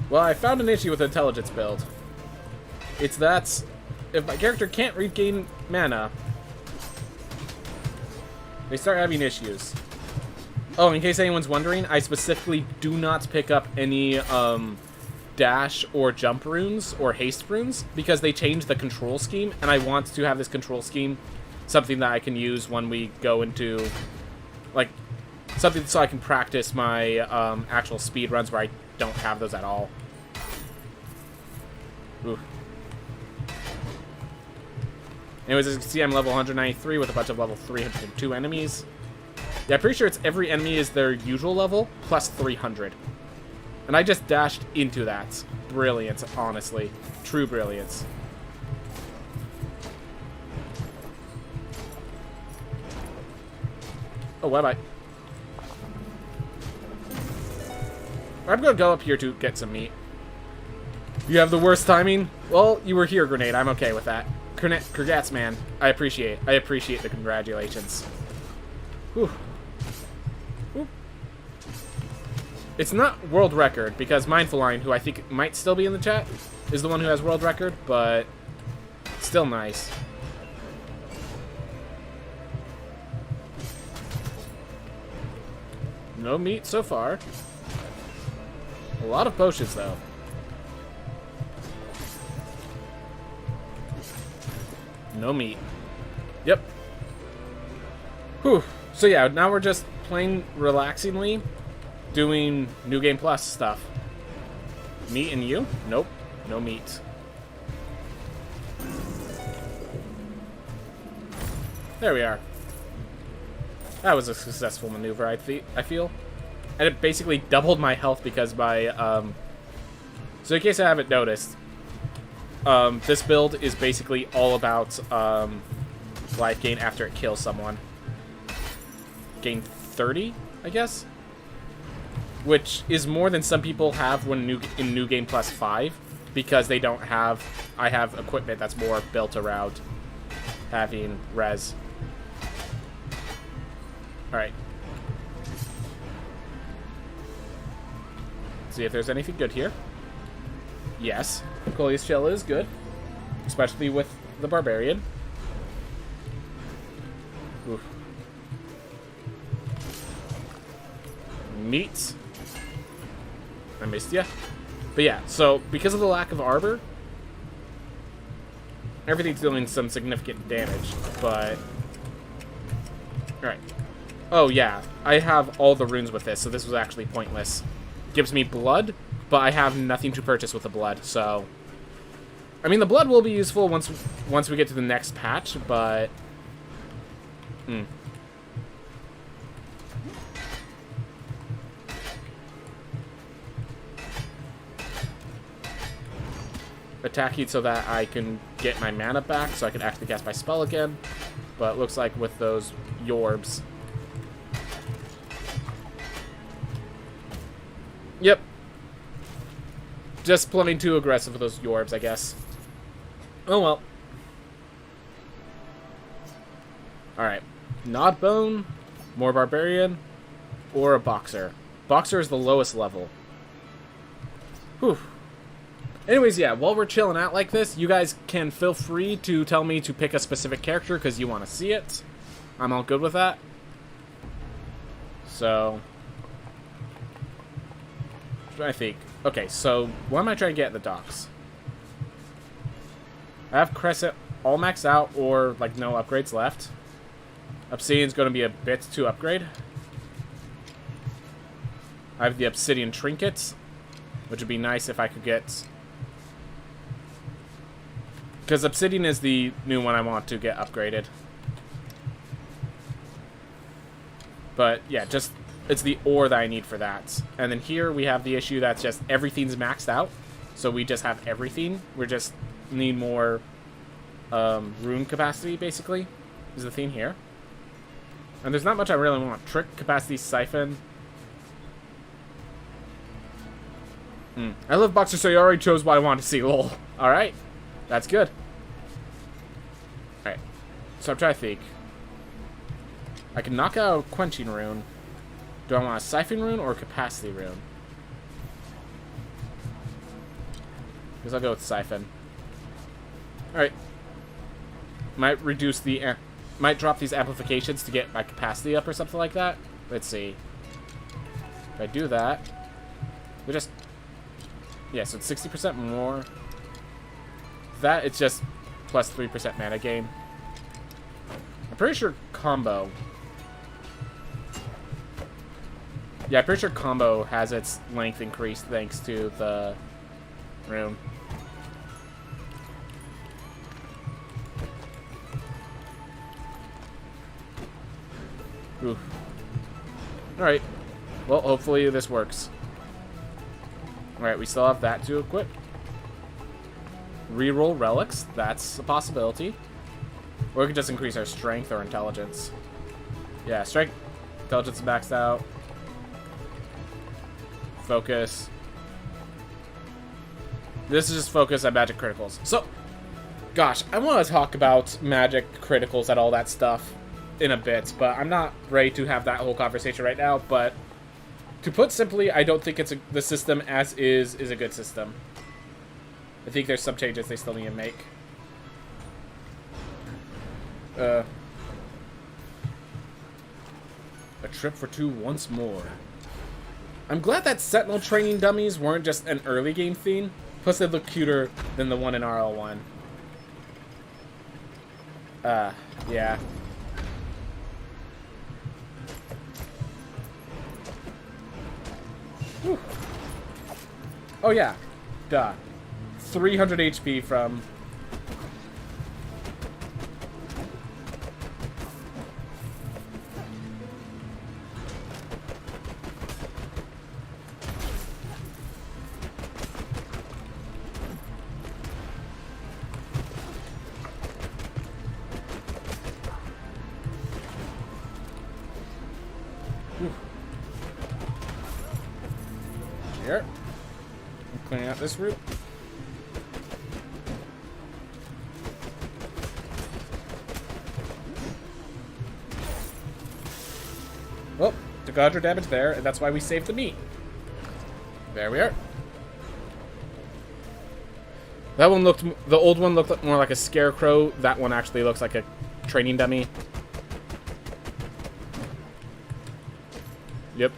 Well, I found an issue with intelligence build. It's that if my character can't regain mana, they start having issues. Oh, in case anyone's wondering, I specifically do not pick up any dash or jump runes or haste runes because they changed the control scheme, and I want to have this control scheme something that I can use when we go into, like, something so I can practice my actual speed runs where I don't have those at all. Ooh. Anyways, as you can see, I'm level 193 with a bunch of level 302 enemies. Yeah, I'm pretty sure it's every enemy is their usual level plus 300. And I just dashed into that. Brilliance, honestly. True brilliance. Oh, bye-bye. I'm gonna go up here to get some meat. You have the worst timing? Well, you were here, Grenade. I'm okay with that. Congrats, man. I appreciate the congratulations. Whew. Whew. It's not world record, because Mindful Line, who I think might still be in the chat, is the one who has world record, but still nice. No meat so far. A lot of potions, though. No meat. Yep. Whew. So yeah, now we're just playing relaxingly, doing New Game Plus stuff. Meat and you? Nope. No meat. There we are. That was a successful maneuver, I feel. And it basically doubled my health because my, So in case I haven't noticed, this build is basically all about, life gain after it kills someone. Gain 30, I guess? Which is more than some people have when in New Game Plus 5, because they don't have... I have equipment that's more built around having res. Alright. See if there's anything good here. Yes. Coleus Shell is good. Especially with the Barbarian. Oof. Meat. I missed ya. But yeah, so because of the lack of armor, everything's doing some significant damage, but... Alright. Oh yeah, I have all the runes with this, so this was actually pointless. Gives me blood, but I have nothing to purchase with the blood, so... I mean, the blood will be useful once we get to the next patch, but... Attacking so that I can get my mana back, so I can actually cast my spell again. But it looks like with those Yorbs... Yep. Just plenty too aggressive with those Yorbs, I guess. Oh well. Alright. Nodbone, more Barbarian, or a Boxer. Boxer is the lowest level. Whew. Anyways, yeah, while we're chilling out like this, you guys can feel free to tell me to pick a specific character because you want to see it. I'm all good with that. So... I think. Okay, so what am I trying to get at the docks? I have Crescent all maxed out or like no upgrades left. Obsidian's going to be a bit to upgrade. I have the Obsidian Trinkets, which would be nice if I could get... Because Obsidian is the new one I want to get upgraded. But yeah, just... It's the ore that I need for that. And then here we have the issue that's just everything's maxed out. So we just have everything. We just need more rune capacity, basically, is the thing here. And there's not much I really want. Trick, capacity, siphon. I love Boxer, so you already chose what I want to see. Lol. Alright. That's good. Alright. So I'm trying to think. I can knock out a Quenching Rune. Do I want a Siphon Rune or a Capacity Rune? Guess I'll go with Siphon. Alright. Might reduce the... might drop these amplifications to get my capacity up or something like that. Let's see. If I do that... We just... Yeah, so it's 60% more. That, it's just plus 3% mana gain. I'm pretty sure combo... Yeah, I'm pretty sure combo has its length increased thanks to the rune. Oof. Alright. Well, hopefully this works. Alright, we still have that to equip. Reroll relics. That's a possibility. Or we could just increase our strength or intelligence. Yeah, strength. Intelligence maxed out. Focus. This is just focus on magic criticals. So, gosh, I want to talk about magic criticals and all that stuff in a bit, but I'm not ready to have that whole conversation right now. But to put simply, I don't think the system as is a good system. I think there's some changes they still need to make. A trip for two once more. I'm glad that Sentinel training dummies weren't just an early game theme. Plus they look cuter than the one in RL1. Yeah. Whew. Oh yeah. Duh. 300 HP from... Here. I'm cleaning out this route. Well, took 100 damage there, and that's why we saved the meat. There we are. That one looked... The old one looked more like a scarecrow. That one actually looks like a training dummy. Yep.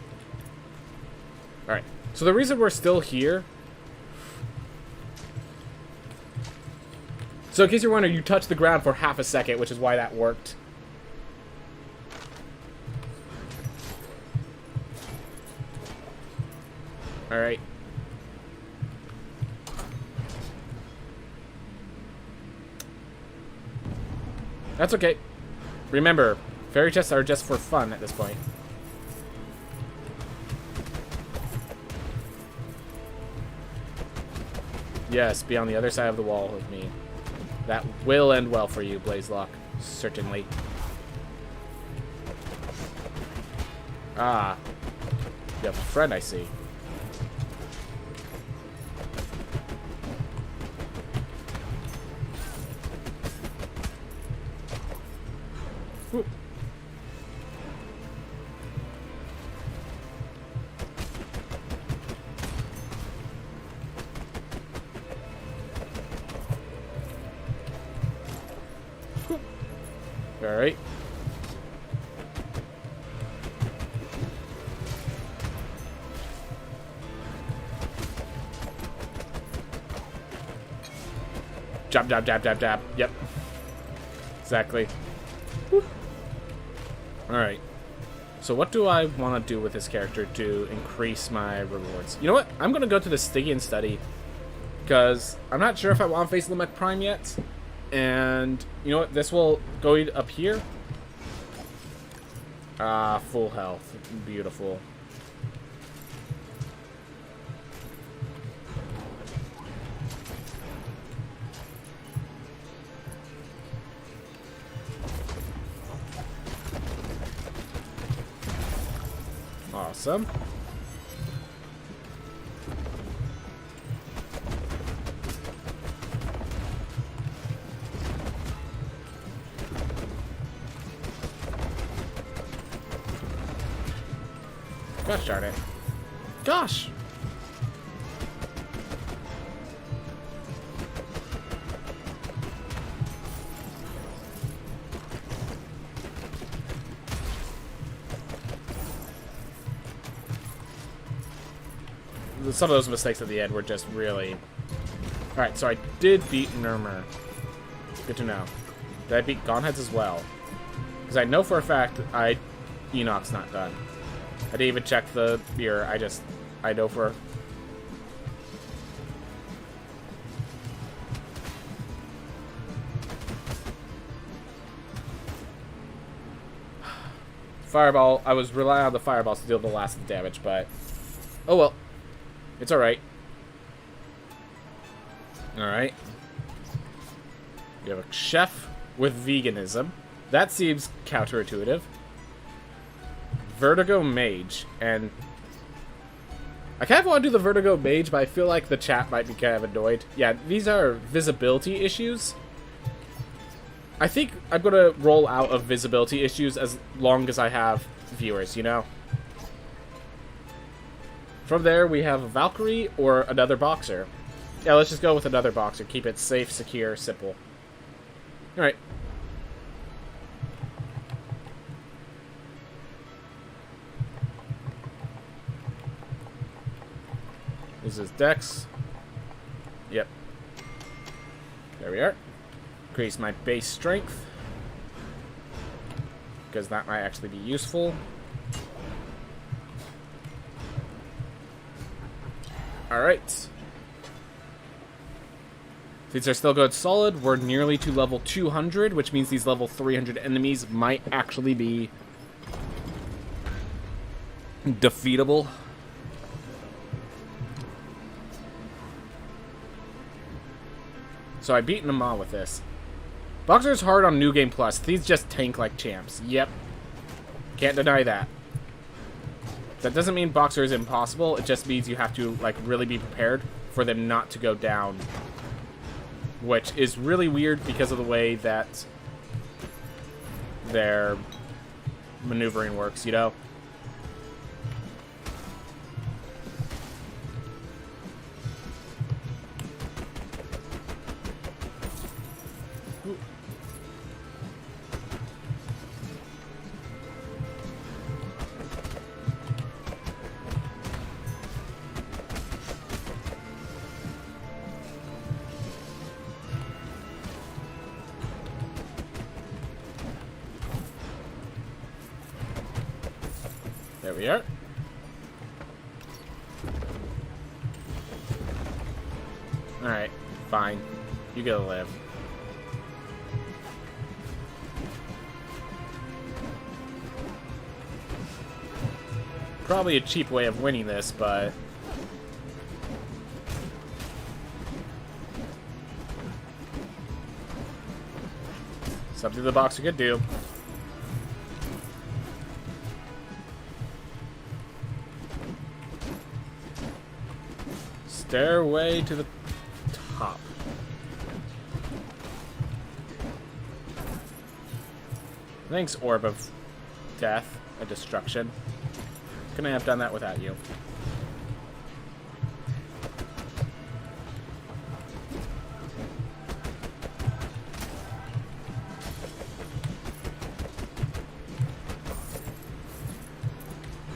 Alright. So the reason we're still here... So in case you're wondering, you touch the ground for half a second, which is why that worked. Alright. That's okay. Remember, fairy chests are just for fun at this point. Yes, be on the other side of the wall with me. That will end well for you, Blazelock. Certainly. Ah. You have a friend, I see. Whoop. All right. Jab, jab, jab, jab, jab. Yep. Exactly. Alright. So what do I want to do with this character to increase my rewards? You know what? I'm going to go to the Stygian study. Because I'm not sure if I want to face Lamech Prime yet. And you know what? This will go up here. Ah, full health. Beautiful. Awesome. Gosh darn it. Gosh! Some of those mistakes at the end were just really... Alright, so I did beat Nurmur. Good to know. Did I beat Gonheads as well? Because I know for a fact Enoch's not done. I didn't even check the mirror. I know for... Fireball. I was relying on the fireballs to deal the last of the damage, but... Oh well. It's alright. Alright. We have a chef with veganism. That seems counterintuitive. Vertigo Mage. And I kind of want to do the Vertigo Mage, but I feel like the chat might be kind of annoyed. Yeah, these are visibility issues. I think I'm going to roll out of visibility issues as long as I have viewers, you know? From there, we have a Valkyrie or another Boxer. Yeah, let's just go with another Boxer. Keep it safe, secure, simple. Alright. This is Dex. Yep. There we are. Increase my base strength. Because that might actually be useful. Alright. These are still good solid. We're nearly to level 200, which means these level 300 enemies might actually be defeatable. So I've beaten them all with this. Boxer's hard on New Game Plus. These just tank like champs. Yep. Can't deny that. That doesn't mean Boxer is impossible. It just means you have to, like, really be prepared for them not to go down. Which is really weird because of the way that their maneuvering works, you know? There we are. Alright, fine. You gotta live. Probably a cheap way of winning this, but... something the Boxer could do. Stairway to the top. Thanks, Orb of Death, a destruction. Couldn't have done that without you.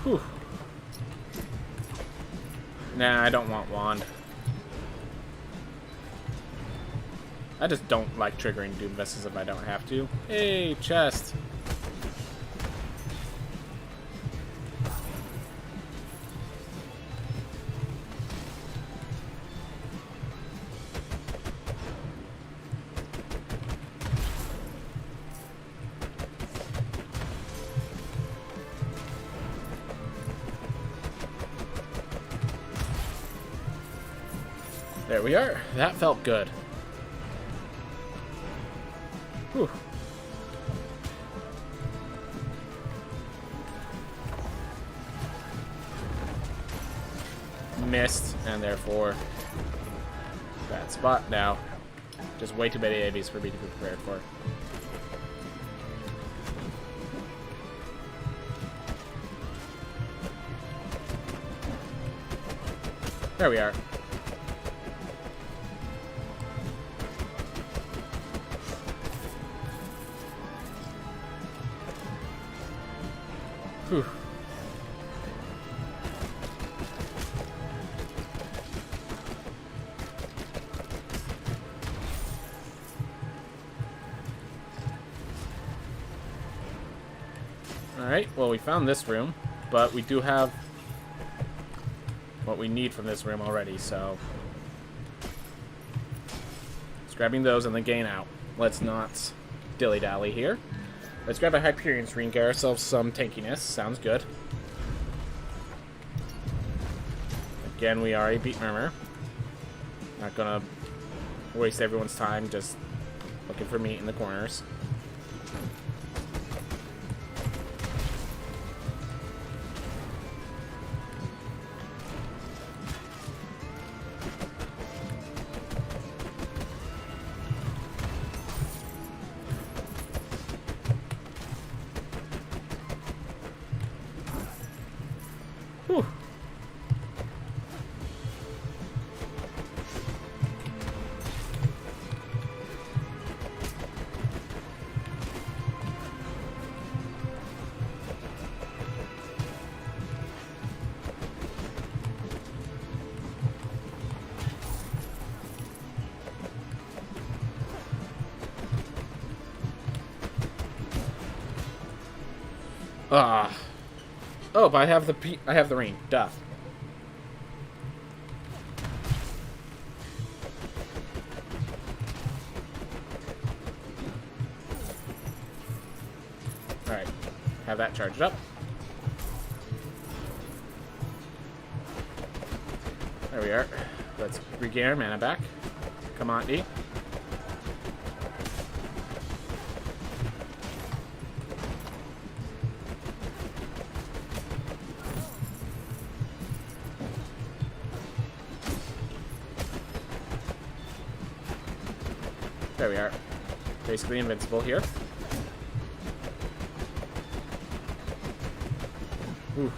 Whew. Nah, I don't want Wand. I just don't like triggering Doom Vessels if I don't have to. Hey, chest. There we are. That felt good. Whew. Missed, and therefore bad spot now. Just way too many enemies for me to be prepared for. There we are. Whew. Alright, well, we found this room, but we do have what we need from this room already, so let's grabbing those and then gain out. Let's not dilly-dally here. Let's grab a Hyperion Screen, get ourselves some tankiness. Sounds good. Again, we are a Beat Murmur. Not gonna waste everyone's time just looking for meat in the corners. Whew. Ah. Oh, but I have the ring. Duh. Alright. Have that charged up. There we are. Let's regain our mana back. Come on, D. There we are. Basically invincible here. Ooh.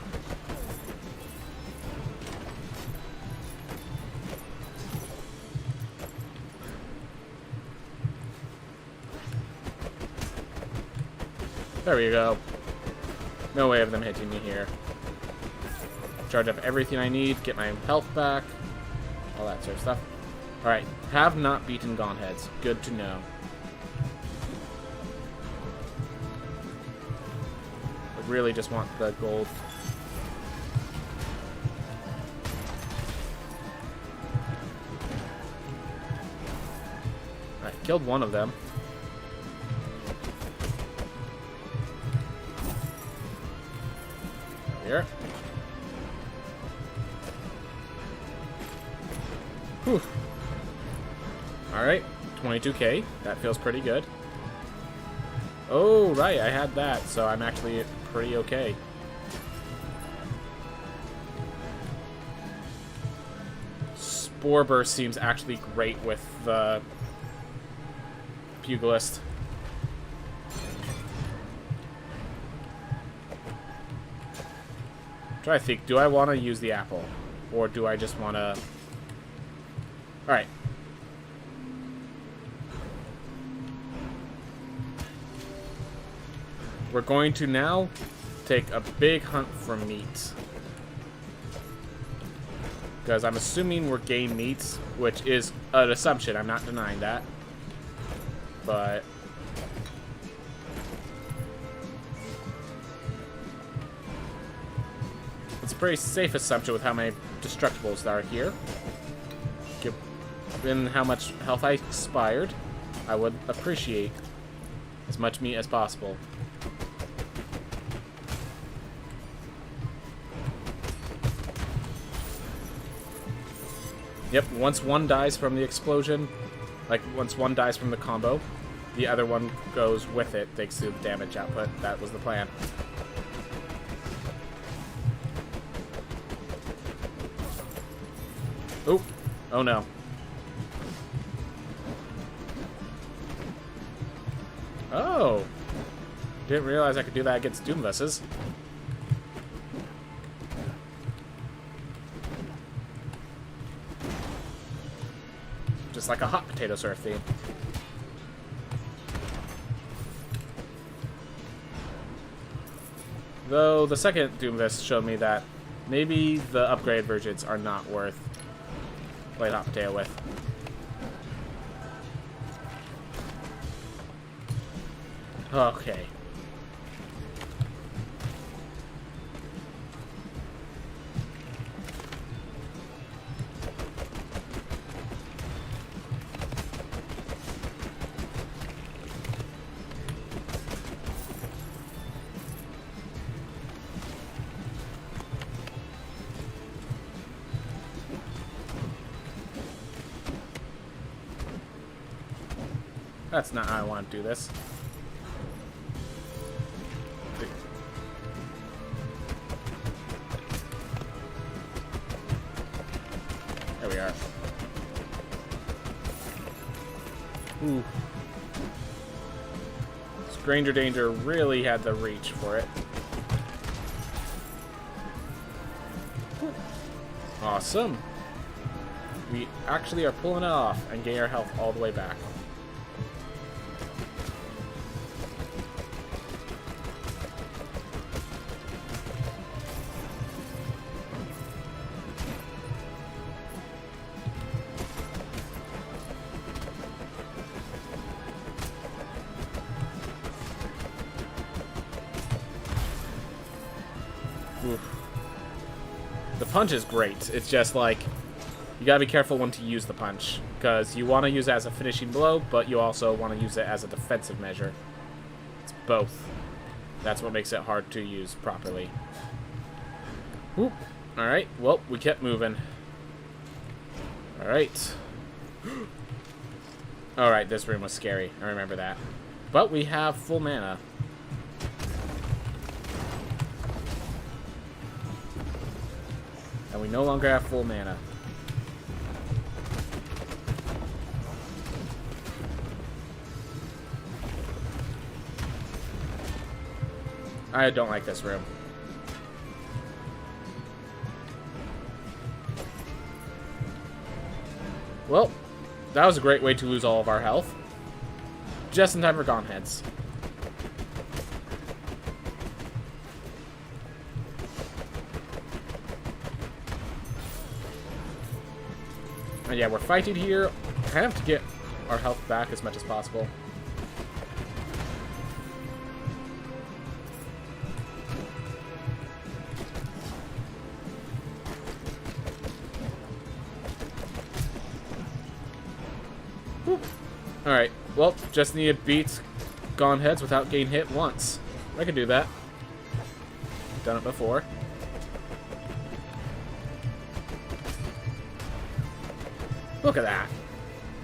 There we go. No way of them hitting me here. Charge up everything I need, get my health back, all that sort of stuff. Alright, have not beaten Gauntheads. Good to know. I really just want the gold. Alright, killed one of them. Here. Whew. Alright, 22k. That feels pretty good. Oh, right, I had that, so I'm actually pretty okay. Spore Burst seems actually great with the Pugilist. Try to think, do I want to use the apple? Or do I just want to... Alright. We're going to now take a big hunt for meat. Because I'm assuming we're gain meats, which is an assumption. I'm not denying that. But... it's a pretty safe assumption with how many destructibles there are here. Given how much health I expired, I would appreciate as much meat as possible. Yep, once one dies from the explosion, like once one dies from the combo, the other one goes with it thanks to the damage output. That was the plan. Oop. Oh no. Oh! Didn't realize I could do that against Doomvesses. Just like a hot potato sort of theme. Though the second Doomvest showed me that maybe the upgrade versions are not worth playing hot potato with. Okay. That's not how I want to do this. There we are. Ooh. Stranger Danger really had the reach for it. Awesome. We actually are pulling it off and getting our health all the way back. Oof. The punch is great. It's just like, you gotta be careful when to use the punch, because you want to use it as a finishing blow, but you also want to use it as a defensive measure. It's both. That's what makes it hard to use properly. Whoop. Alright, well, we kept moving. Alright. Alright, this room was scary. I remember that. But we have full mana. And we no longer have full mana. I don't like this room. Well, that was a great way to lose all of our health. Just in time for Gone Heads. And yeah, we're fighting here. I have to get our health back as much as possible. Alright, well, just need to beat Gone Heads without getting hit once. I can do that. Done it before. Look at that.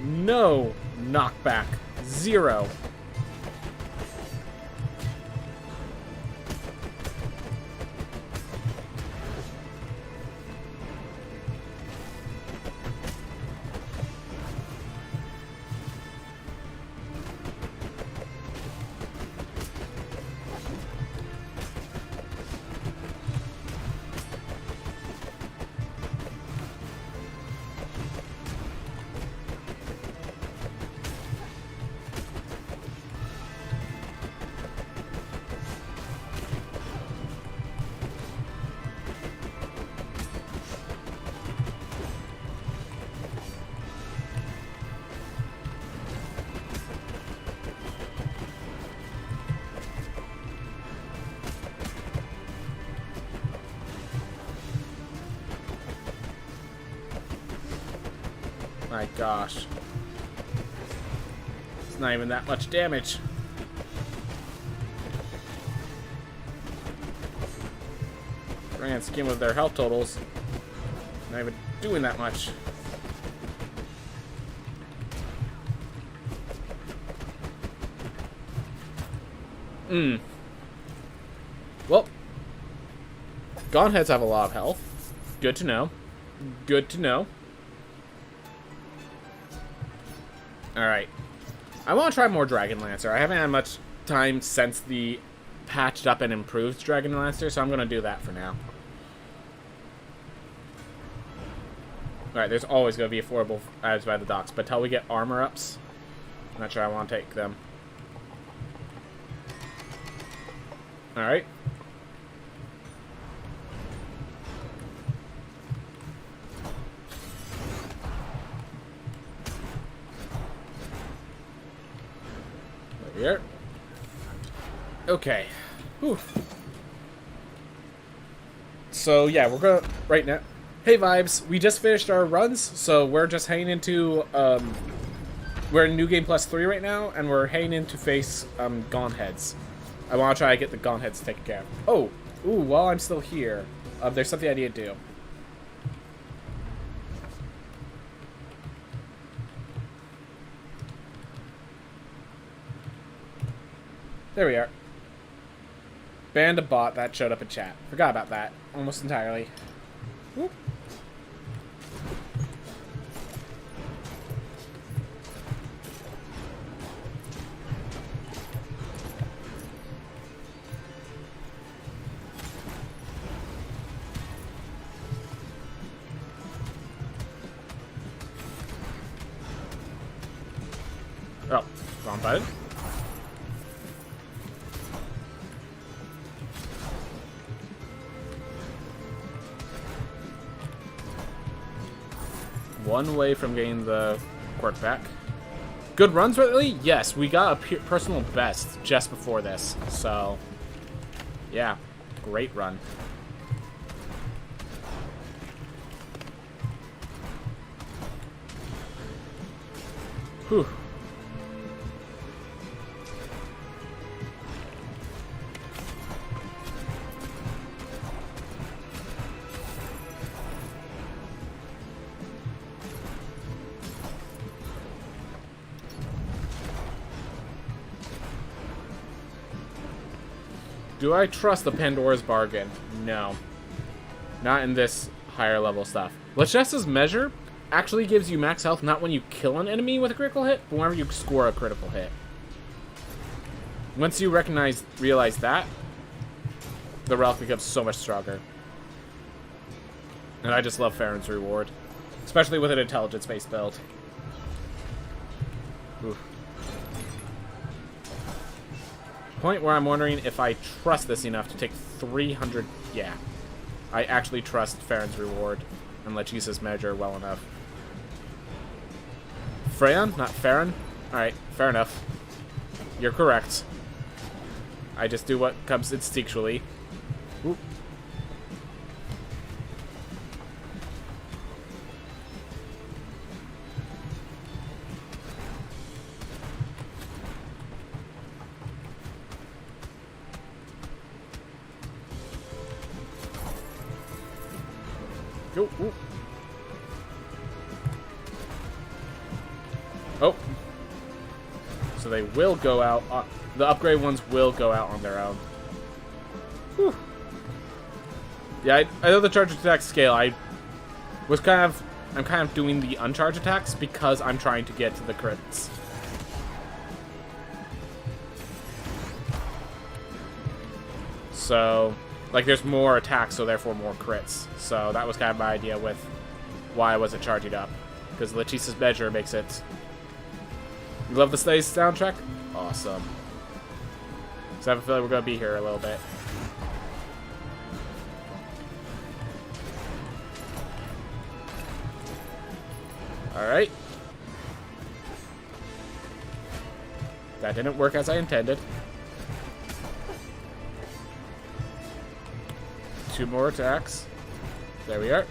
No knockback. 0. My gosh. It's not even that much damage. Grand scheme of their health totals. Not even doing that much. Well, Gone Heads have a lot of health. Good to know. Good to know. Alright. I want to try more Dragon Lancer. I haven't had much time since the patched up and improved Dragon Lancer, so I'm going to do that for now. Alright, there's always going to be affordable items by the docks, but until we get armor ups, I'm not sure I want to take them. Alright. Here. Okay. Whew. So yeah, we're gonna right now. Hey Vibes, we just finished our runs, so we're just heading into we're in New Game Plus 3 right now, and we're heading in to face Gone Heads. I want to try to get the Gone Heads taken care of. Oh, ooh, while I'm still here, there's something I need to do. There we are. Banned a bot that showed up in chat. Forgot about that. Almost entirely. Whoop. Oh, wrong button. One way from getting the quirk back. Good runs, really? Yes, we got a personal best just before this. So, yeah, great run. Whew. Do I trust the Pandora's Bargain? No. Not in this higher level stuff. Lechesa's Measure actually gives you max health not when you kill an enemy with a critical hit, but whenever you score a critical hit. Once you realize that, the relic becomes so much stronger. And I just love Farron's reward. Especially with an intelligence-based build. Oof. Point where I'm wondering if I trust this enough to take 300... Yeah. I actually trust Farron's reward and Lachesis measure well enough. Freyon, not Farron? Alright, fair enough. You're correct. I just do what comes instinctually. Ooh. Go. Ooh. Oh. So they will go out. The upgrade ones will go out on their own. Whew. Yeah, I know the charge attack scale. I'm kind of doing the uncharge attacks because I'm trying to get to the crits. So, like, there's more attacks, so therefore more crits. So that was kind of my idea with why I wasn't charging up, because Lachesis measure makes it. You love the Slays soundtrack? Awesome. So I have a feeling we're going to be here a little bit. Alright. That didn't work as I intended. 2 more attacks. There we are.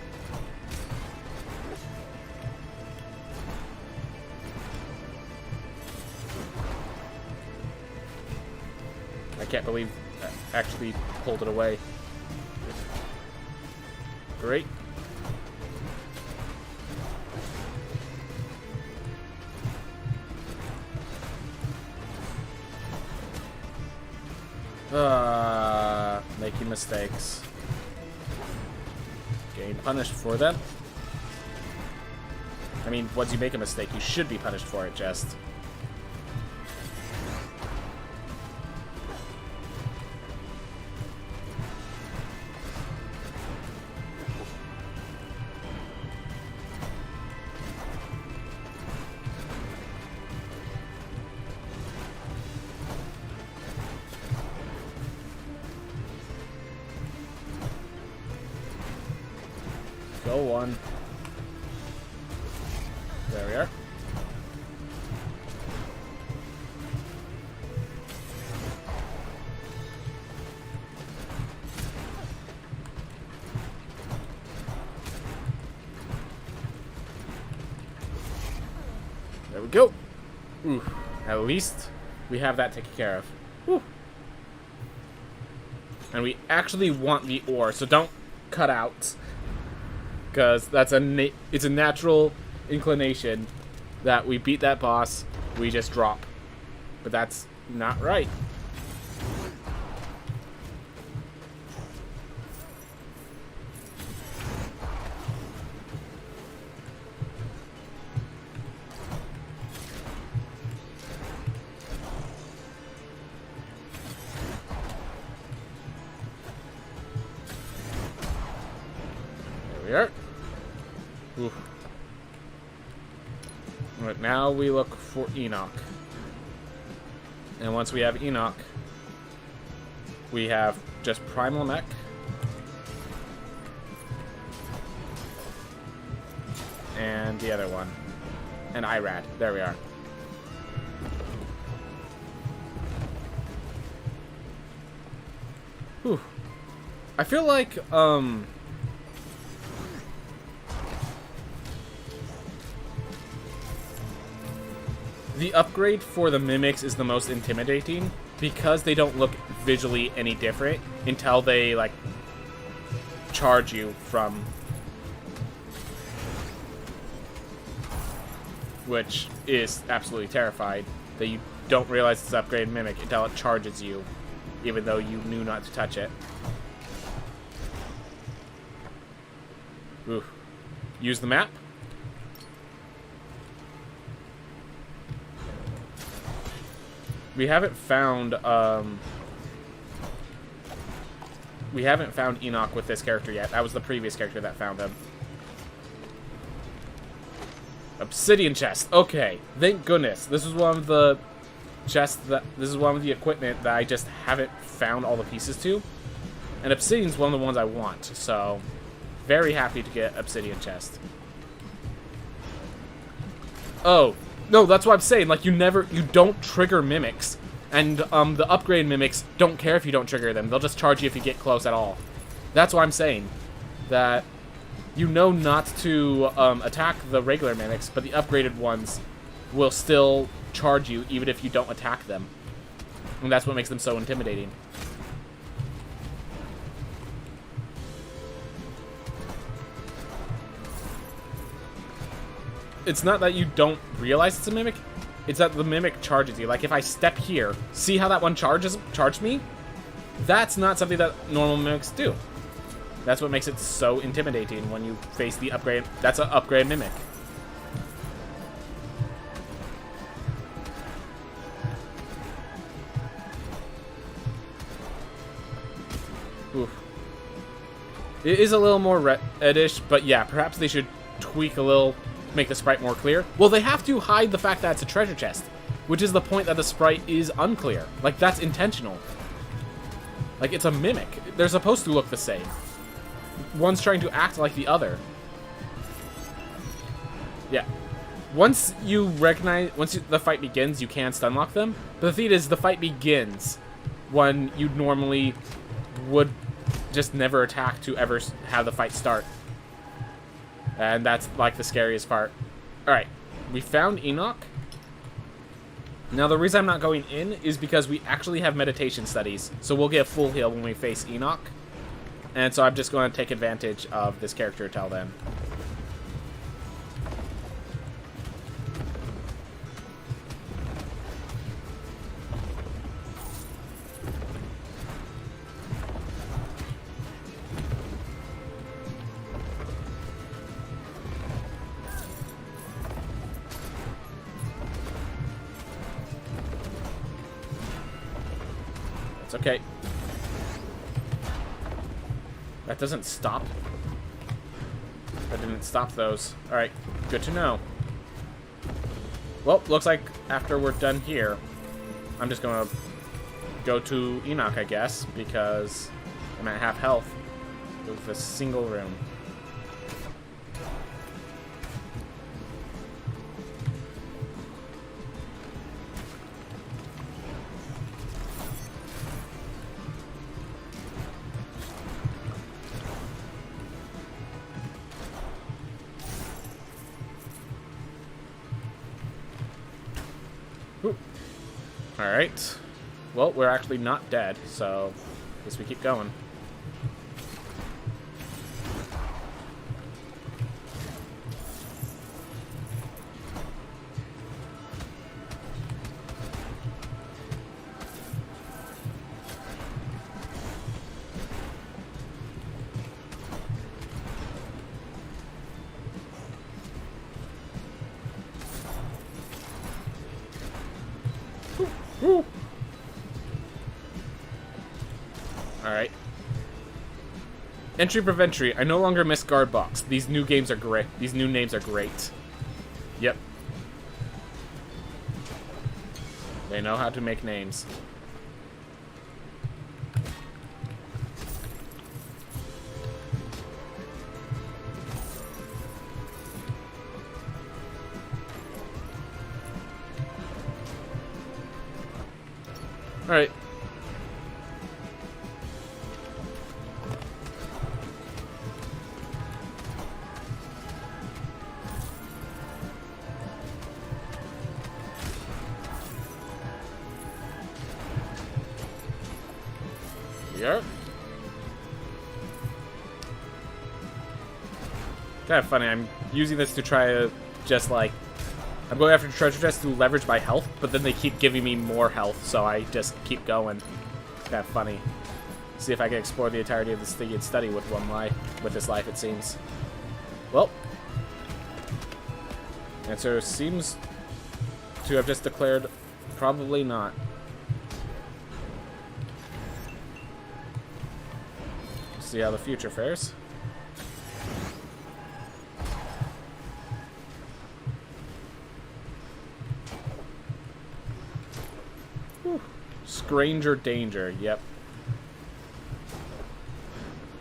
I can't believe I actually pulled it away. Great. Making mistakes. Getting punished for them. I mean, once you make a mistake, you should be punished for it, just. Go on. There we are. There we go. Ooh, at least we have that taken care of. Woo. And we actually want the ore, so don't cut out. Because that's it's a natural inclination that we beat that boss, we just drop. But that's not right. There we are. Oof. Right, now we look for Enoch. And once we have Enoch, we have just Primal Mech. And the other one. And Irad. There we are. Whew. I feel like, the upgrade for the Mimics is the most intimidating because they don't look visually any different until they, like, charge you from... Which is absolutely terrifying, that you don't realize it's upgraded Mimic until it charges you, even though you knew not to touch it. Ooh. Use the map. We haven't found, we haven't found Enoch with this character yet. That was the previous character that found him. Obsidian chest. Okay, thank goodness. This is one of the chests that... This is one of the equipment that I just haven't found all the pieces to. And obsidian's one of the ones I want, so... Very happy to get obsidian chest. Oh, no, that's what I'm saying. Like, you don't trigger mimics. And, the upgrade mimics don't care if you don't trigger them. They'll just charge you if you get close at all. That's what I'm saying. That... You know not to attack the regular mimics, but the upgraded ones will still charge you even if you don't attack them. And that's what makes them so intimidating. It's not that you don't realize it's a mimic, it's that the mimic charges you. Like if I step here, see how that one charged me? That's not something that normal mimics do. That's what makes it so intimidating when you face the upgrade. That's an upgrade mimic. Oof. It is a little more reddish, but yeah, perhaps they should tweak a little, make the sprite more clear. Well, they have to hide the fact that it's a treasure chest, which is the point that the sprite is unclear. Like, that's intentional. Like, it's a mimic. They're supposed to look the same. One's trying to act like the other. Yeah. Once you recognize... Once the fight begins, you can stunlock them. But the thing is, the fight begins when you normally would just never attack to ever have the fight start. And that's, like, the scariest part. Alright. We found Enoch. Now, the reason I'm not going in is because we actually have meditation studies. So we'll get a full heal when we face Enoch. And so I'm just going to take advantage of this character till then. It's okay. That doesn't stop. That didn't stop those. Alright, good to know. Well, looks like after we're done here, I'm just gonna go to Enoch, I guess, because I'm at half health with a single room. Alright. Well, we're actually not dead, so I guess we keep going. Woo. Alright. Entry Preventry. I no longer miss guard box. These new games are great. These new names are great. Yep. They know how to make names. Alright. Yep. Kind of funny. I'm using this to try to just like... I'm going after treasure chests to leverage my health, but then they keep giving me more health, so I just keep going. It's kind of funny. See if I can explore the entirety of this thing and study with this life, it seems. Well. Answer seems to have just declared probably not. See how the future fares. Whew. Stranger danger, yep.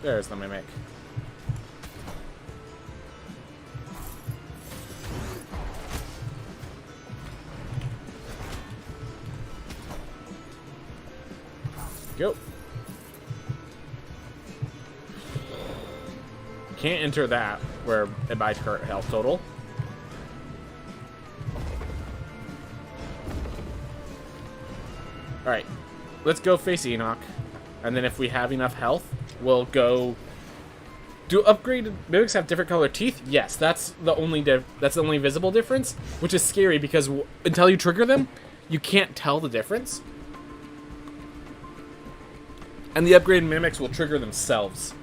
There's the mimic. Go. Can't enter that where it buys current health total. Alright. Let's go face Enoch. And then if we have enough health, we'll go... Do upgraded mimics have different colored teeth? Yes, that's the only visible difference, which is scary because until you trigger them, you can't tell the difference. And the upgraded mimics will trigger themselves.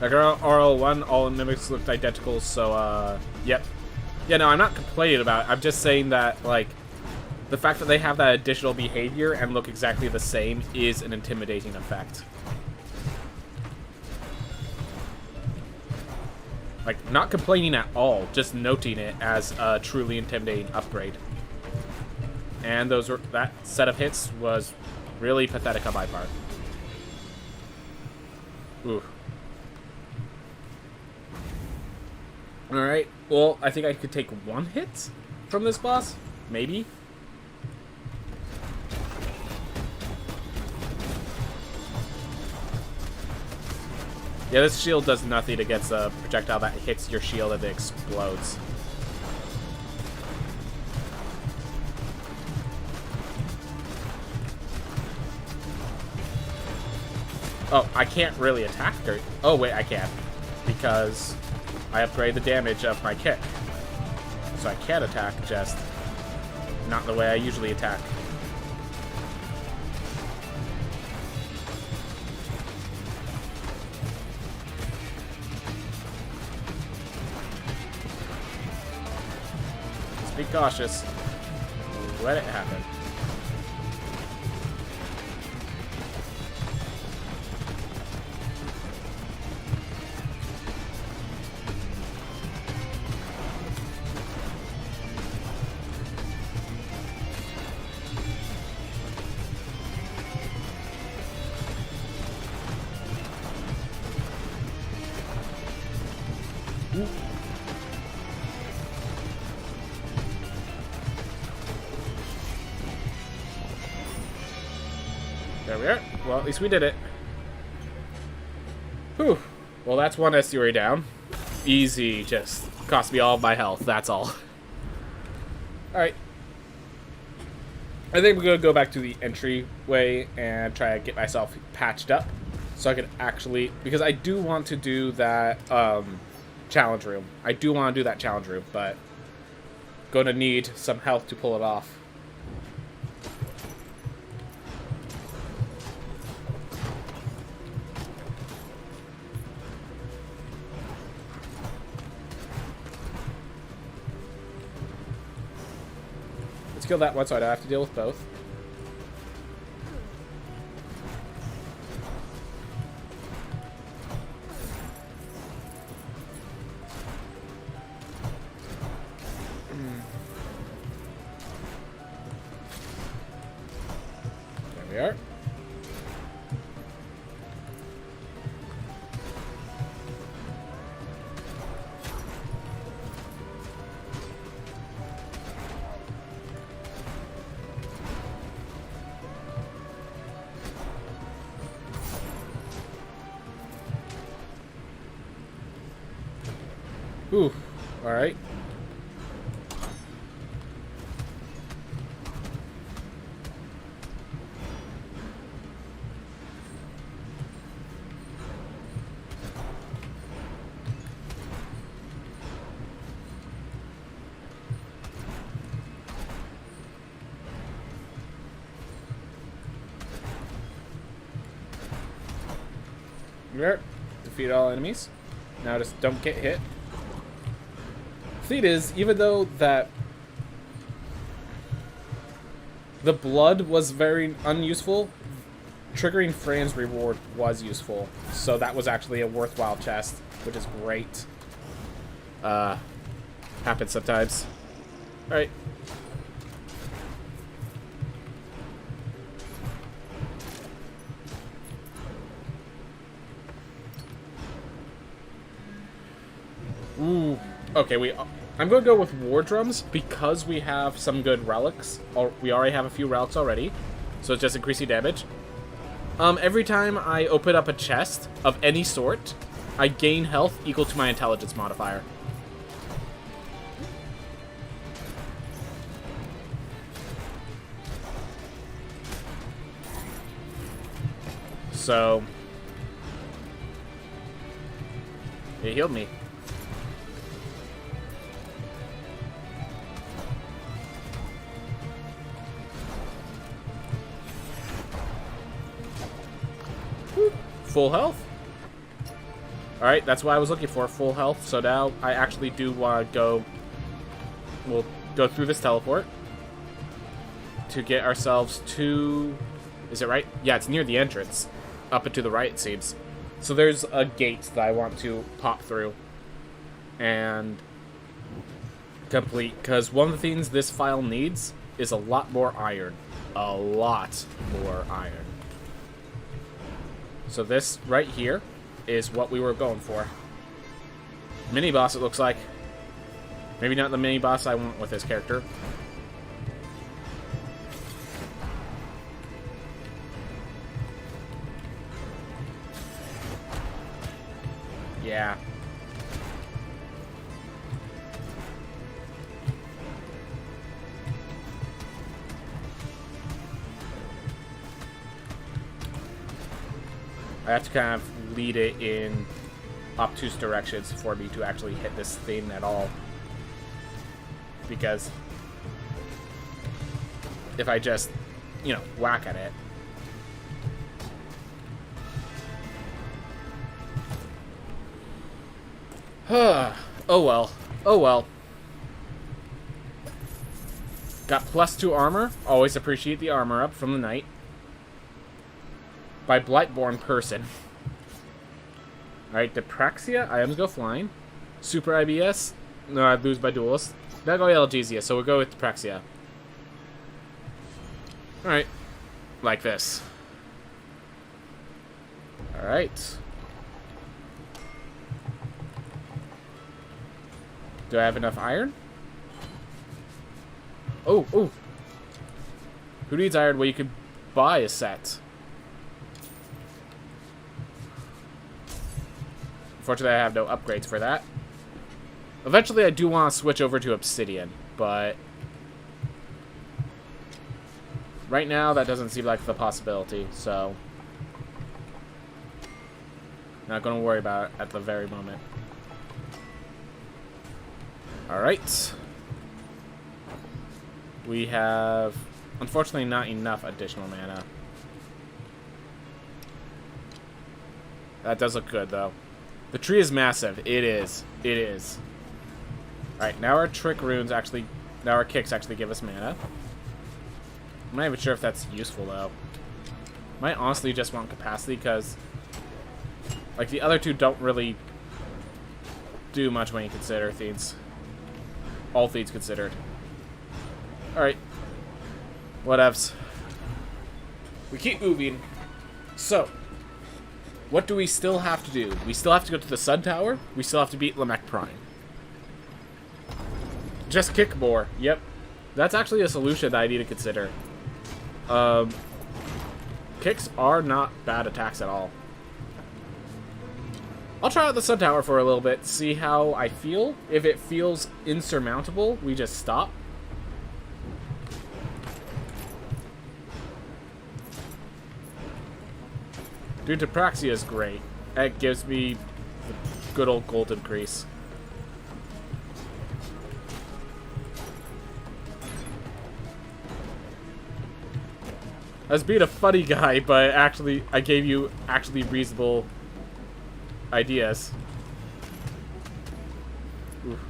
Like RL1, all mimics looked identical, so, yep. Yeah, no, I'm not complaining about it. I'm just saying that, like, the fact that they have that additional behavior and look exactly the same is an intimidating effect. Like, not complaining at all, just noting it as a truly intimidating upgrade. And that set of hits was really pathetic on my part. Ooh. Alright, well, I think I could take one hit from this boss. Maybe. Yeah, this shield does nothing against a projectile that hits your shield and it explodes. Oh, I can't really attack her. Oh, wait, I can. Because I upgrade the damage of my kick. So I can attack, just not the way I usually attack. Just be cautious. Let it happen. There we are. Well, at least we did it. Whew. Well, that's one estuary down. Easy. Just cost me all of my health. That's all. Alright. I think we're going to go back to the entryway and try to get myself patched up. So I can actually... Because I do want to do that challenge room. I do want to do that challenge room, but... Going to need some health to pull it off. Let's kill that one so I don't have to deal with both. There we are. Whew. Alright. There. Defeat all enemies. Now just don't get hit. The thing is, even though that the blood was very unuseful, triggering Fran's reward was useful. So that was actually a worthwhile chest, which is great. Happens sometimes. Alright. Ooh. Okay, I'm going to go with War Drums because we have some good relics. We already have a few relics already, so it's just increasing damage. Every time I open up a chest of any sort, I gain health equal to my intelligence modifier. So, it healed me. Full health. Alright, that's what I was looking for, full health. So now I actually do want to go... We'll go through this teleport to get ourselves to... Is it right? Yeah, it's near the entrance. Up and to the right, it seems. So there's a gate that I want to pop through and complete. Because one of the things this file needs is a lot more iron. A lot more iron. So this right here is what we were going for. Mini boss, it looks like. Maybe not the mini boss I want with this character. Yeah. I have to kind of lead it in obtuse directions for me to actually hit this thing at all. Because if I just, you know, whack at it. Oh well. Oh well. Got +2 armor. Always appreciate the armor up from the knight. By Blightborn person. Alright, Depraxia, items go flying. Super IBS, no, I'd lose by duelist. That'll go Analgesia, so we'll go with Depraxia. Alright. Like this. Alright. Do I have enough iron? Oh, oh. Who needs iron? Well, you could buy a set. Unfortunately, I have no upgrades for that. Eventually, I do want to switch over to Obsidian, but right now, that doesn't seem like the possibility, so not going to worry about it at the very moment. Alright. We have, unfortunately, not enough additional mana. That does look good, though. The tree is massive. It is. It is. Alright, now our trick runes actually... Now our kicks actually give us mana. I'm not even sure if that's useful, though. Might honestly just want capacity, because... Like, the other two don't really do much when you consider things. All things considered. Alright. Whatevs. We keep moving. So... What do we still have to do? We still have to go to the Sun Tower. We still have to beat Lamech Prime. Just kick more. Yep. That's actually a solution that I need to consider. Kicks are not bad attacks at all. I'll try out the sun tower for a little bit, see how I feel. If it feels insurmountable, we just stop. Dude, Apraxia is great. It gives me the good old gold increase. I was being a funny guy, but actually, I gave you actually reasonable ideas. Oof.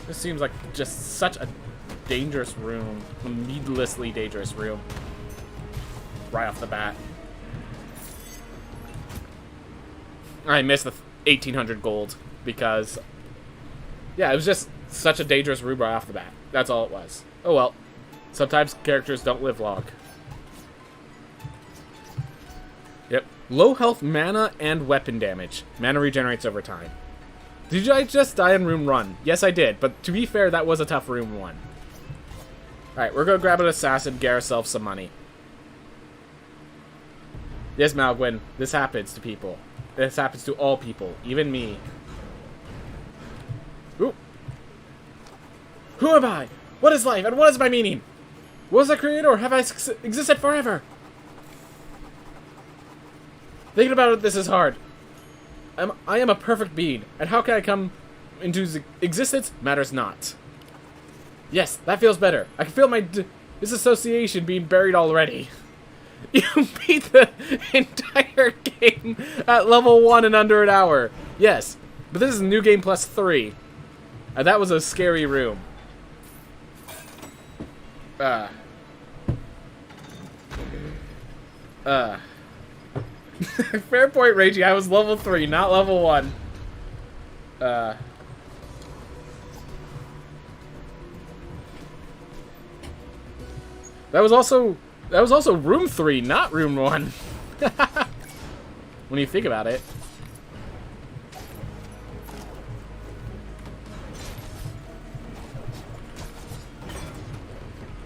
This seems like just such a dangerous room. A needlessly dangerous room. Right off the bat. I missed the 1800 gold because... yeah, it was just such a dangerous room right off the bat. That's all it was. Oh well. Sometimes characters don't live long. Yep. Low health mana and weapon damage. Mana regenerates over time. Did I just die in room 1? Yes, I did. But to be fair, that was a tough room 1. Alright, we're going to grab an assassin, get ourselves some money. Yes, Malgwyn, this happens to people. This happens to all people, even me. Ooh. Who am I? What is life, and what is my meaning? Was I created, or have I existed forever? Thinking about it, this is hard. I am a perfect being, and how can I come into existence matters not. Yes, that feels better. I can feel my disassociation being buried already. You beat the entire game at level 1 in under an hour. Yes, but this is New Game Plus 3. And that was a scary room. Fair point, Ragey. I was level 3, not level 1. That was also room 3, not room 1. When you think about it.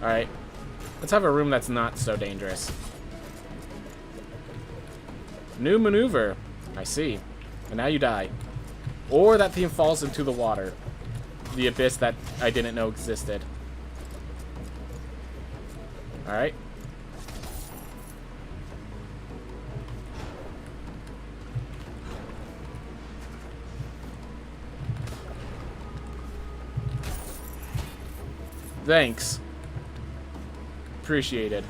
Alright. Let's have a room that's not so dangerous. New maneuver. I see. And now you die. Or that theme falls into the water. The abyss that I didn't know existed. Alright. Thanks. Appreciated.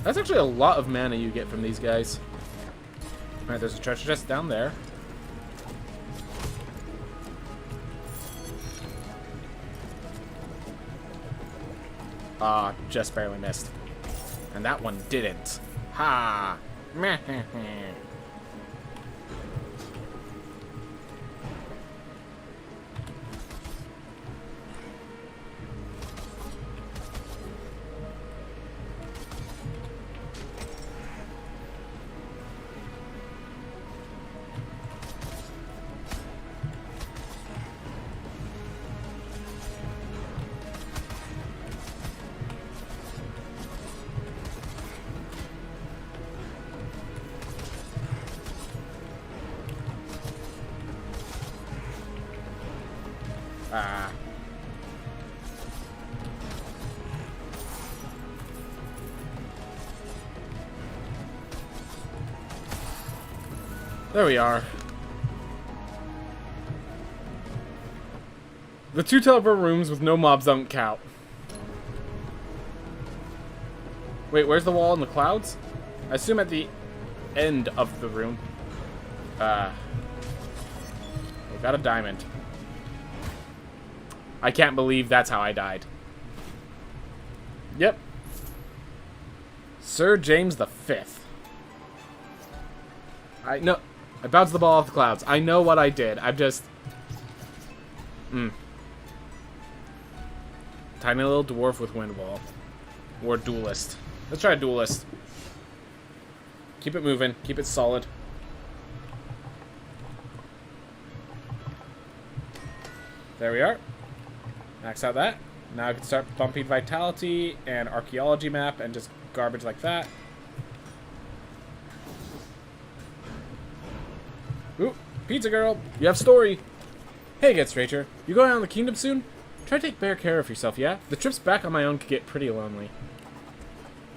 That's actually a lot of mana you get from these guys. Alright, there's a treasure chest down there. Ah, just barely missed. And that one didn't. Ha! Meh. Ah. There we are. The 2 teleport rooms with no mobs don't count. Wait, where's the wall in the clouds? I assume at the end of the room. We got a diamond. I can't believe that's how I died. Yep. Sir James the Fifth. I know. I bounced the ball off the clouds. I know what I did. I'm just... Tiny little dwarf with wind wall. Or duelist. Let's try a duelist. Keep it moving. Keep it solid. There we are. Max out that. Now I can start bumping vitality and archaeology map and just garbage like that. Ooh, pizza girl, you have story. Hey, Get Stranger, you going out in the kingdom soon? Try to take better care of yourself, yeah? The trips back on my own could get pretty lonely.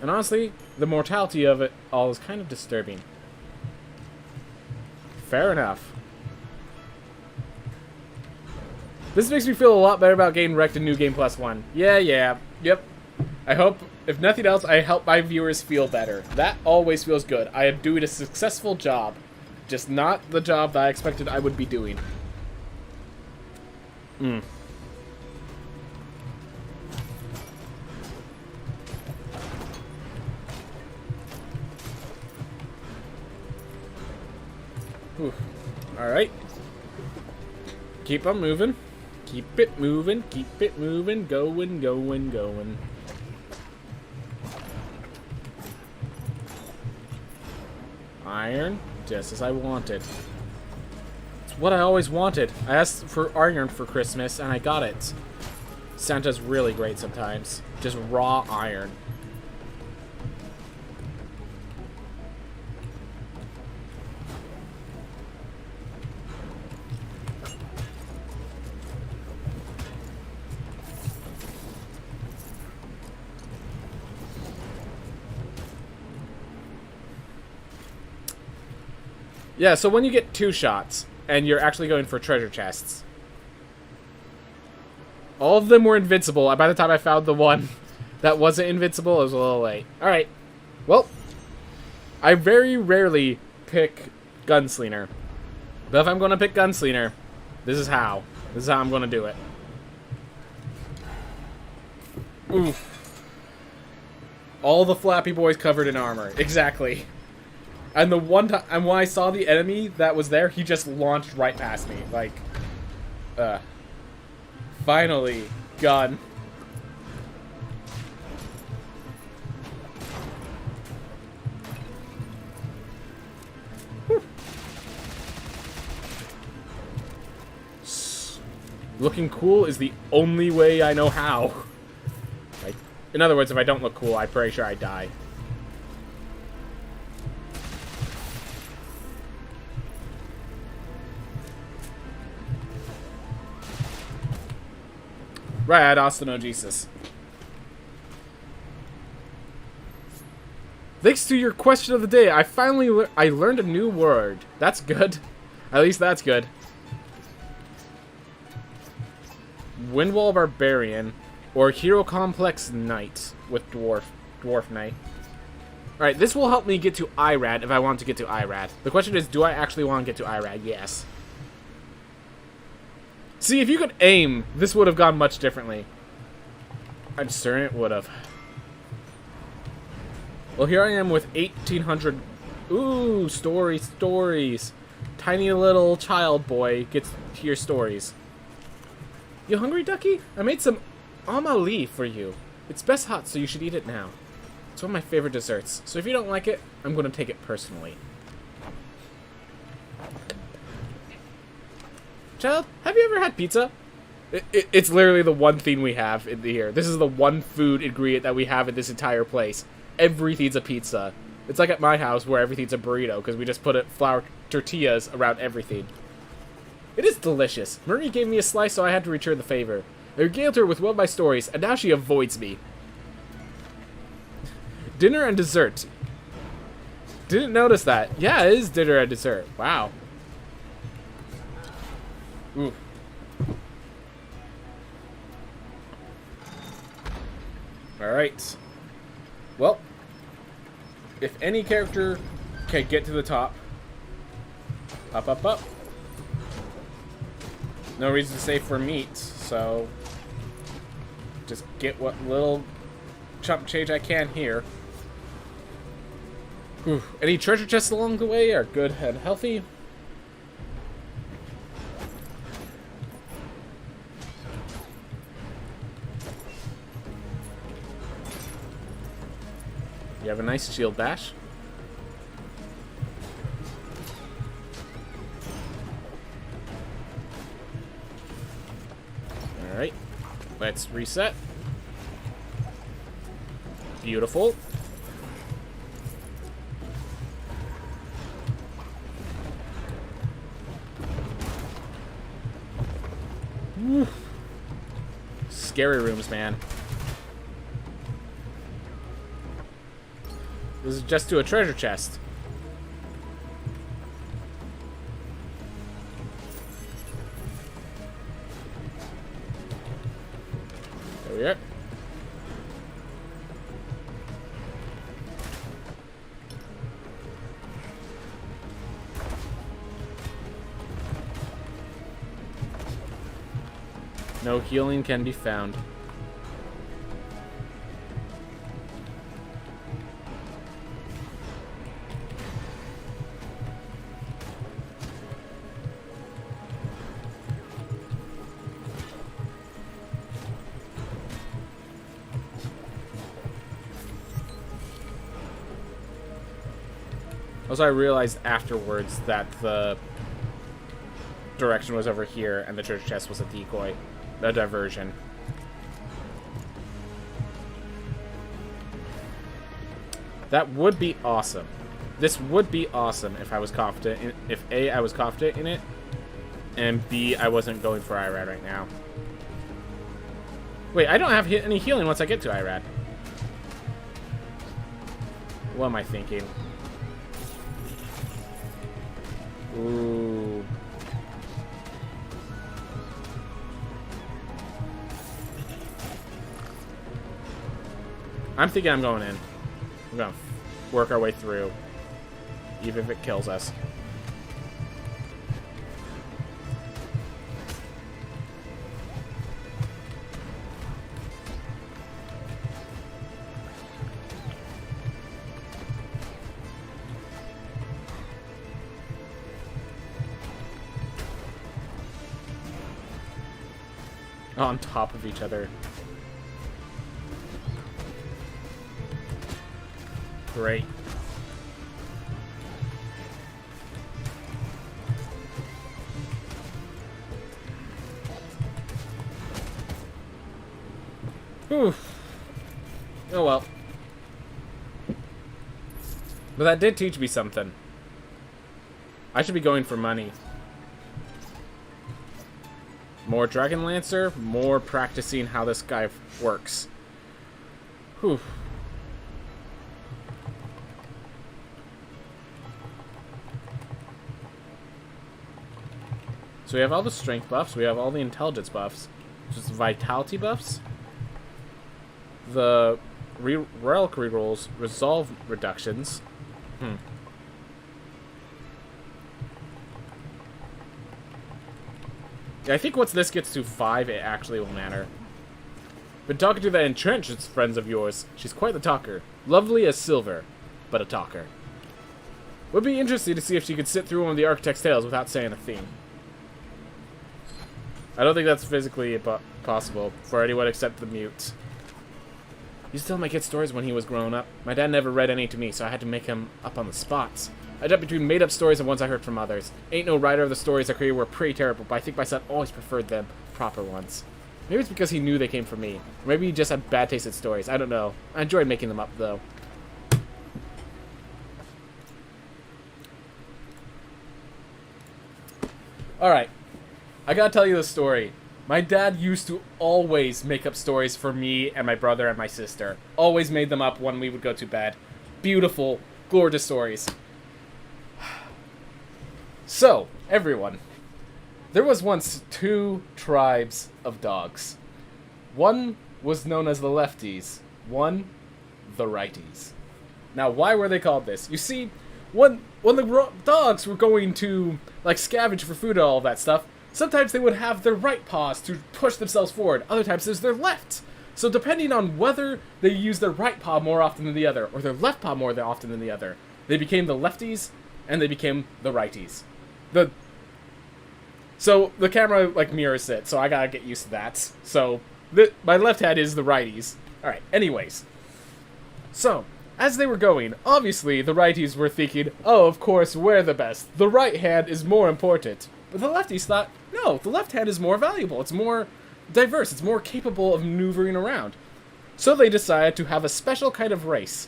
And honestly, the mortality of it all is kind of disturbing. Fair enough. This makes me feel a lot better about getting wrecked in New Game Plus 1. Yeah, yep. I hope, if nothing else, I help my viewers feel better. That always feels good. I am doing a successful job. Just not the job that I expected I would be doing. Alright. Keep on moving. Keep it moving. Keep it moving. Going, going, going. Iron. Just as I wanted. It's what I always wanted. I asked for iron for Christmas, and I got it. Santa's really great sometimes. Just raw iron. Yeah, so when you get 2 shots, and you're actually going for treasure chests, all of them were invincible. By the time I found the one that wasn't invincible, it was a little late. Alright, well, I very rarely pick Gunslinger. But if I'm going to pick Gunslinger, this is how. This is how I'm going to do it. Oof. All the Flappy Boys covered in armor. Exactly. And the one time, and when I saw the enemy that was there, he just launched right past me. Like, finally, gun. Whew. Looking cool is the only way I know how. Like, in other words, if I don't look cool, I'm pretty sure I die. Right, Austin Jesus. Thanks to your question of the day, I finally learned a new word. That's good. At least that's good. Windwall Barbarian, or Hero Complex Knight with Dwarf Knight. Alright, this will help me get to Irad if I want to get to Irad. The question is, do I actually want to get to Irad? Yes. See, if you could aim, this would have gone much differently. I'm certain it would have. Well, here I am with 1,800... Ooh, stories. Tiny little child boy gets to hear stories. You hungry, ducky? I made some amali for you. It's best hot, so you should eat it now. It's one of my favorite desserts, so if you don't like it, I'm going to take it personally. Child, have you ever had pizza? It's literally the one thing we have in here. This is the one food ingredient that we have in this entire place. Everything's a pizza. It's like at my house where everything's a burrito because we just put flour tortillas around everything. It is delicious. Marie gave me a slice, so I had to return the favor. I regaled her with one of my stories, and now she avoids me. Dinner and dessert. Didn't notice that. Yeah, it is dinner and dessert. Wow. Ooh. Alright. Well, if any character can get to the top, up. No reason to save for meat, so just get what little chump change I can here. Whew. Any treasure chests along the way are good and healthy. You have a nice shield bash. Alright. Let's reset. Beautiful. Woo. Scary rooms, man. This is just to a treasure chest. There we are. No healing can be found. Also, I realized afterwards that the direction was over here and the treasure chest was a decoy. A diversion. That would be awesome. This would be awesome if I was confident in, if A, I was confident in it, and B, I wasn't going for Irad right now. Wait, I don't have any healing once I get to Irad. What am I thinking? Ooh. I'm thinking I'm going in. We're gonna work our way through, even if it kills us. On top of each other. Great. Whew. Oh well. But that did teach me something. I should be going for money. More Dragon Lancer, more practicing how this guy works. Whew. So we have all the strength buffs, we have all the intelligence buffs, just vitality buffs. The relic rerolls, resolve reductions. Yeah, I think once this gets to 5, it actually will matter. Been talking to that entrenched friends of yours. She's quite the talker. Lovely as silver, but a talker. Would be interesting to see if she could sit through one of the Architect's tales without saying a thing. I don't think that's physically possible for anyone except the mute. He used to tell my kid stories when he was growing up. My dad never read any to me, so I had to make him up on the spots. I jumped between made-up stories and ones I heard from others. Ain't no writer of the stories I created were pretty terrible, but I think my son always preferred them proper ones. Maybe it's because he knew they came from me. Or maybe he just had bad taste in stories. I don't know. I enjoyed making them up, though. Alright. I gotta tell you the story. My dad used to always make up stories for me and my brother and my sister. Always made them up when we would go to bed. Beautiful, gorgeous stories. So, everyone. There was once 2 tribes of dogs. One was known as the lefties. One, the righties. Now, why were they called this? You see, when the dogs were going to, like, scavenge for food and all that stuff, sometimes they would have their right paws to push themselves forward. Other times there's their left. So depending on whether they use their right paw more often than the other, or their left paw more often than the other, They became the lefties, and they became the righties. So the camera like mirrors it, so I gotta get used to that. So my left hand is the righties. Alright, anyways. So, as they were going, obviously the righties were thinking, oh, of course, we're the best. The right hand is more important. But the lefties thought, no, the left hand is more valuable. It's more diverse. It's more capable of maneuvering around. So they decided to have a special kind of race.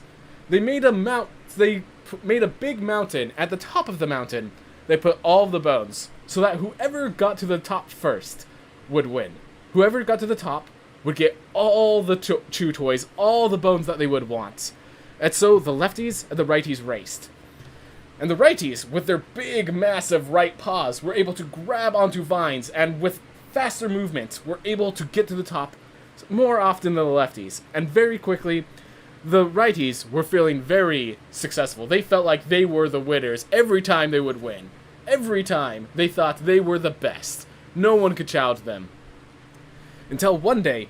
They made a big mountain. At the top of the mountain, they put all of the bones, so that whoever got to the top first would win. Whoever got to the top would get all the chew toys, all the bones that they would want. And so the lefties and the righties raced. And the righties, with their big, massive right paws, were able to grab onto vines, and with faster movement, were able to get to the top more often than the lefties. And very quickly, the righties were feeling very successful. They felt like they were the winners every time they would win. Every time they thought they were the best. No one could challenge them. Until one day,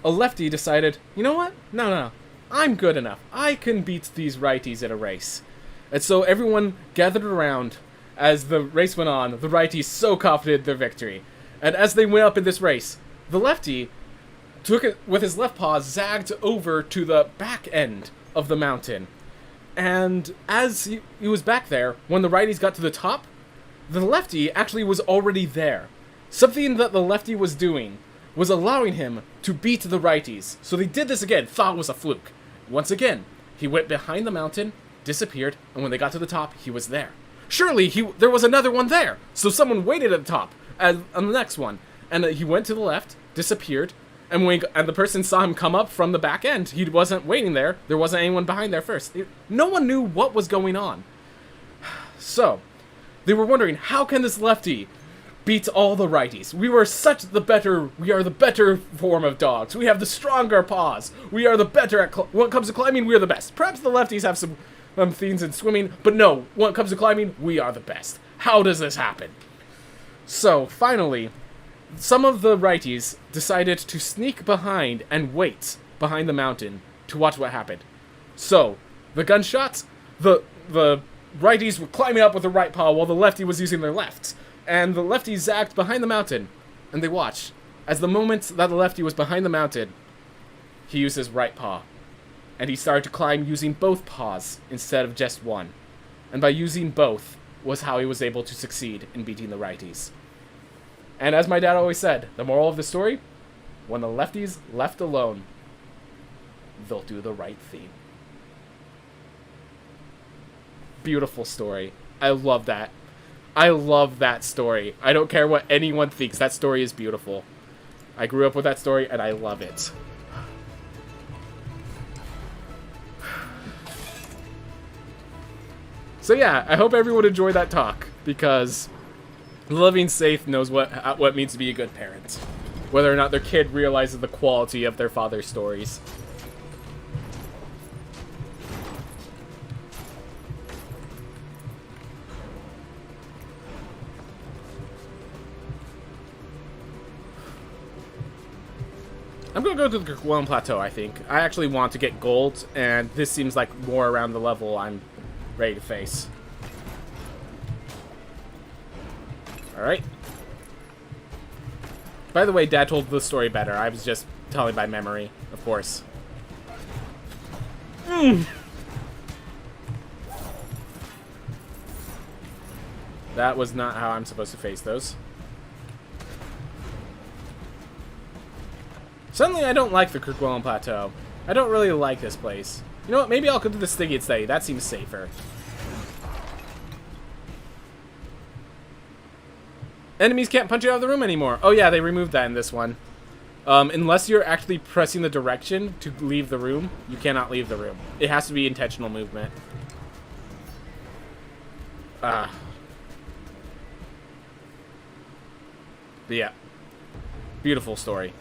a lefty decided, you know what? No. I'm good enough. I can beat these righties in a race. And so everyone gathered around as the race went on, the righties so confident in their victory. And as they went up in this race, the lefty took it with his left paw, zagged over to the back end of the mountain. And as he was back there, when the righties got to the top, the lefty actually was already there. Something that the lefty was doing was allowing him to beat the righties. So they did this again, thought it was a fluke. Once again, he went behind the mountain, disappeared, and when they got to the top, he was there. Surely, there was another one there! So someone waited at the top, on the next one. And he went to the left, disappeared, and the person saw him come up from the back end. He wasn't waiting there. There wasn't anyone behind there first. No one knew what was going on. So, they were wondering, how can this lefty beat all the righties? We are the better form of dogs. We have the stronger paws. We are the better at, when it comes to climbing, we are the best. Perhaps the lefties have some things in swimming, but no, when it comes to climbing, we are the best. How does this happen? So, finally, some of the righties decided to sneak behind and wait behind the mountain to watch what happened. So, the gunshots, the righties were climbing up with the right paw while the lefty was using their left. And the lefty zagged behind the mountain, and they watched. As the moment that the lefty was behind the mountain, he used his right paw. And he started to climb using both paws instead of just one. And by using both was how he was able to succeed in beating the righties. And as my dad always said, the moral of the story, when the lefties left alone, they'll do the right thing. Beautiful story. I love that. I love that story. I don't care what anyone thinks. That story is beautiful. I grew up with that story, and I love it. So yeah, I hope everyone enjoyed that talk, because Loving Safe knows what it means to be a good parent. Whether or not their kid realizes the quality of their father's stories. I'm going to go to the Kerguelen Plateau, I think. I actually want to get gold, and this seems like more around the level I'm ready to face. Alright. By the way, Dad told the story better. I was just telling by memory, of course. That was not how I'm supposed to face those. Suddenly, I don't like the Kerguelen Plateau. I don't really like this place. You know what? Maybe I'll go to the Stygian Study. That seems safer. Enemies can't punch you out of the room anymore. Oh yeah, they removed that in this one. Unless you're actually pressing the direction to leave the room, you cannot leave the room. It has to be intentional movement. But yeah. Beautiful story.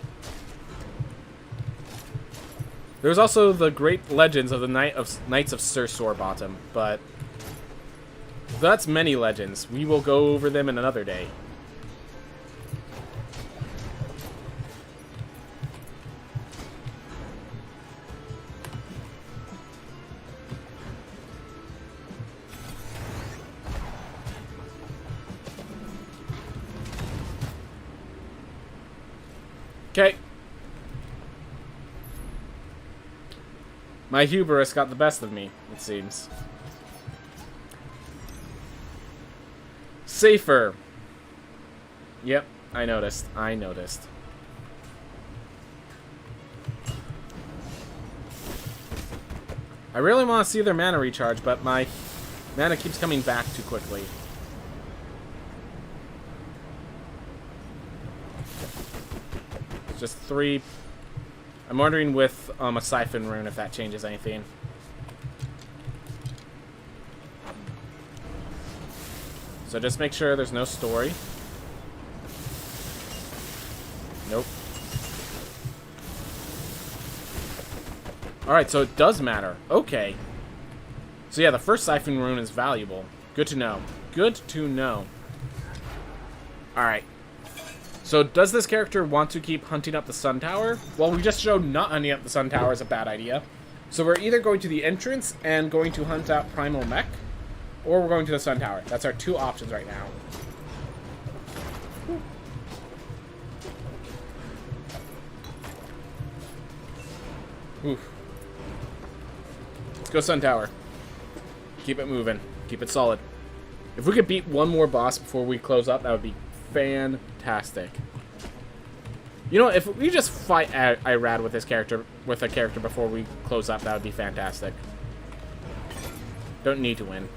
There's also the great legends of the Knights of Sir Sorebottom, but that's many legends. We will go over them in another day. Okay. My hubris got the best of me, it seems. Safer. Yep, I noticed. I noticed. I really want to see their mana recharge, but my mana keeps coming back too quickly. It's just 3. I'm wondering with a Siphon Rune if that changes anything. So just make sure there's no story. Nope. Alright, so it does matter. Okay. So yeah, the first Siphon Rune is valuable. Good to know. Good to know. Alright. So does this character want to keep hunting up the Sun Tower? Well, we just showed not hunting up the Sun Tower is a bad idea. So we're either going to the entrance and going to hunt out Primal Mech, or we're going to the Sun Tower. That's our 2 options right now. Oof. Let's go Sun Tower. Keep it moving. Keep it solid. If we could beat one more boss before we close up, that would be fantastic. You know, if we just fight Irad with a character before we close up, that would be fantastic. Don't need to win.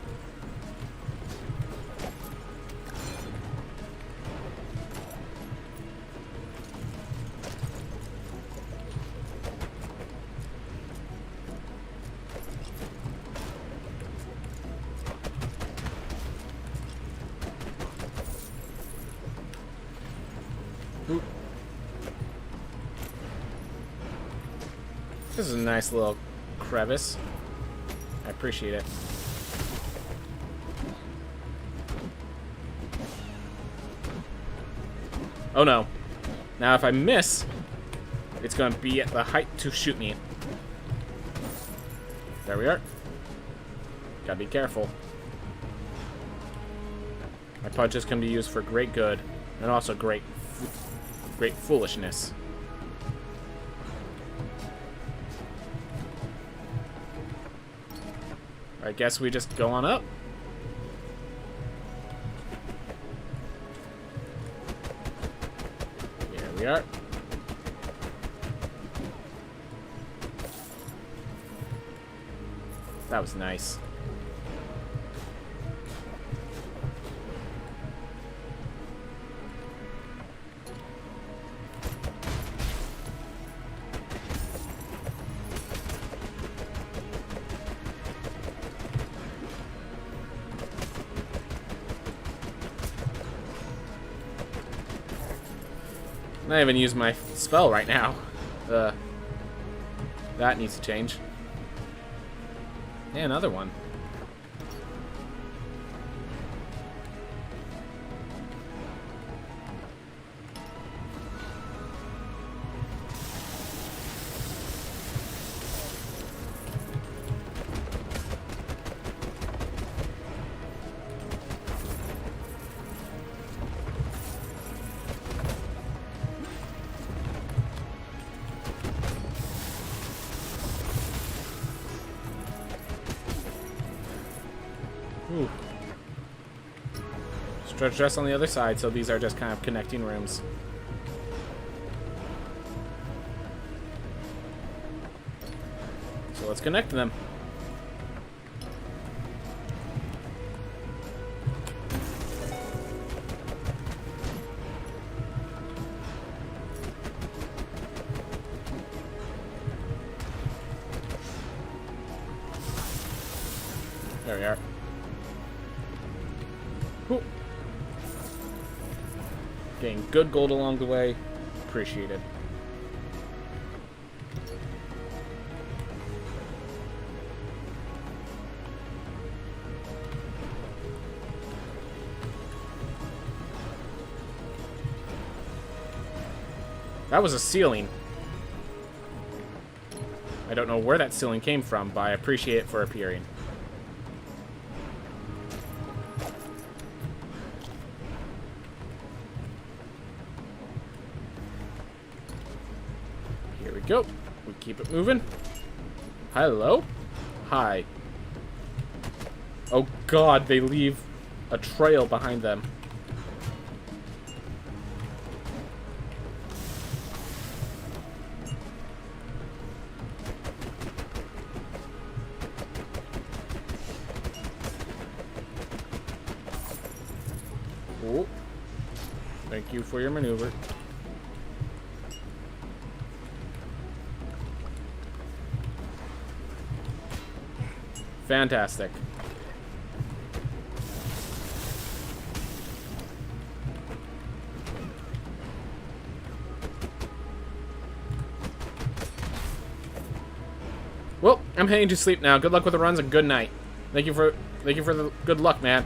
Ooh. This is a nice little crevice. I appreciate it. Oh no. Now if I miss, it's going to be at the height to shoot me. There we are. Gotta be careful. My punches can be used for great good, and also great foolishness. I guess we just go on up. Here we are. That was nice. I haven't used my spell right now. That needs to change. Yeah, another one. Ooh. Stretch dress on the other side, so these are just kind of connecting rooms. So let's connect them. There we are. Cool. Getting good gold along the way. Appreciate it. That was a ceiling. I don't know where that ceiling came from, but I appreciate it for appearing. go. We keep it moving. Hello? Hi. Oh god, they leave a trail behind them. Oh. Thank you for your maneuver. Fantastic. Well, I'm heading to sleep now. Good luck with the runs and good night. Thank you for the good luck, man.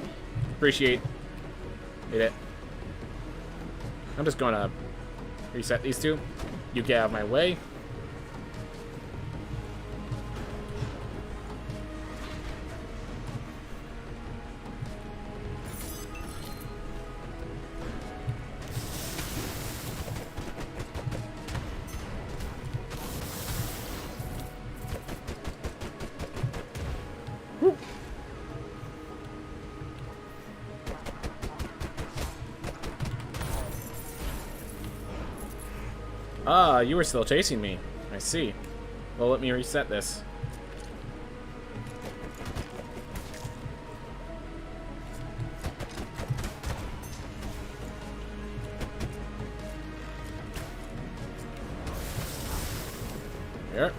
Appreciate it. I'm just gonna reset these two. You get out of my way. Ah, you were still chasing me. I see. Well, let me reset this. Here.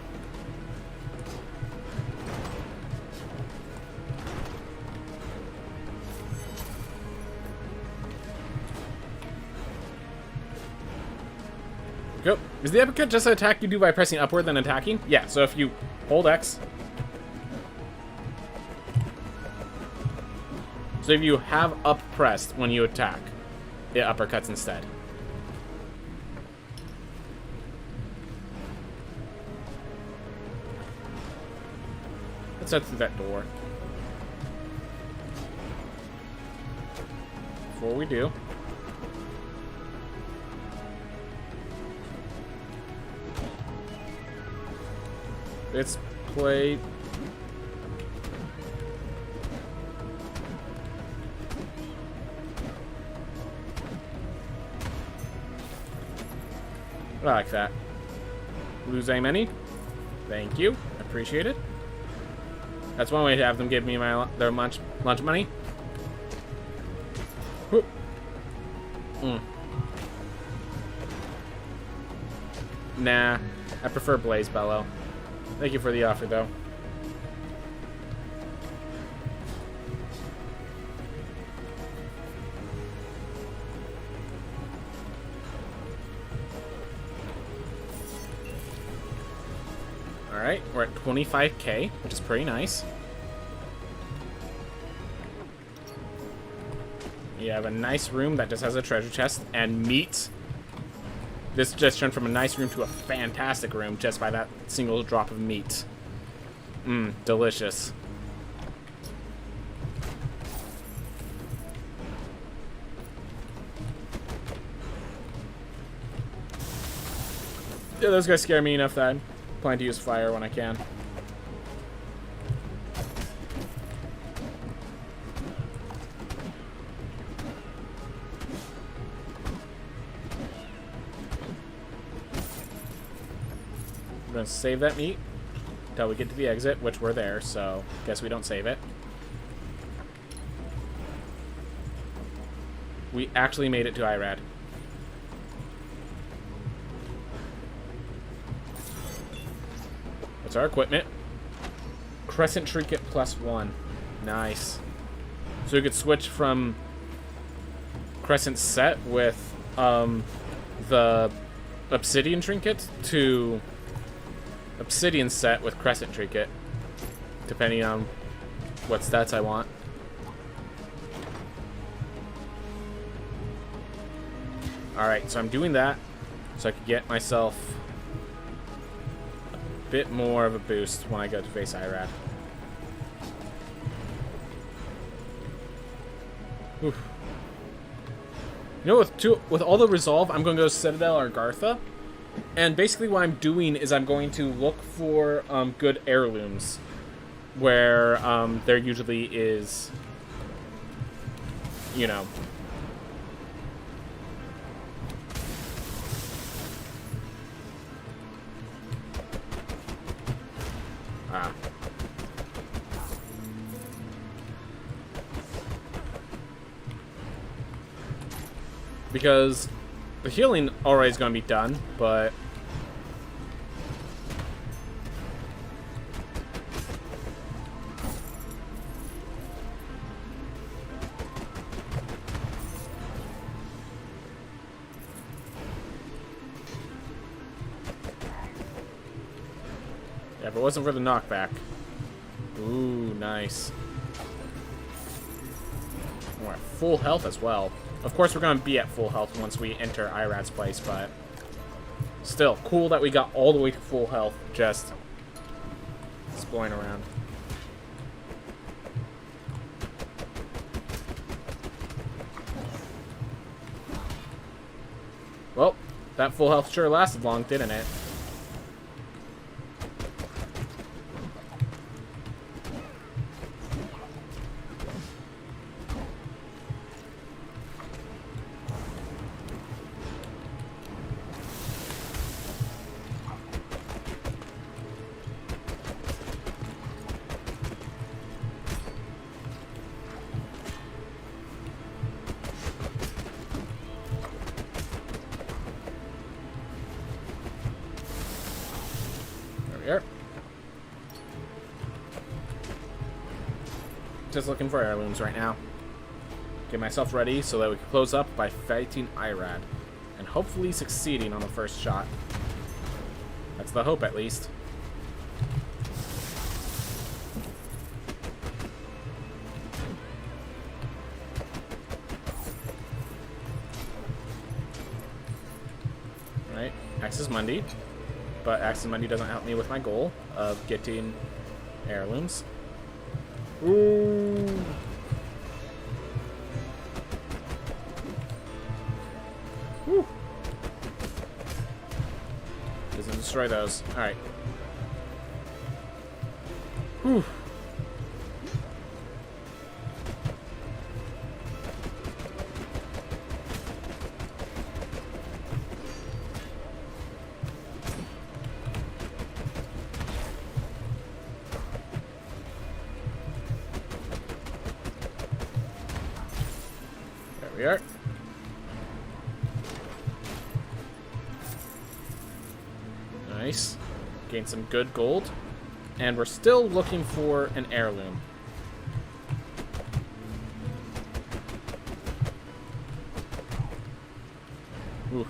Go. Is the uppercut just an attack you do by pressing upward then attacking? Yeah, so if you hold X. So if you have up pressed when you attack, it uppercuts instead. Let's head through that door. Before we do, let's play. I like that. Lose a many. Thank you. Appreciate it. That's one way to have them give me their lunch money. Whoop. Nah, I prefer Blaze Bellow. Thank you for the offer, though. Alright, we're at 25k, which is pretty nice. You have a nice room that just has a treasure chest and meat. This just turned from a nice room to a fantastic room just by that single drop of meat. Mmm, delicious. Yeah, those guys scare me enough that I plan to use fire when I can. We're gonna save that meat until we get to the exit, which we're there, so guess we don't save it. We actually made it to Irad. What's our equipment? Crescent Trinket +1. Nice. So we could switch from Crescent Set with the Obsidian Trinket to Obsidian Set with Crescent Trinket, depending on what stats I want. Alright, so I'm doing that so I can get myself a bit more of a boost when I go to face Irad. Oof. You know, with all the resolve, I'm going to go Citadel or Gartha. And basically what I'm doing is I'm going to look for good heirlooms where there usually is, you know... Because the healing already is going to be done, but... Yeah, if it wasn't for the knockback. Ooh, nice. We're at full health as well. Of course, we're going to be at full health once we enter Irad's place, but... Still, cool that we got all the way to full health, just... exploring around. Well, that full health sure lasted long, didn't it? There. Just looking for heirlooms right now. Get myself ready so that we can close up by fighting Irad. And hopefully succeeding on the first shot. That's the hope, at least. Alright, Axis Mundi. But Axis Mundi doesn't help me with my goal of getting heirlooms. Ooh. Woo. Doesn't destroy those. Alright. Whew. We are. Nice. Gained some good gold. And we're still looking for an heirloom. Ooh.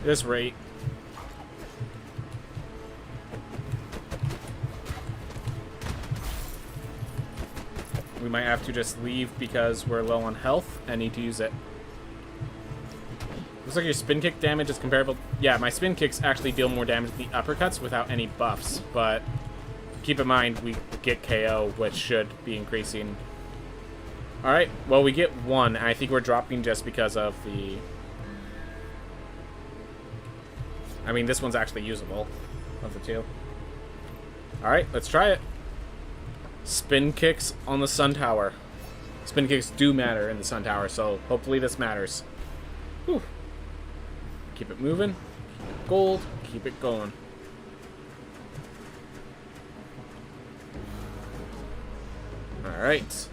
This rate. We might have to just leave because we're low on health and need to use it. Looks like your spin kick damage is comparable. Yeah, my spin kicks actually deal more damage than the uppercuts without any buffs, but keep in mind we get KO, which should be increasing. Alright, well we get one, and I think we're dropping just because of the... I mean, this one's actually usable of the two. Alright, let's try it. Spin kicks on the Sun Tower. Spin kicks do matter in the Sun Tower, so hopefully this matters. Whew. Keep it moving. Keep it gold. Keep it going. Alright.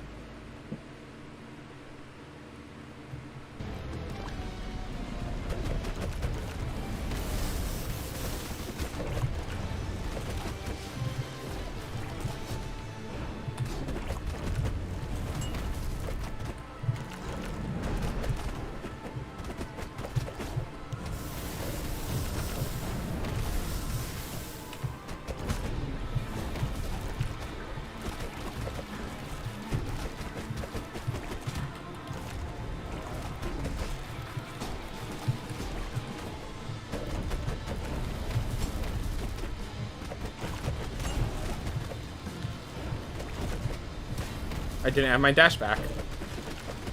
I didn't have my dash back.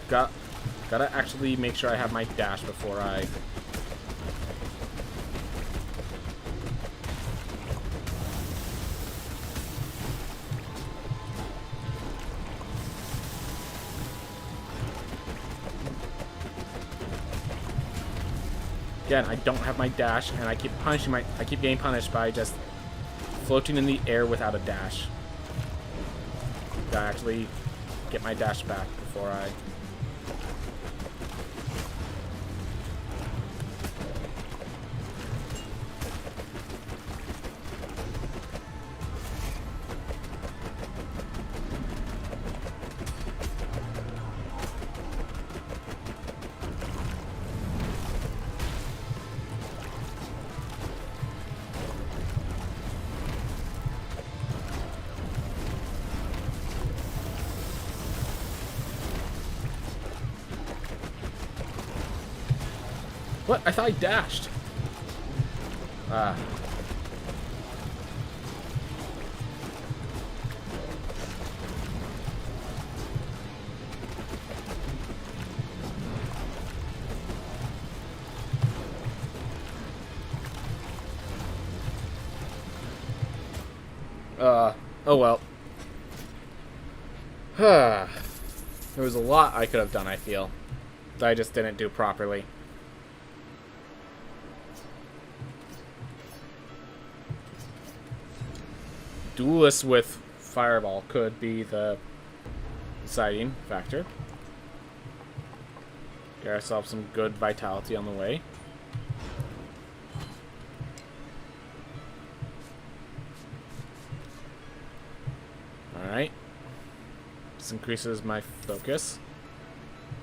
Gotta actually make sure I have my dash before I... Again, I don't have my dash, and I keep getting punished by just floating in the air without a dash. Gotta actually get my dash back before I... What? I thought I dashed. Ah. Oh well. There was a lot I could have done, I feel, that I just didn't do properly. Duelist with Fireball could be the deciding factor. Get ourselves some good vitality on the way. Alright. This increases my focus,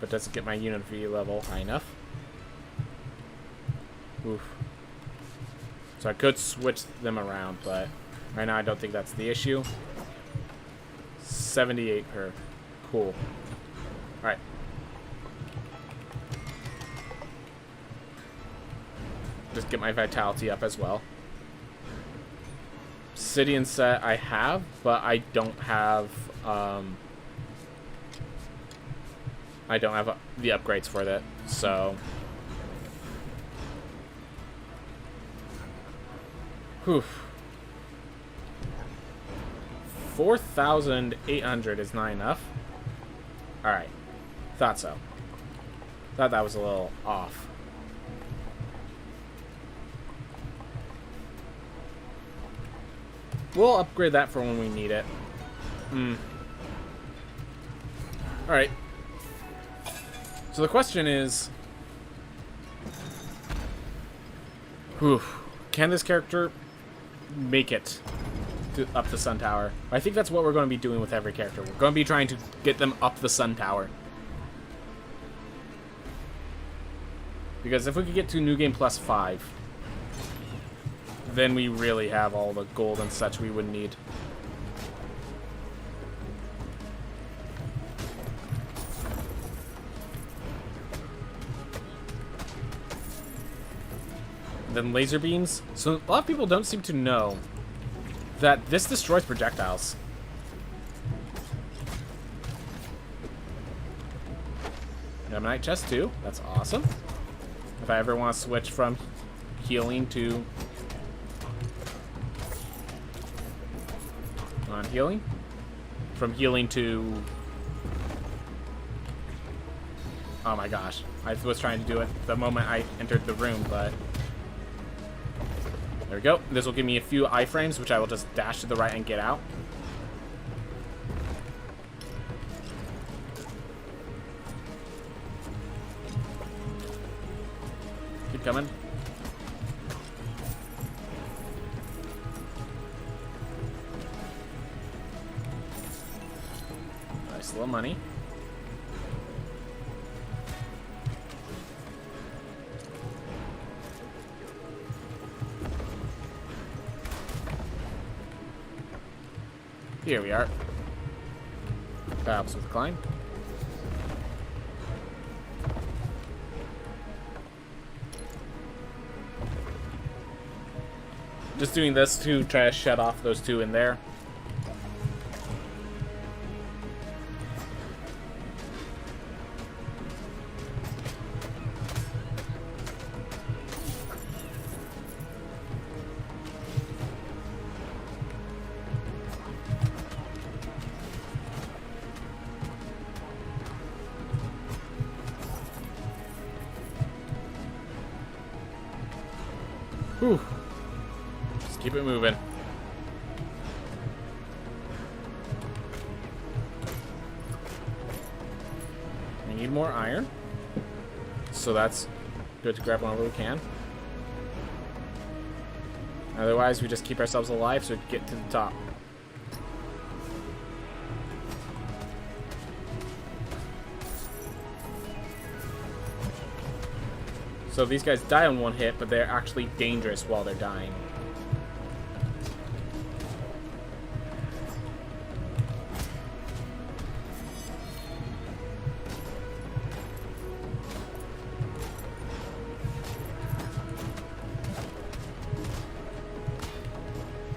but doesn't get my unit V level high enough. Oof. So I could switch them around, but right now I don't think that's the issue. 78 per. Cool. Alright. Just get my vitality up as well. City and set I have, but I don't have the upgrades for that, so whew. 4,800 is not enough. Alright. Thought so. Thought that was a little off. We'll upgrade that for when we need it. Alright. So the question is... whew, can this character make it up the Sun Tower? I think that's what we're going to be doing with every character. We're going to be trying to get them up the Sun Tower. Because if we could get to New Game Plus 5, then we really have all the gold and such we would need. Then laser beams. So a lot of people don't seem to know that this destroys projectiles. Night chest too. That's awesome. If I ever want to switch from healing to healing, from healing to, oh my gosh, I was trying to do it the moment I entered the room, but There we go. This will give me a few iframes, which I will just dash to the right and get out. Keep coming. Nice little money. Here we are. That helps with the climb. Just doing this to try to shut off those two in there. Whew. Just keep it moving. We need more iron. So that's good to grab whenever we can. Otherwise, we just keep ourselves alive so we can get to the top. So these guys die on one hit, but they're actually dangerous while they're dying.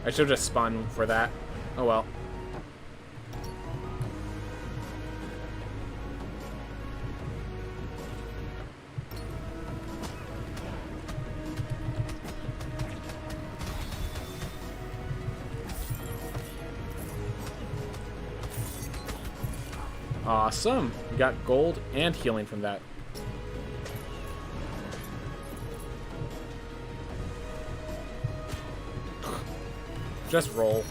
I should have just spawned for that. Oh well. Awesome. We got gold and healing from that. Just roll.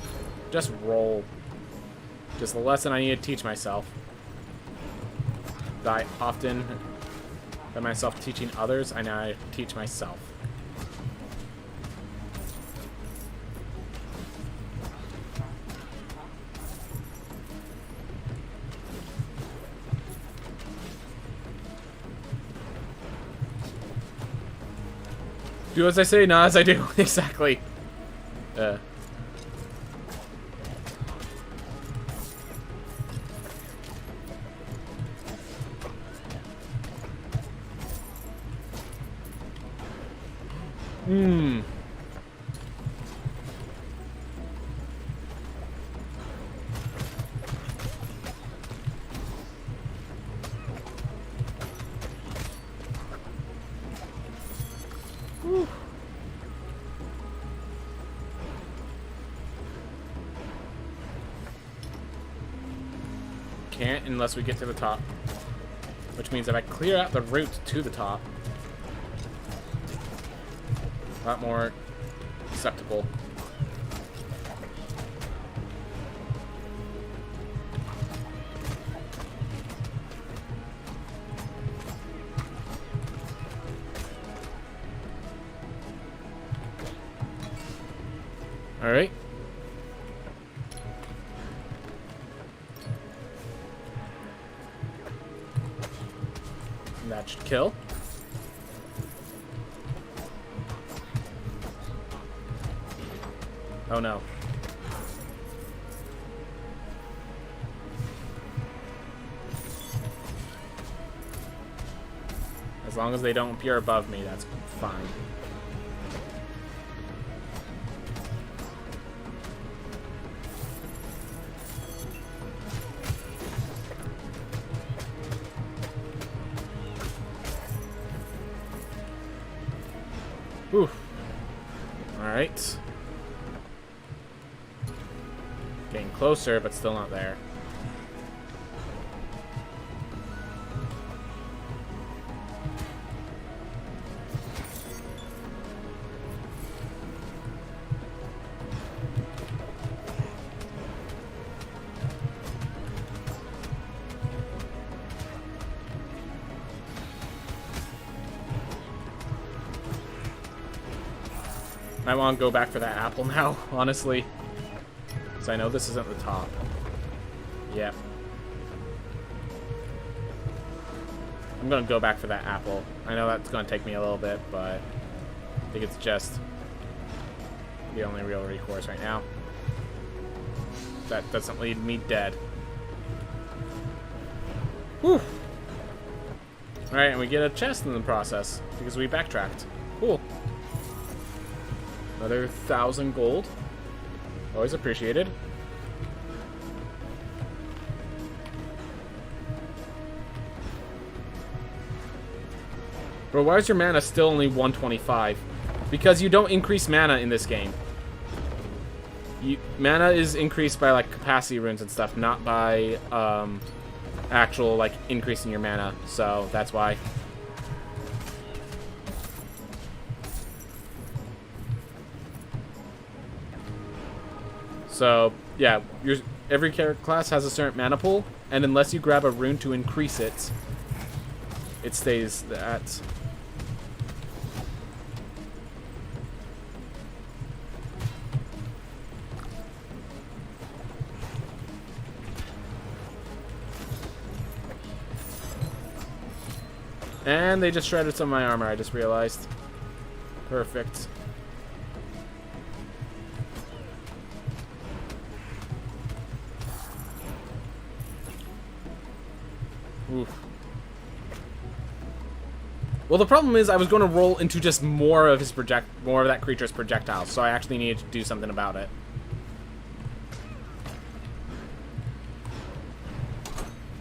Just roll. Just the lesson I need to teach myself. That I often find myself teaching others, I now teach myself. Do as I say, not as I do. Exactly. Can't unless we get to the top. Which means if I clear out the route to the top, a lot more acceptable. All right. That should kill. Oh no. As long as they don't appear above me, that's fine. Whew. Alright. Getting closer, but still not there. I want to go back for that apple now, honestly. Because I know this isn't the top. Yep. I'm going to go back for that apple. I know that's going to take me a little bit, but I think it's just the only real recourse right now. That doesn't leave me dead. Whew. Alright, and we get a chest in the process because we backtracked. Cool. Another 1,000 gold. Always appreciated. Bro, why is your mana still only 125? Because you don't increase mana in this game. Mana is increased by, like, capacity runes and stuff, not by, actual, like, increasing your mana. So, that's why. So, yeah, every character class has a certain mana pool, and unless you grab a rune to increase it, it stays that. And they just shredded some of my armor, I just realized. Perfect. Oof. Well, the problem is I was going to roll into just more of that creature's projectiles, so I actually needed to do something about it.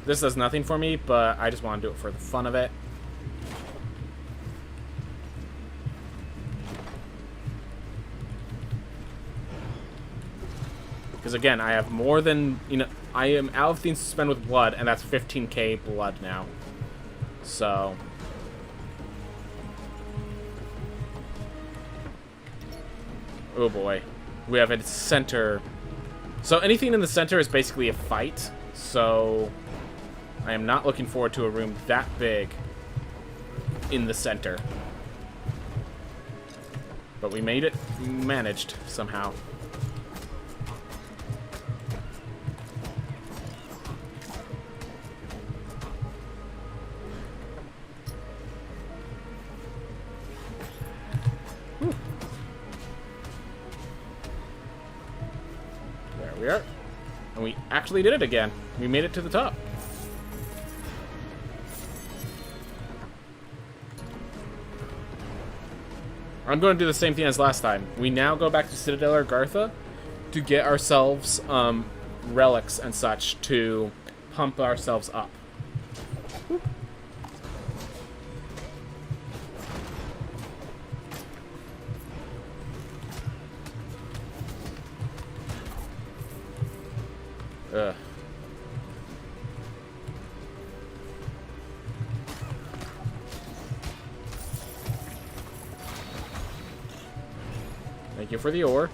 This does nothing for me, but I just want to do it for the fun of it. Because again, I have more than, I am out of things to spend with blood, and that's 15k blood now. So. Oh boy. We have a center. So anything in the center is basically a fight. So I am not looking forward to a room that big in the center. But we made it. We managed somehow. And we actually did it again. We made it to the top. I'm going to do the same thing as last time. We now go back to Citadel or Gartha to get ourselves relics and such to pump ourselves up. Woo. Ugh. Thank you for the ore.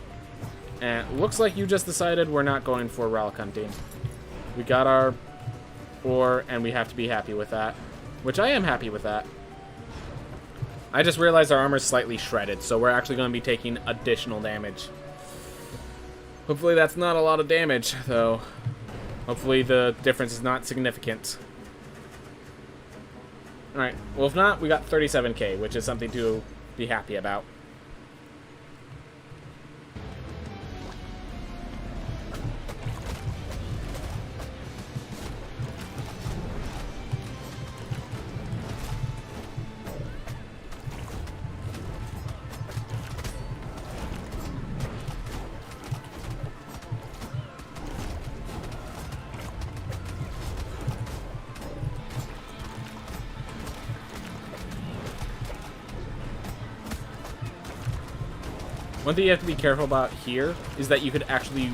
And it looks like you just decided we're not going for relic hunting. We got our ore, and we have to be happy with that. Which I am happy with that. I just realized our armor's slightly shredded, so we're actually going to be taking additional damage. Hopefully that's not a lot of damage, though. Hopefully the difference is not significant. Alright, well if not, we got 37k, which is something to be happy about. One thing you have to be careful about here is that you could actually,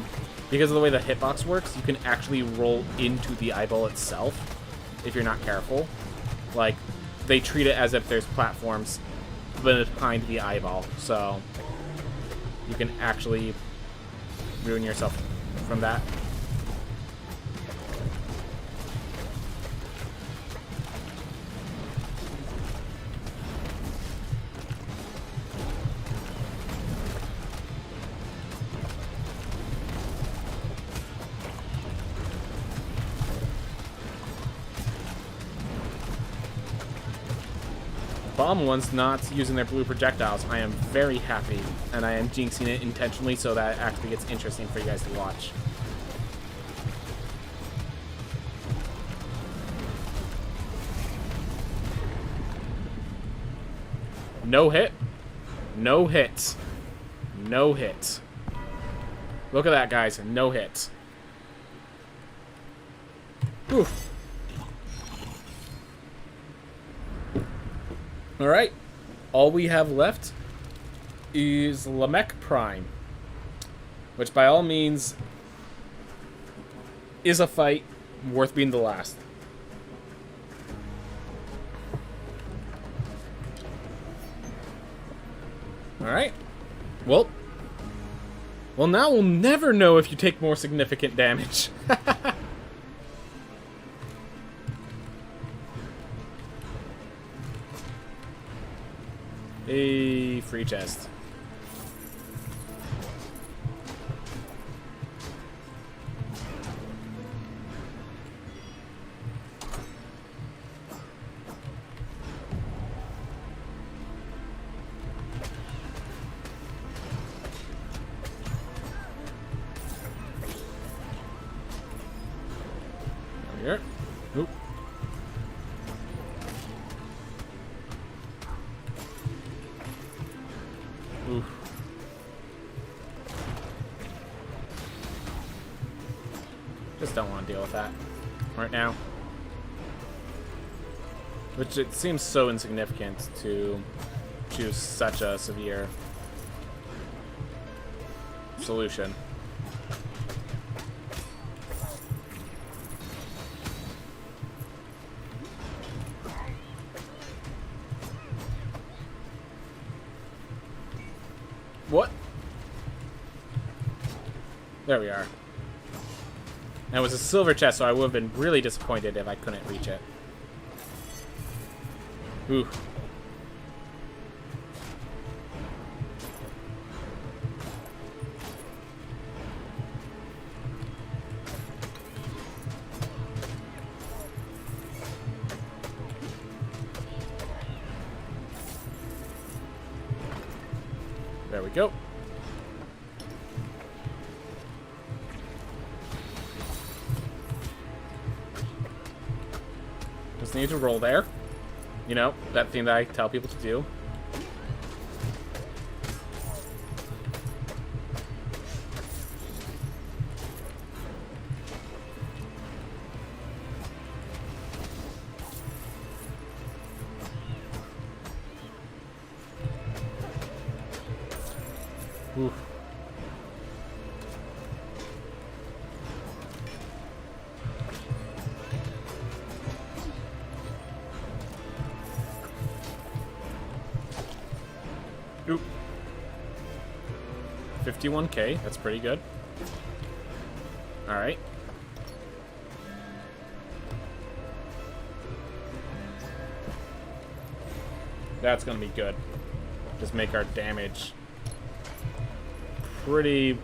because of the way the hitbox works, you can actually roll into the eyeball itself if you're not careful. Like, they treat it as if there's platforms behind the eyeball, so you can actually ruin yourself from that. bomb one's not using their blue projectiles. I am very happy, and I am jinxing it intentionally so that it actually gets interesting for you guys to watch. No hit. No hit. No hit. Look at that, guys. No hit. Oof. Alright. All we have left is Lamech Prime. Which, by all means, is a fight worth being the last. Alright. Well, now we'll never know if you take more significant damage. A free chest. Here. Oop. Oof. Just don't want to deal with that right now. Which it seems so insignificant to choose such a severe solution. What? There we are. And it was a silver chest, so I would have been really disappointed if I couldn't reach it. Ooh. There we go. Just need to roll there. You know, that thing that I tell people to do. Oof. Oop. 51K, that's pretty good. Alright. That's gonna be good. Just make our damage pretty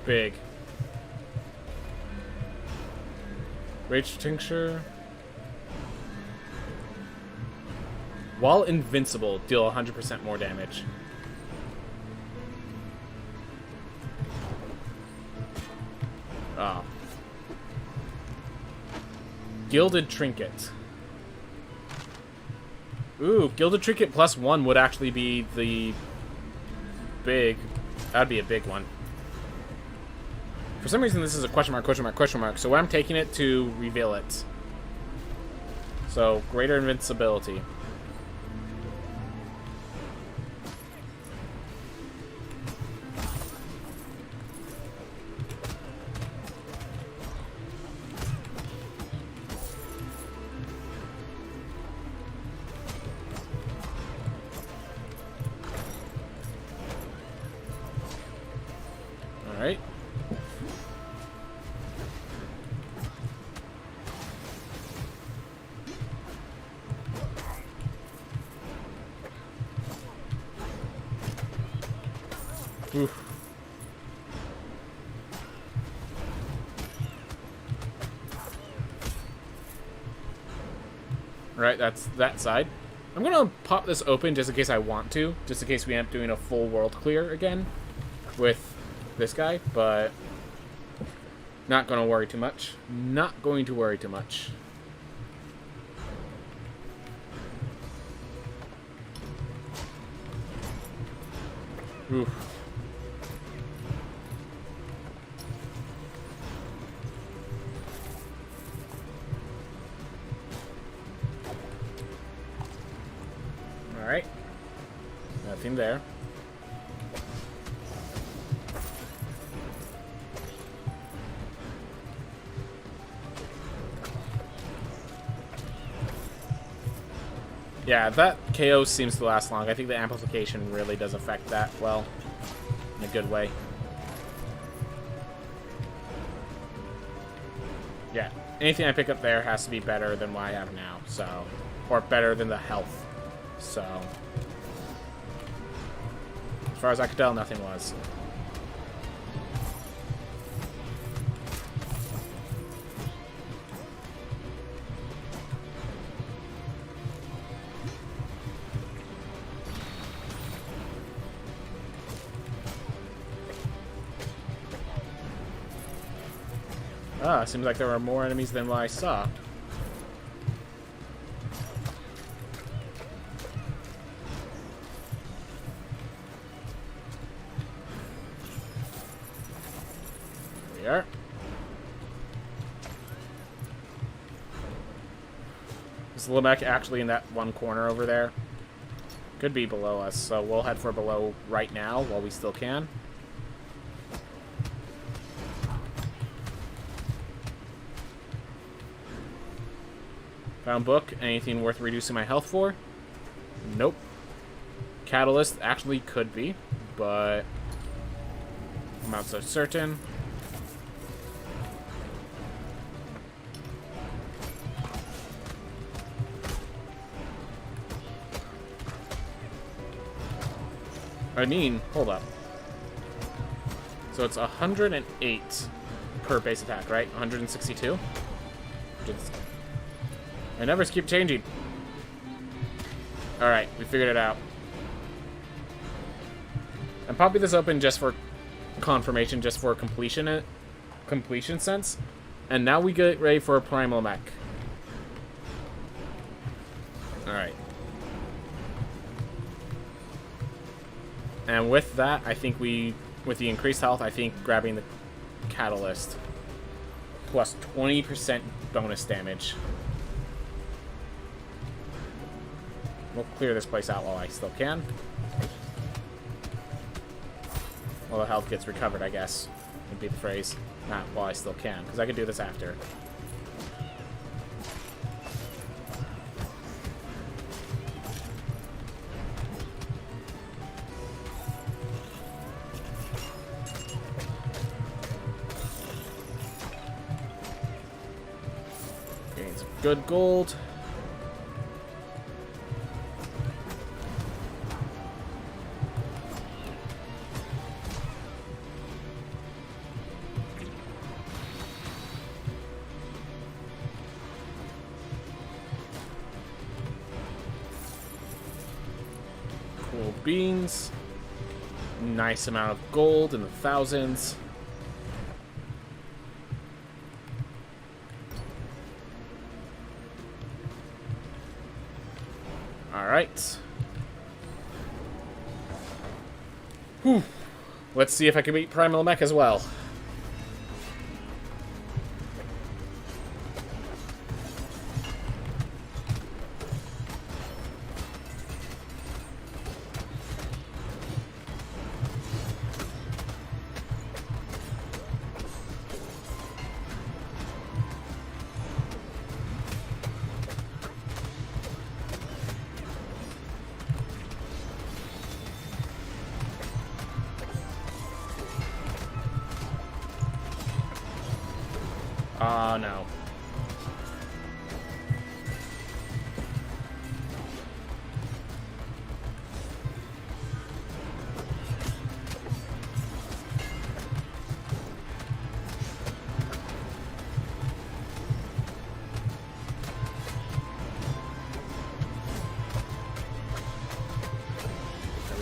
big. Rage Tincture. While invincible, deal 100% more damage. Oh. Gilded Trinket. Ooh, Gilded Trinket +1 would actually be the big... That'd be a big one. For some reason, this is a question mark, question mark, question mark. So I'm taking it to reveal it. So, greater invincibility. Alright. Oof. Right, that's that side. I'm gonna pop this open just in case I want to, just in case we end up doing a full world clear again with this guy, but not gonna worry too much. Not going to worry too much. Oof. Alright. Nothing there. Yeah, that KO seems to last long. I think the amplification really does affect that well. In a good way. Yeah. Anything I pick up there has to be better than what I have now, so... Or better than the health. So... As far as I could tell, nothing was. Ah, seems like there were more enemies than what I saw. There we are. Is Limek actually in that one corner over there? Could be below us, so we'll head for below right now while we still can. Found book. Anything worth reducing my health for? Nope. Catalyst actually could be, but I'm not so certain. I mean, hold up. So it's 108 per base attack, right? 162? My numbers keep changing. Alright, we figured it out. I'm popping this open just for confirmation, just for completion sense. And now we get ready for a primal mech. Alright. And with that, I think with the increased health, I think grabbing the catalyst plus 20% bonus damage. We'll clear this place out while I still can. While the health gets recovered, I guess, would be the phrase. Not while I still can, because I could do this after. Gain some good gold. Beans. Nice amount of gold in the thousands. Alright. Whew. Let's see if I can beat Primal Mech as well. No.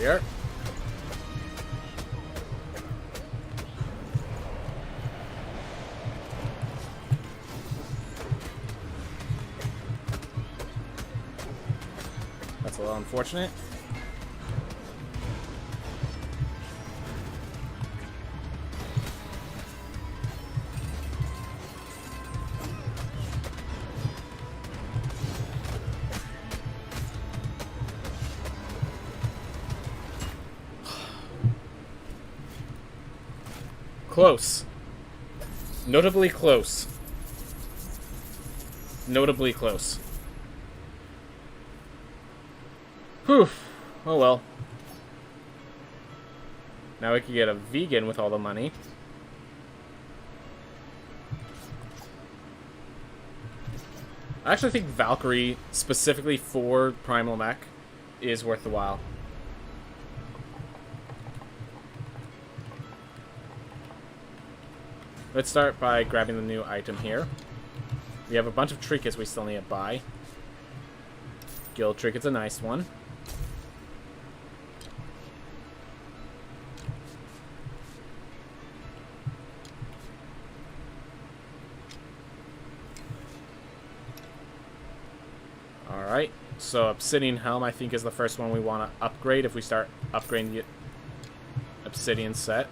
we are. That's a little unfortunate. Close. Notably close. Notably close. Whew. Oh well. Now we can get a vegan with all the money. I actually think Valkyrie, specifically for Primal Mech, is worth the while. Let's start by grabbing the new item here. We have a bunch of trinkets we still need to buy. Guild trinket's a nice one. Alright, so Obsidian Helm I think is the first one we want to upgrade if we start upgrading the Obsidian set.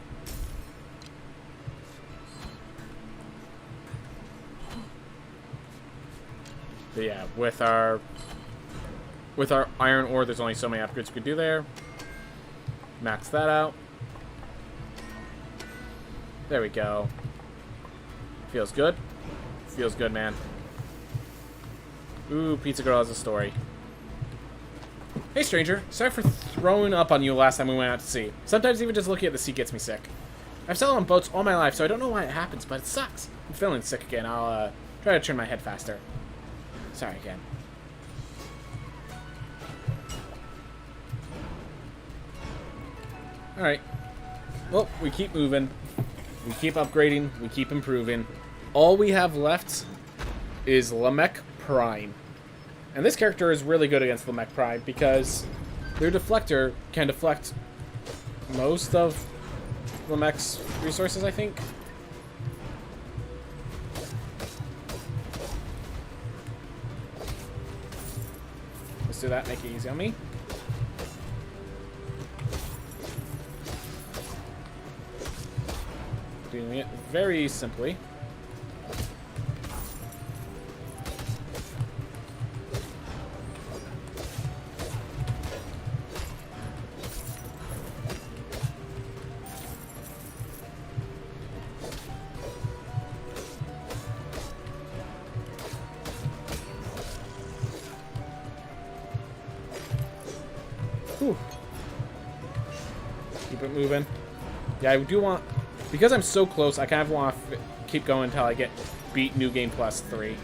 But yeah, with our iron ore, there's only so many upgrades we could do there. Max that out. There we go. Feels good. Feels good, man. Ooh, Pizza Girl has a story. Hey, stranger. Sorry for throwing up on you last time we went out to sea. Sometimes even just looking at the sea gets me sick. I've sailed on boats all my life, so I don't know why it happens, but it sucks. I'm feeling sick again. I'll try to turn my head faster. Sorry again. Alright. Well, we keep moving. We keep upgrading. We keep improving. All we have left is Lamech Prime. And this character is really good against Lamech Prime because their deflector can deflect most of Lamech's resources, I think. Let's do that, make it easy on me. Doing it very simply. Whew. Keep it moving. Yeah, I do want... Because I'm so close, I kind of want to keep going until I beat New Game Plus 3.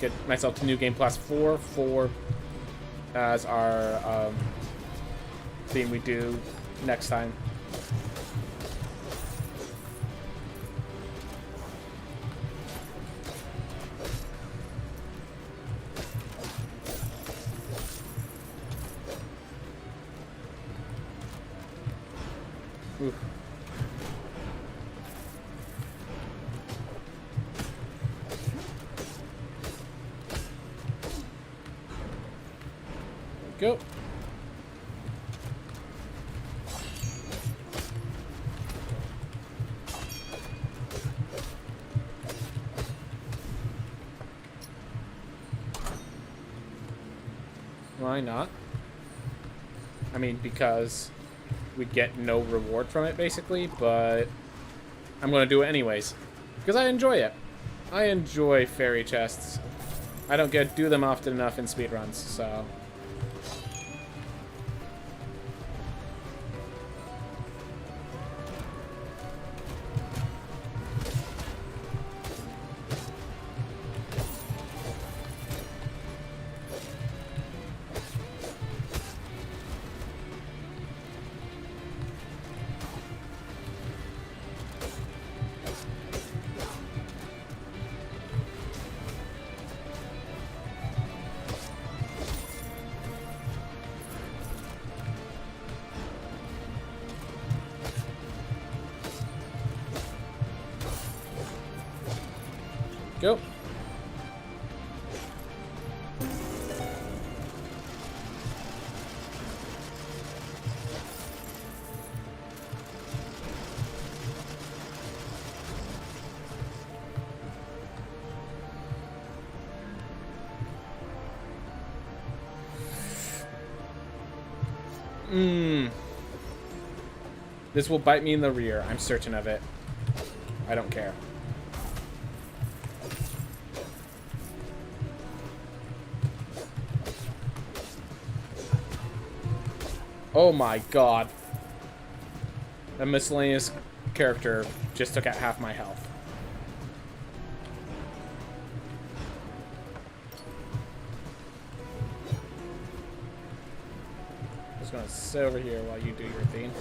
Get myself to New Game Plus 4. 4 as our theme we do next time. Oof. Go. Why not? I mean, because we get no reward from it, basically, but I'm going to do it anyways. Because I enjoy it. I enjoy fairy chests. I don't get to do them often enough in speedruns, so... This will bite me in the rear. I'm certain of it. I don't care. Oh my god. A miscellaneous character just took out half my health. Just gonna sit over here while you do your thing.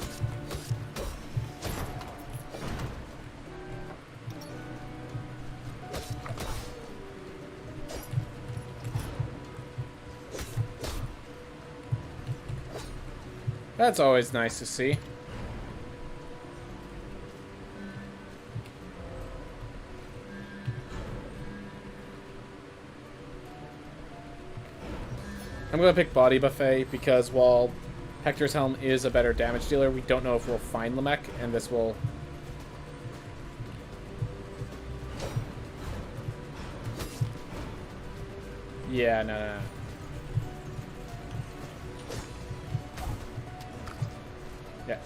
That's always nice to see. I'm going to pick Body Buffet because while Hector's Helm is a better damage dealer, we don't know if we'll find Lamech, and this will... Yeah, no. Yeah.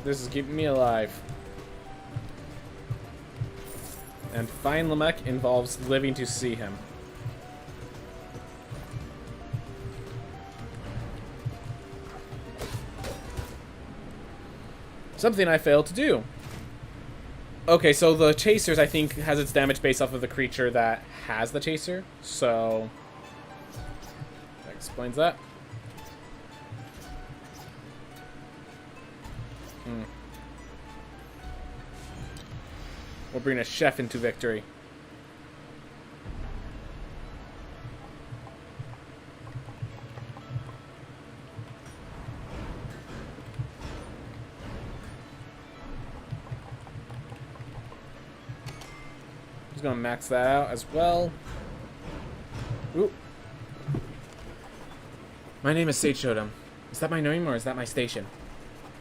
This is keeping me alive. And find Lamech involves living to see him. Something I failed to do. Okay, so the Chasers, I think, has its damage based off of the creature that has the Chaser. So... that explains that. We'll bring a chef into victory. Just gonna max that out as well. Ooh. My name is Sage Totem. Is that my name or is that my station?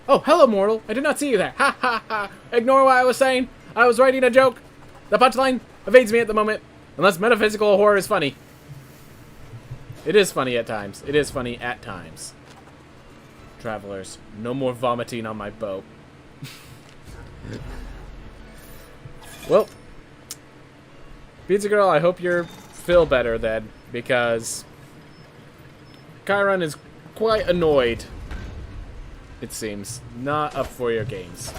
Oh, hello, mortal. I did not see you there. Ha ha ha. Ignore what I was saying. I was writing a joke. The punchline evades me at the moment. Unless metaphysical horror is funny. It is funny at times. It is funny at times. Travelers, no more vomiting on my boat. Well, Pizza Girl, I hope you feel better then, because Chiron is quite annoyed. It seems. Not up for your games.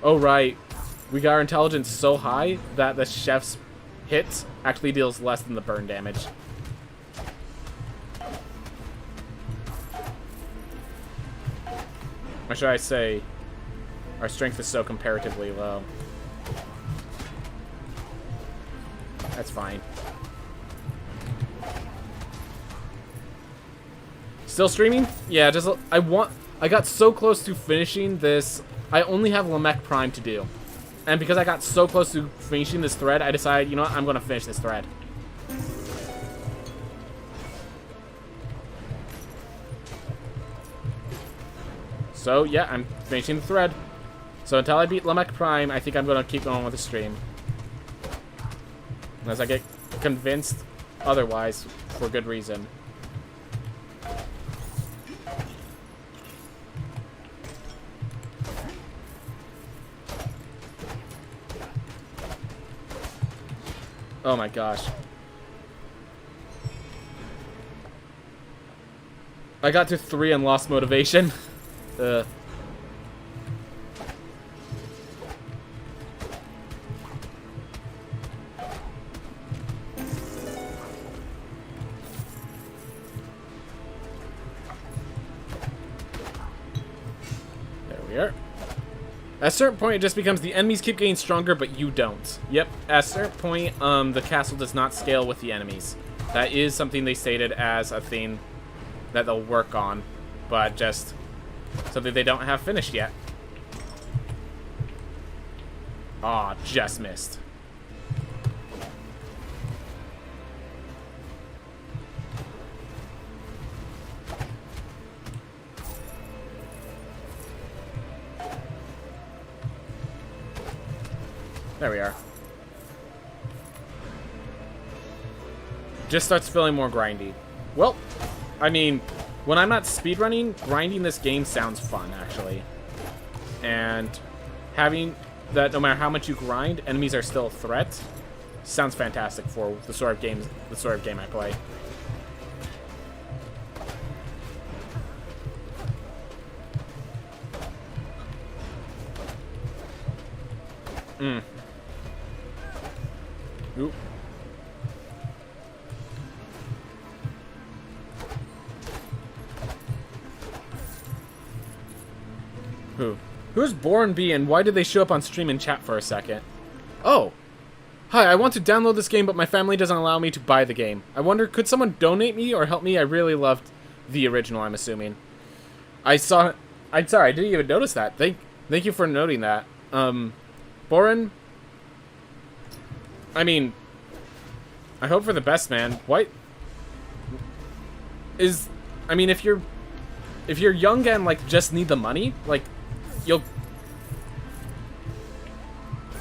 Oh, right. We got our intelligence so high that the chef's hits actually deals less than the burn damage. Or should I say, our strength is so comparatively low. That's fine. Still streaming? Yeah, just I got so close to finishing this. I only have Lamech Prime to do. And because I got so close to finishing this thread, I decided, you know what, I'm going to finish this thread. So, yeah, I'm finishing the thread. So until I beat Lamech Prime, I think I'm going to keep going with the stream. Unless I get convinced otherwise, for good reason. Oh my gosh. I got to 3 and lost motivation. There we are. At a certain point, it just becomes the enemies keep getting stronger, but you don't. Yep, at a certain point, the castle does not scale with the enemies. That is something they stated as a thing that they'll work on, but just something they don't have finished yet. Aw, just missed. There we are. Just starts feeling more grindy. Well, I mean, when I'm not speedrunning, grinding this game sounds fun, actually. And having that no matter how much you grind, enemies are still a threat, sounds fantastic for the sort of game I play. Oop. Who's Born B and why did they show up on stream and chat for a second? Oh. Hi, I want to download this game, but my family doesn't allow me to buy the game. I wonder, could someone donate me or help me? I really loved the original, I'm assuming. I'm sorry, I didn't even notice that. Thank you for noting that. Boren? I mean, I hope for the best, man. What? I mean, if you're young and, like, just need the money, like, you'll...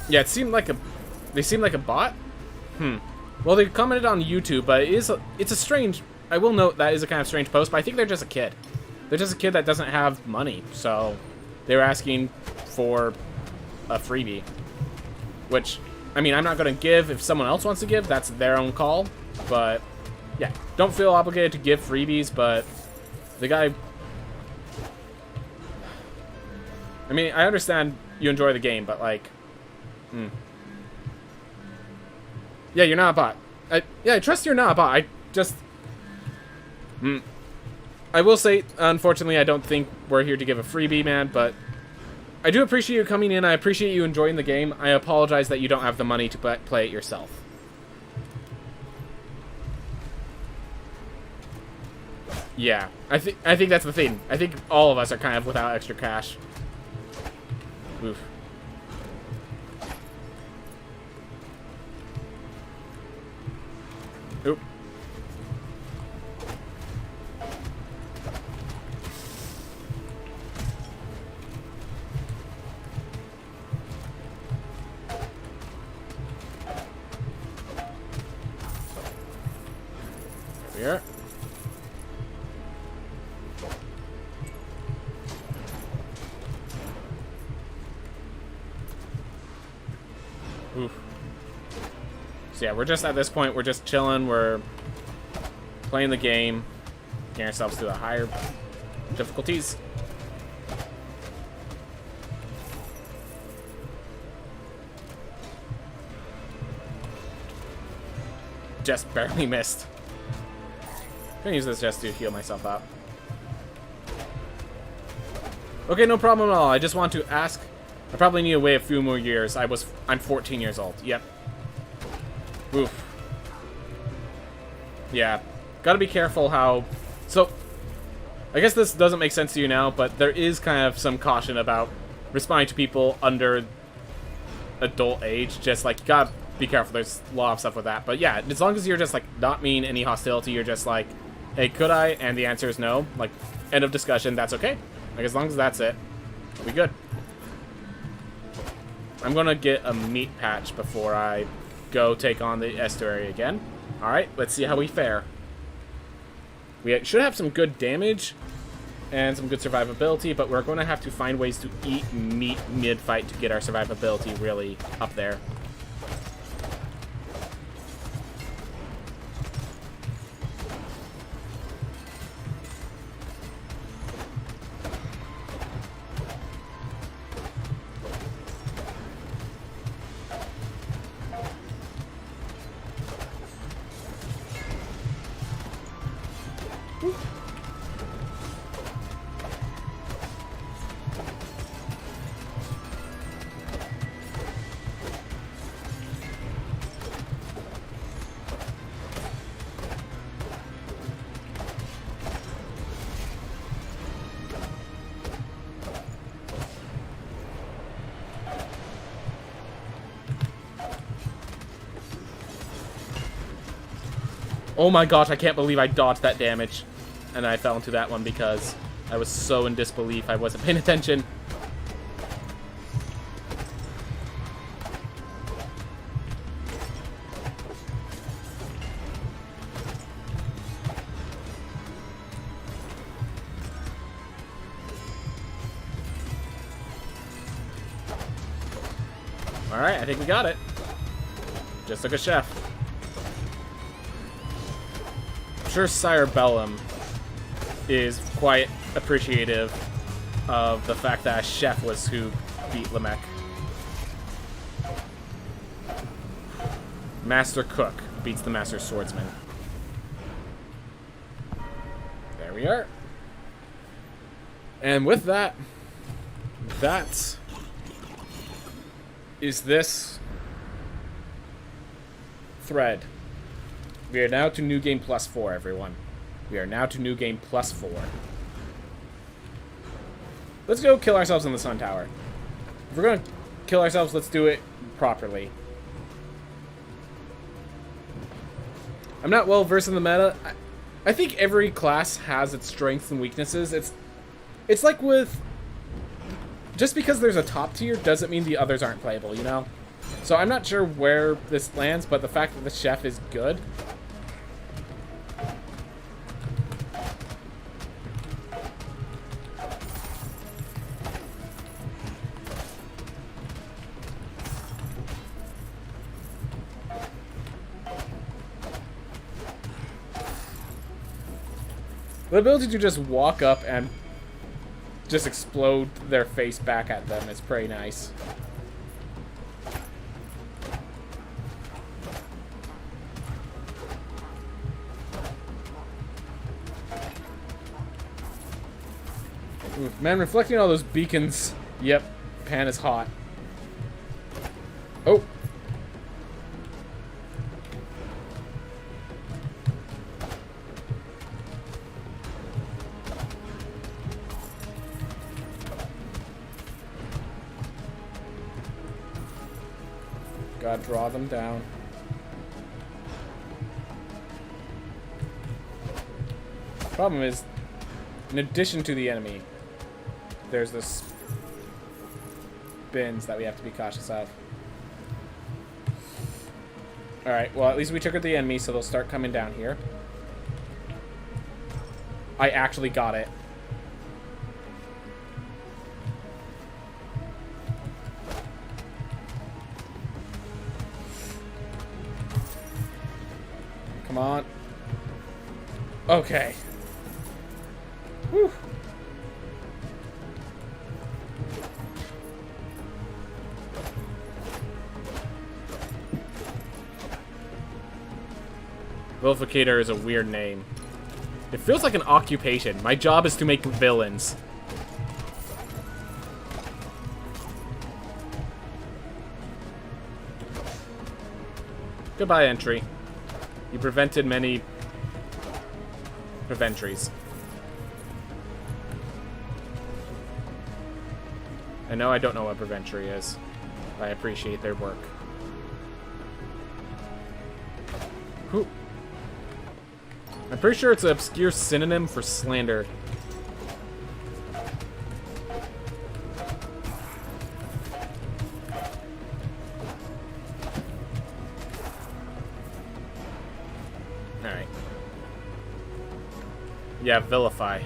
Yeah, they seem like a bot? Well, they commented on YouTube, but it's a strange... I will note that is a kind of strange post, but I think they're just a kid. They're just a kid that doesn't have money, so they were asking for a freebie. Which, I mean, I'm not going to give. If someone else wants to give, that's their own call. But, yeah, don't feel obligated to give freebies, but the guy... I mean, I understand you enjoy the game, but, like... Yeah, you're not a bot. Yeah, I trust you're not a bot. I just... I will say, unfortunately, I don't think we're here to give a freebie, man, but... I do appreciate you coming in. I appreciate you enjoying the game. I apologize that you don't have the money to play it yourself. Yeah, I think that's the thing. I think all of us are kind of without extra cash. Oof. Oop. There we are. Oof. So yeah, we're just at this point, we're just chilling, we're playing the game, getting ourselves to the higher difficulties. Just barely missed. I'm gonna use this just to heal myself up. Okay, no problem at all. I just want to ask. I probably need to wait a few more years. I'm 14 years old. Yep. Oof. Yeah. Gotta be careful how... So, I guess this doesn't make sense to you now, but there is kind of some caution about responding to people under adult age. Just, like, you gotta be careful. There's a lot of stuff with that. But yeah, as long as you're just, like, not mean any hostility, you're just like, hey, could I? And the answer is no. Like, end of discussion. That's okay. Like, as long as that's it, we good. I'm gonna get a meat patch before I go take on the estuary again. Alright, let's see how we fare. We should have some good damage and some good survivability, but we're going to have to find ways to eat meat mid-fight to get our survivability really up there. Oh my gosh, I can't believe I dodged that damage. And I fell into that one because I was so in disbelief I wasn't paying attention. Alright, I think we got it. Just like a chef. I'm sure Sire Bellum is quite appreciative of the fact that a chef was who beat Lamech. Master Cook beats the Master Swordsman. There we are. And with that, that is this thread. We are now to New Game Plus 4, everyone. We are now to New Game Plus 4. Let's go kill ourselves in the Sun Tower. If we're going to kill ourselves, let's do it properly. I'm not well versed in the meta. I think every class has its strengths and weaknesses. It's like with... Just because there's a top tier doesn't mean the others aren't playable, you know? So I'm not sure where this lands, but the fact that the chef is good... The ability to just walk up and just explode their face back at them is pretty nice. Ooh, man, reflecting all those beacons. Yep, Pan is hot. Oh! Gotta draw them down. Problem is, in addition to the enemy, there's this spins that we have to be cautious of. Alright, well at least we triggered the enemy, so they'll start coming down here. I actually got it. Come on. Okay. Whew. Vilificator is a weird name. It feels like an occupation. My job is to make villains. Goodbye, entry. You prevented many preventries. I know I don't know what preventry is, but I appreciate their work. Whew. I'm pretty sure it's an obscure synonym for slander. Alright. Yeah, vilify.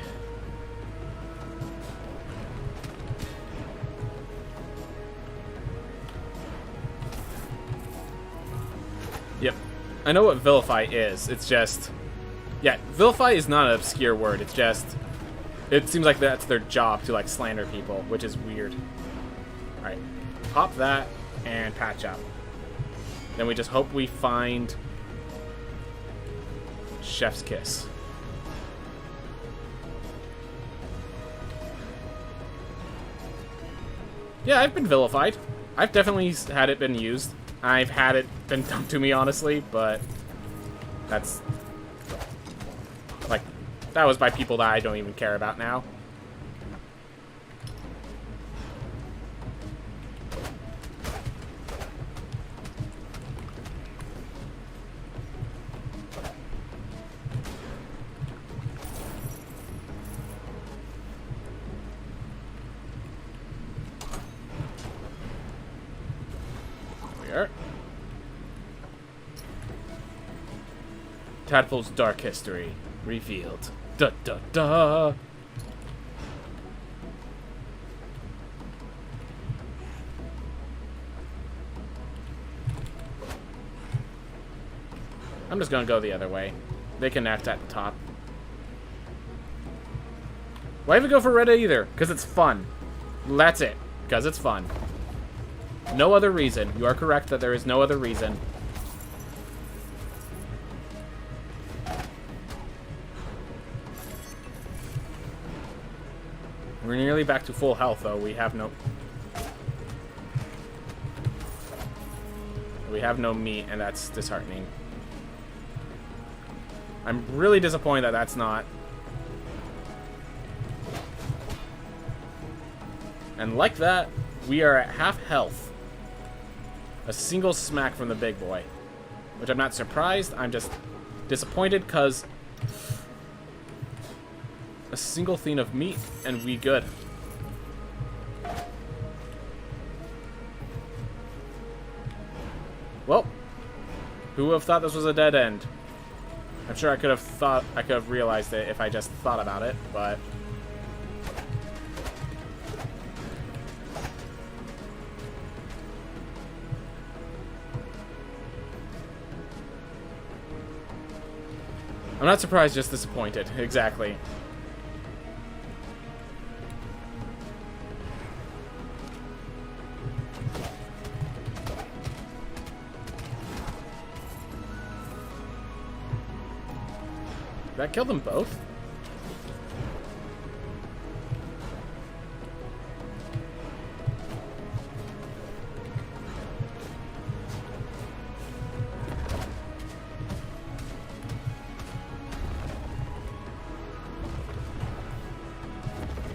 Yep. I know what vilify is. It's just... Yeah, vilify is not an obscure word. It's just... It seems like that's their job to, like, slander people, which is weird. Alright. Pop that and patch up. Then we just hope we find... Chef's Kiss. Yeah, I've been vilified. I've definitely had it been used. I've had it been done to me, honestly, but that's... Like, that was by people that I don't even care about now. Tadpole's dark history revealed. Da da da. I'm just gonna go the other way. They connect at the top. Why even go for red either? Because it's fun. That's it. Because it's fun. No other reason. You are correct that there is no other reason. We're nearly back to full health, though. We have no meat, and that's disheartening. I'm really disappointed that that's not. And like that, we are at half health. A single smack from the big boy. Which I'm not surprised, I'm just disappointed because a single thing of meat and we good. Well, who would have thought this was a dead end? I'm sure I could have realized it if I just thought about it, but I'm not surprised, just disappointed. Exactly. Did that kill them both?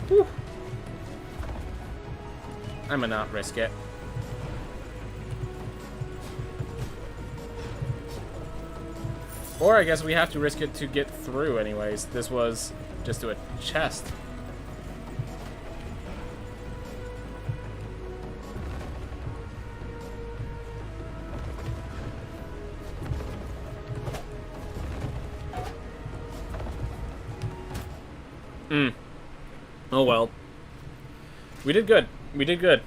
Whew. I'm gonna not risk it. Or I guess we have to risk it to get through anyways. This was just to a chest. Oh well. We did good. We did good.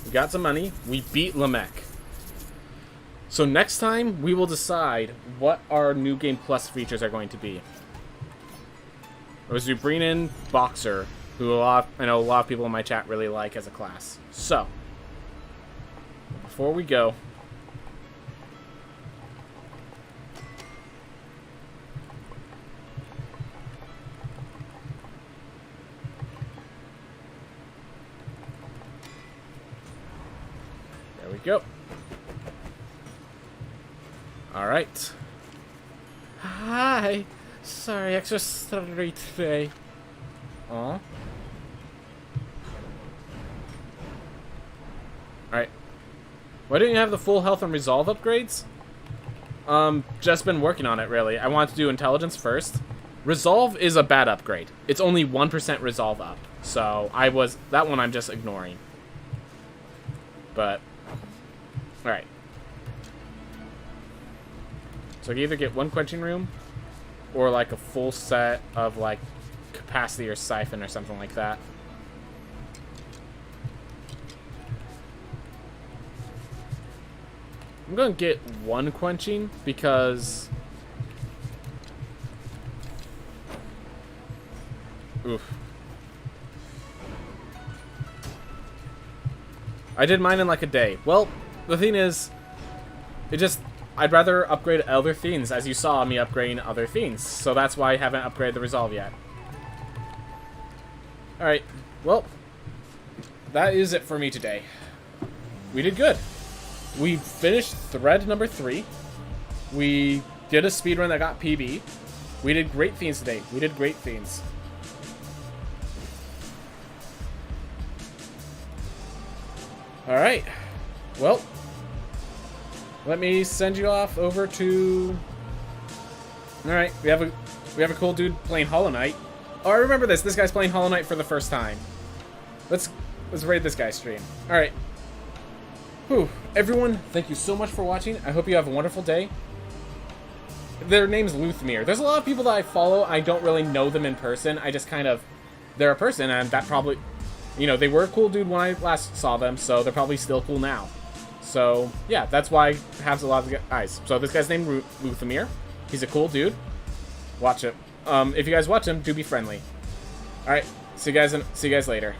We got some money. We beat Lamech. So next time, we will decide what our New Game Plus features are going to be. It was to bring in Boxer, who I know a lot of people in my chat really like as a class. So, before we go, there we go. Alright. Hi. Sorry, extra stuttery today. Aw. Alright. Why didn't you have the full health and resolve upgrades? Just been working on it, really. I wanted to do intelligence first. Resolve is a bad upgrade. It's only 1% resolve up. So, that one I'm just ignoring. But, alright. So I can either get one quenching room, or like a full set of like capacity or siphon or something like that. I'm gonna get one quenching because oof. I did mine in like a day. Well, the thing is, I'd rather upgrade other things, as you saw me upgrading other things. So that's why I haven't upgraded the resolve yet. Alright, well, that is it for me today. We did good. We finished thread number 3. We did a speedrun that got PB. We did great things today. We did great things. Alright, well, let me send you off over to. All right, we have a cool dude playing Hollow Knight. Oh, I remember this. This guy's playing Hollow Knight for the first time. Let's raid this guy's stream. All right. Whew. Everyone, thank you so much for watching. I hope you have a wonderful day. Their name's Luthmir. There's a lot of people that I follow. I don't really know them in person. I just kind of, they're a person, and that probably, you know, they were a cool dude when I last saw them, so they're probably still cool now. So, yeah, that's why he has a lot of eyes. So this guy's named Luthamir. He's a cool dude. Watch it. If you guys watch him, do be friendly. Alright, see you guys later.